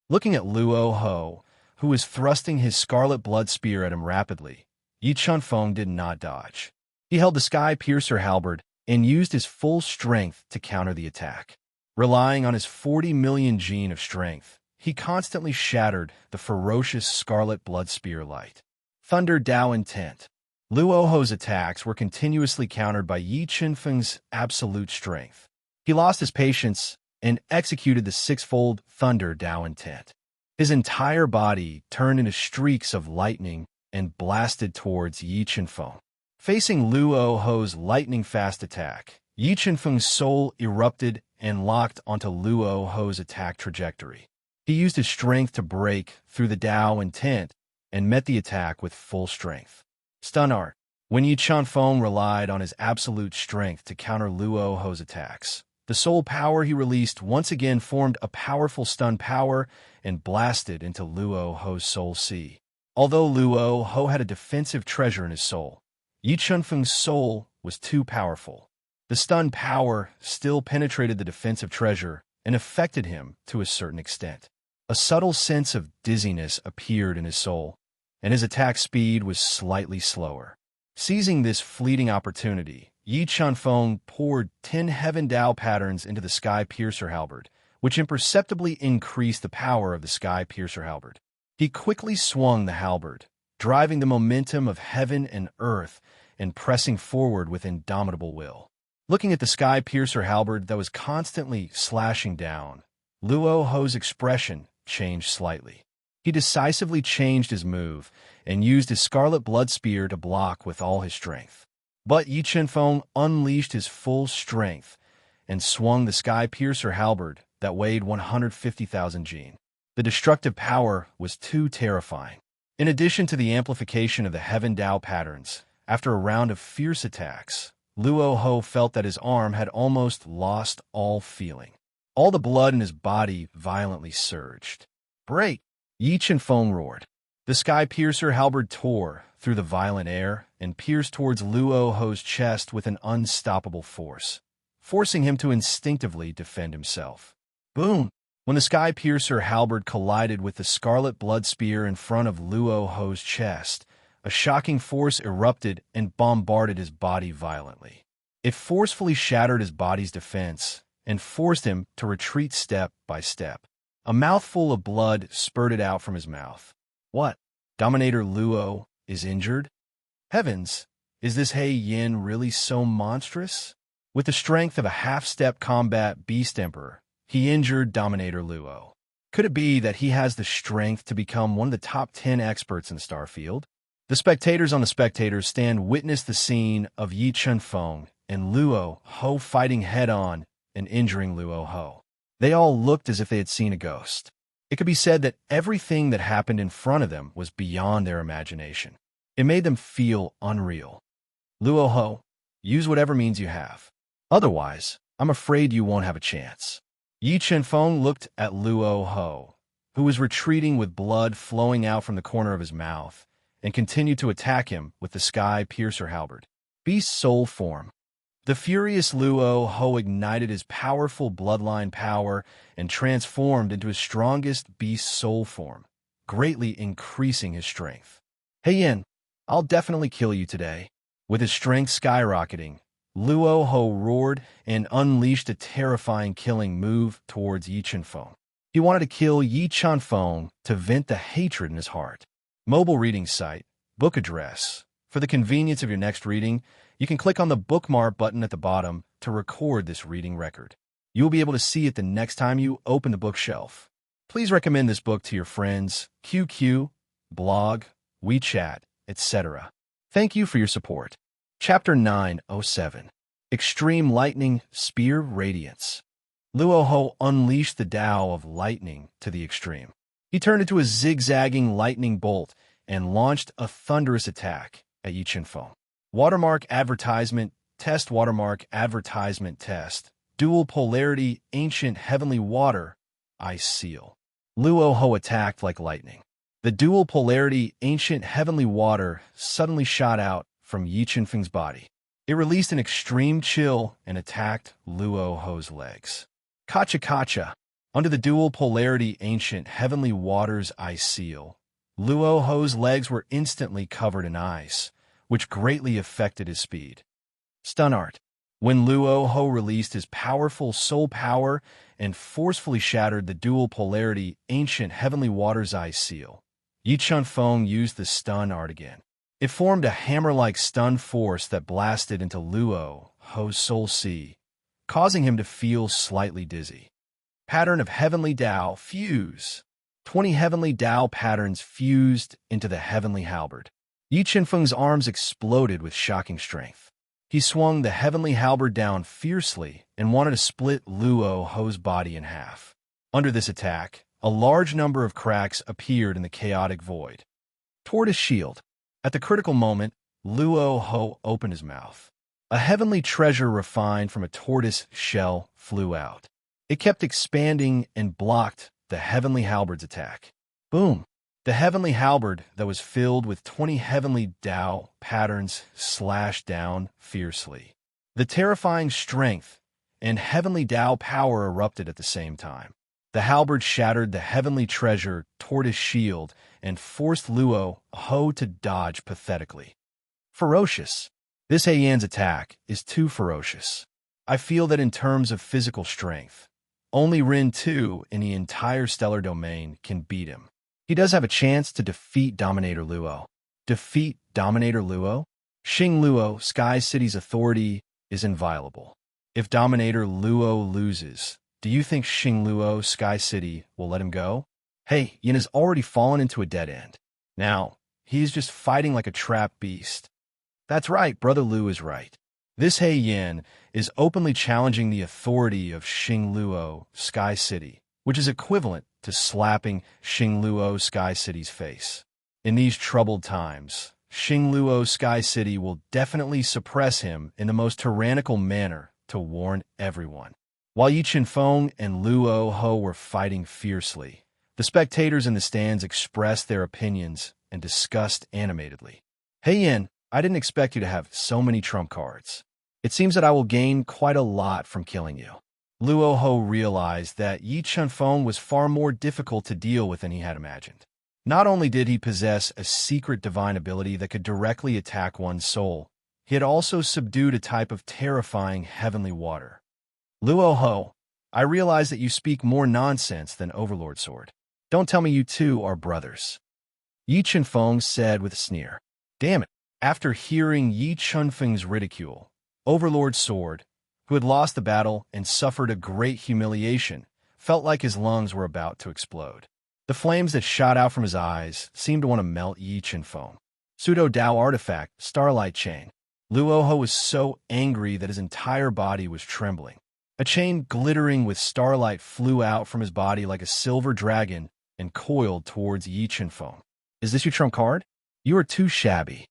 Looking at Luo Ho, who was thrusting his scarlet blood spear at him rapidly, Yi Chen-feng did not dodge. He held the Sky Piercer halberd and used his full strength to counter the attack. Relying on his 40 million gene of strength, he constantly shattered the ferocious scarlet blood spear light. Thunder Dao Intent. Luo Ho's attacks were continuously countered by Yi Chen-feng's absolute strength. He lost his patience and executed the six-fold Thunder Dao Intent. His entire body turned into streaks of lightning and blasted towards Yi Chen-feng. Facing Luo Ho's lightning-fast attack, Yi Chen-feng's soul erupted and locked onto Luo Ho's attack trajectory. He used his strength to break through the Dao Intent and met the attack with full strength. Stun Art. When Yi Chen-feng relied on his absolute strength to counter Luo Ho's attacks, the soul power he released once again formed a powerful stun power and blasted into Luo Ho's soul sea. Although Luo Ho had a defensive treasure in his soul, Yi Chen-feng's soul was too powerful. The stun power still penetrated the defensive treasure and affected him to a certain extent. A subtle sense of dizziness appeared in his soul, and his attack speed was slightly slower. Seizing this fleeting opportunity, Yi Chen-feng poured 10 Heaven Dao patterns into the Sky Piercer halberd, which imperceptibly increased the power of the Sky Piercer halberd. He quickly swung the halberd, driving the momentum of heaven and earth and pressing forward with indomitable will. Looking at the Sky Piercer halberd that was constantly slashing down, Luo Ho's expression changed slightly. He decisively changed his move and used his Scarlet Blood Spear to block with all his strength. But Yi Chen-feng unleashed his full strength and swung the Sky Piercer halberd that weighed 150,000 gene. The destructive power was too terrifying. In addition to the amplification of the Heaven Dao patterns, after a round of fierce attacks, Luo Ho felt that his arm had almost lost all feeling. All the blood in his body violently surged. "Break!" Yi Chen-feng roared. The Sky Piercer halberd tore through the violent air and pierced towards Luo Ho's chest with an unstoppable force, forcing him to instinctively defend himself. Boom! When the Sky Piercer halberd collided with the Scarlet Blood Spear in front of Luo Ho's chest, a shocking force erupted and bombarded his body violently. It forcefully shattered his body's defense and forced him to retreat step by step. A mouthful of blood spurted out from his mouth. What? Dominator Luo is injured? Heavens, is this He Yin really so monstrous? With the strength of a half-step combat beast emperor, he injured Dominator Luo. Could it be that he has the strength to become one of the top 10 experts in the Starfield? The spectators on the spectators stand witness the scene of Yi Chen-feng and Luo Ho fighting head-on and injuring Luo Ho. They all looked as if they had seen a ghost. It could be said that everything that happened in front of them was beyond their imagination. It made them feel unreal. Luo Ho, use whatever means you have. Otherwise, I'm afraid you won't have a chance. Yi Chen-feng looked at Luo Ho, who was retreating with blood flowing out from the corner of his mouth, and continued to attack him with the Sky Piercer halberd. Beast Soul Form. The furious Luo Ho ignited his powerful bloodline power and transformed into his strongest beast soul form, greatly increasing his strength. Hey Yin, I'll definitely kill you today. With his strength skyrocketing, Luo Ho roared and unleashed a terrifying killing move towards Yi Chen-feng. He wanted to kill Yi Chen-feng to vent the hatred in his heart. Mobile reading site, book address. For the convenience of your next reading, you can click on the bookmark button at the bottom to record this reading record. You will be able to see it the next time you open the bookshelf. Please recommend this book to your friends, QQ, blog, WeChat, etc. Thank you for your support. Chapter 907. Extreme Lightning Spear Radiance. Luo Ho unleashed the Tao of lightning to the extreme. He turned into a zigzagging lightning bolt and launched a thunderous attack at Yi Chen-feng. Watermark Advertisement Test. Watermark Advertisement Test. Dual Polarity Ancient Heavenly Water Ice Seal. Luo Ho attacked like lightning. The dual polarity ancient heavenly water suddenly shot out from Yi Qinfeng's body. It released an extreme chill and attacked Luo Ho's legs. Kacha Kacha. Under the dual polarity ancient heavenly water's ice seal, Luo Ho's legs were instantly covered in ice, which greatly affected his speed. Stun art. When Luo Ho released his powerful soul power and forcefully shattered the dual polarity ancient heavenly water's ice seal, Yi Chunfeng used the stun art again. It formed a hammer-like stun force that blasted into Luo Ho's soul sea, causing him to feel slightly dizzy. Pattern of Heavenly Tao Fuse. 20 Heavenly Tao patterns fused into the Heavenly Halberd. Yi Qinfeng's arms exploded with shocking strength. He swung the Heavenly Halberd down fiercely and wanted to split Luo Ho's body in half. Under this attack, a large number of cracks appeared in the chaotic void. Tortoise Shield. At the critical moment, Luo Ho opened his mouth. A heavenly treasure refined from a tortoise shell flew out. It kept expanding and blocked the Heavenly Halberd's attack. Boom! The Heavenly Halberd that was filled with 20 Heavenly Tao patterns slashed down fiercely. The terrifying strength and Heavenly Tao power erupted at the same time. The halberd shattered the heavenly treasure tortoise shield and forced Luo Ho to dodge pathetically. Ferocious. This Heiyan's attack is too ferocious. I feel that in terms of physical strength, only Rin 2 in the entire stellar domain can beat him. He does have a chance to defeat Dominator Luo. Defeat Dominator Luo? Xing Luo, Sky City's authority, is inviolable. If Dominator Luo loses, do you think Xing Luo, Sky City, will let him go? Hey, Yin has already fallen into a dead end. Now, he is just fighting like a trapped beast. That's right, Brother Lu is right. This Hei Yin is openly challenging the authority of Xing Luo, Sky City, which is equivalent to slapping Xing Luo, Sky City's face. In these troubled times, Xing Luo, Sky City will definitely suppress him in the most tyrannical manner to warn everyone. While Yi Qinfeng and Luo Ho were fighting fiercely, the spectators in the stands expressed their opinions and discussed animatedly. Hey Yin, I didn't expect you to have so many trump cards. It seems that I will gain quite a lot from killing you. Luo Ho realized that Yi Qinfeng was far more difficult to deal with than he had imagined. Not only did he possess a secret divine ability that could directly attack one's soul, he had also subdued a type of terrifying heavenly water. Luo Ho, I realize that you speak more nonsense than Overlord Sword. Don't tell me you two are brothers. Yi Qinfeng said with a sneer. Damn it. After hearing Yi Qinfeng's ridicule, Overlord Sword, who had lost the battle and suffered a great humiliation, felt like his lungs were about to explode. The flames that shot out from his eyes seemed to want to melt Yi Qinfeng. Pseudo-Dao artifact, Starlight Chain. Luo Ho was so angry that his entire body was trembling. A chain glittering with starlight flew out from his body like a silver dragon and coiled towards Yi Qinfeng. Is this your trump card? You are too shabby.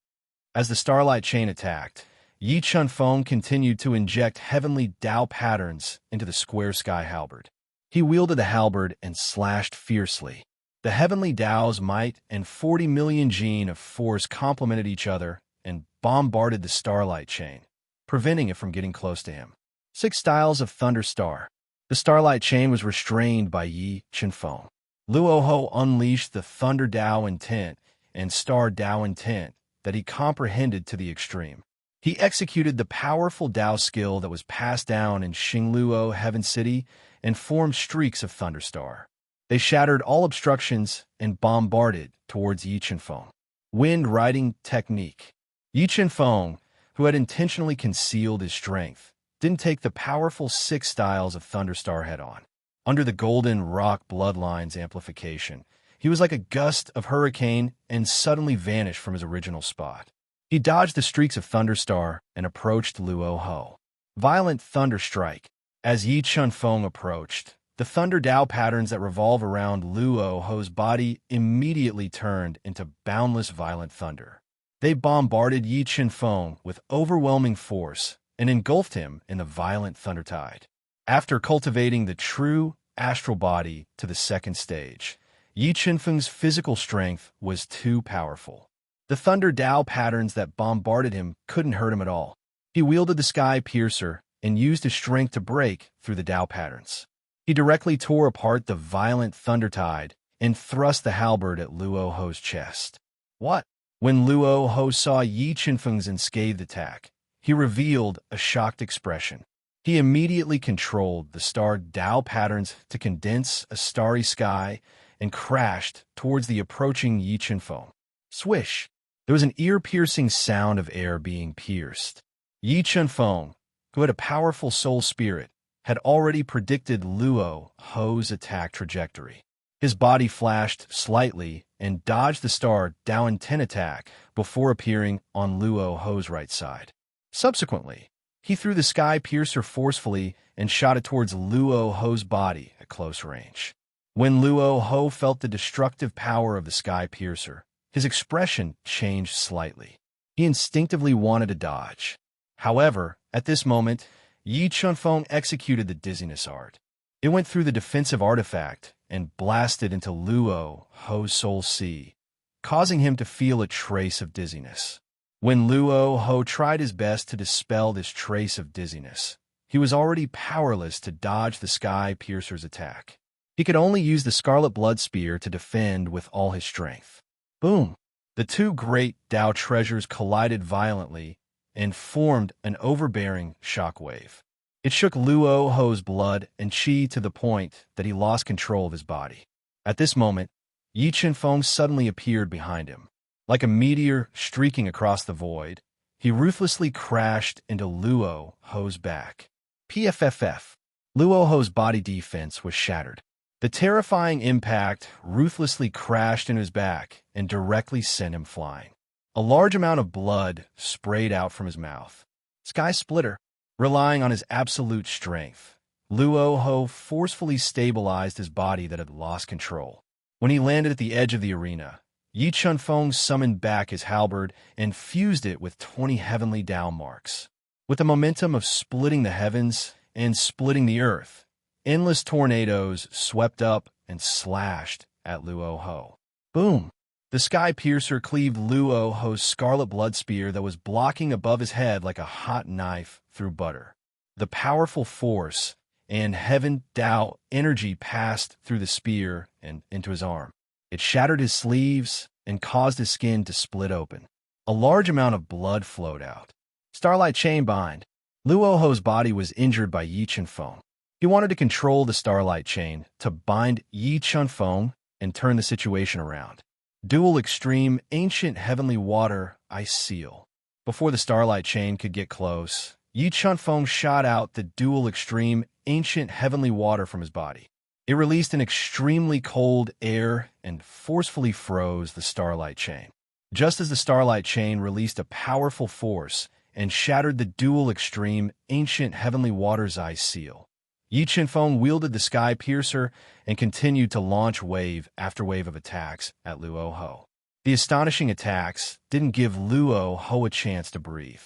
As the starlight chain attacked, Yi Qinfeng continued to inject heavenly Tao patterns into the square sky halberd. He wielded the halberd and slashed fiercely. The heavenly Tao's might and 40 million gene of force complemented each other and bombarded the starlight chain, preventing it from getting close to him. 6 styles of Thunder Star. The starlight chain was restrained by Yi Qinfeng. Luo Ho unleashed the Thunder Tao intent and Star Tao intent that he comprehended to the extreme. He executed the powerful Tao skill that was passed down in Xing Luo Heaven City and formed streaks of Thunderstar. They shattered all obstructions and bombarded towards Yi Qinfeng. Wind Riding Technique. Yi Qinfeng, who had intentionally concealed his strength, didn't take the powerful 6 styles of Thunderstar head-on. Under the Golden Rock Bloodline's amplification, he was like a gust of hurricane and suddenly vanished from his original spot. He dodged the streaks of Thunderstar and approached Luo Ho. Violent Thunder Strike. As Yi Qinfeng approached, the Thunder Tao patterns that revolve around Luo Ho's body immediately turned into boundless violent thunder. They bombarded Yi Qinfeng with overwhelming force and engulfed him in the violent thunder tide. After cultivating the true astral body to the second stage, Yi Qinfeng's physical strength was too powerful. The thunder Dao patterns that bombarded him couldn't hurt him at all. He wielded the sky piercer and used his strength to break through the Dao patterns. He directly tore apart the violent thunder tide and thrust the halberd at Luo Ho's chest. What? When Luo Ho saw Yi Qinfeng's unscathed attack, he revealed a shocked expression. He immediately controlled the star Dao patterns to condense a starry sky and crashed towards the approaching Yi Qinfeng. Swish! There was an ear-piercing sound of air being pierced. Yi Qinfeng, who had a powerful soul spirit, had already predicted Luo Ho's attack trajectory. His body flashed slightly and dodged the star Dao 10 attack before appearing on Luo Ho's right side. Subsequently, he threw the sky piercer forcefully and shot it towards Luo Ho's body at close range. When Luo Ho felt the destructive power of the sky piercer, his expression changed slightly. He instinctively wanted to dodge. However, at this moment, Yi Qinfeng executed the dizziness art. It went through the defensive artifact and blasted into Luo Ho's soul sea, causing him to feel a trace of dizziness. When Luo Ho tried his best to dispel this trace of dizziness, he was already powerless to dodge the sky piercer's attack. He could only use the Scarlet Blood Spear to defend with all his strength. Boom! The two great Dao treasures collided violently and formed an overbearing shockwave. It shook Luo Ho's blood and chi to the point that he lost control of his body. At this moment, Yi Qinfeng suddenly appeared behind him. Like a meteor streaking across the void, he ruthlessly crashed into Luo Ho's back. PFFF. Luo Ho's body defense was shattered. The terrifying impact ruthlessly crashed into his back and directly sent him flying. A large amount of blood sprayed out from his mouth. Sky Splitter. Relying on his absolute strength, Luo Ho forcefully stabilized his body that had lost control. When he landed at the edge of the arena, Yi Qinfeng summoned back his halberd and fused it with 20 heavenly Dao marks. With the momentum of splitting the heavens and splitting the earth, endless tornadoes swept up and slashed at Luo Ho. Boom! The sky piercer cleaved Luo Ho's scarlet blood spear that was blocking above his head like a hot knife through butter. The powerful force and heaven Dao energy passed through the spear and into his arm. It shattered his sleeves and caused his skin to split open. A large amount of blood flowed out. Starlight Chain Bind. Luo Ho's body was injured by Yi Qinfeng. He wanted to control the Starlight Chain to bind Yi Qinfeng and turn the situation around. Dual Extreme Ancient Heavenly Water Ice Seal. Before the Starlight Chain could get close, Yi Qinfeng shot out the Dual Extreme Ancient Heavenly Water from his body. It released an extremely cold air and forcefully froze the Starlight Chain. Just as the Starlight Chain released a powerful force and shattered the Dual Extreme Ancient Heavenly Water's Ice Seal, Yi Qinfeng wielded the Sky Piercer and continued to launch wave after wave of attacks at Luo Ho. The astonishing attacks didn't give Luo Ho a chance to breathe.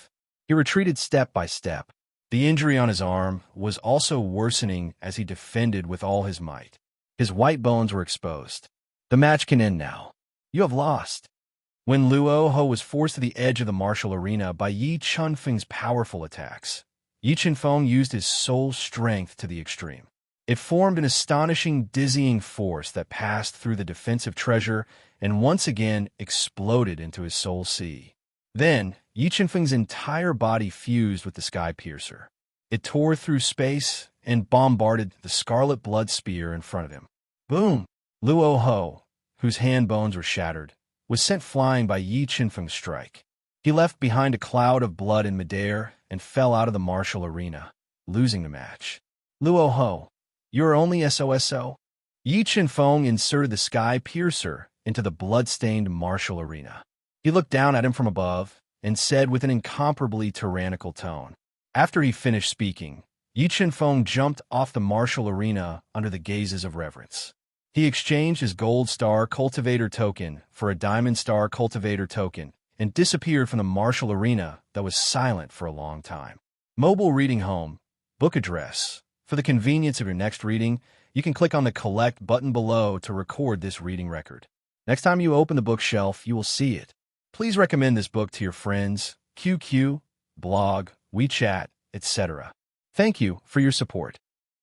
He retreated step by step. The injury on his arm was also worsening as he defended with all his might. His white bones were exposed. The match can end now. You have lost. When Luo Ho was forced to the edge of the martial arena by Yi Qinfeng's powerful attacks, Yi Qinfeng used his soul strength to the extreme. It formed an astonishing, dizzying force that passed through the defensive treasure and once again exploded into his soul sea. Then, Yi Qinfeng's entire body fused with the Sky Piercer. It tore through space and bombarded the Scarlet Blood Spear in front of him. Boom! Luo Ho, whose hand bones were shattered, was sent flying by Yi Qinfeng's strike. He left behind a cloud of blood in midair and fell out of the martial arena, losing the match. Luo Ho, you are only SOSO? Yi Qinfeng inserted the Sky Piercer into the blood-stained martial arena. He looked down at him from above and said with an incomparably tyrannical tone. After he finished speaking, Yi Qinfeng jumped off the martial arena under the gazes of reverence. He exchanged his Gold Star Cultivator token for a Diamond Star Cultivator token and disappeared from the martial arena that was silent for a long time. Mobile reading home, book address. For the convenience of your next reading, You can click on the Collect button below to record this reading record. Next time you open the bookshelf, you will see it. Please recommend this book to your friends, QQ, blog, WeChat, etc. Thank you for your support.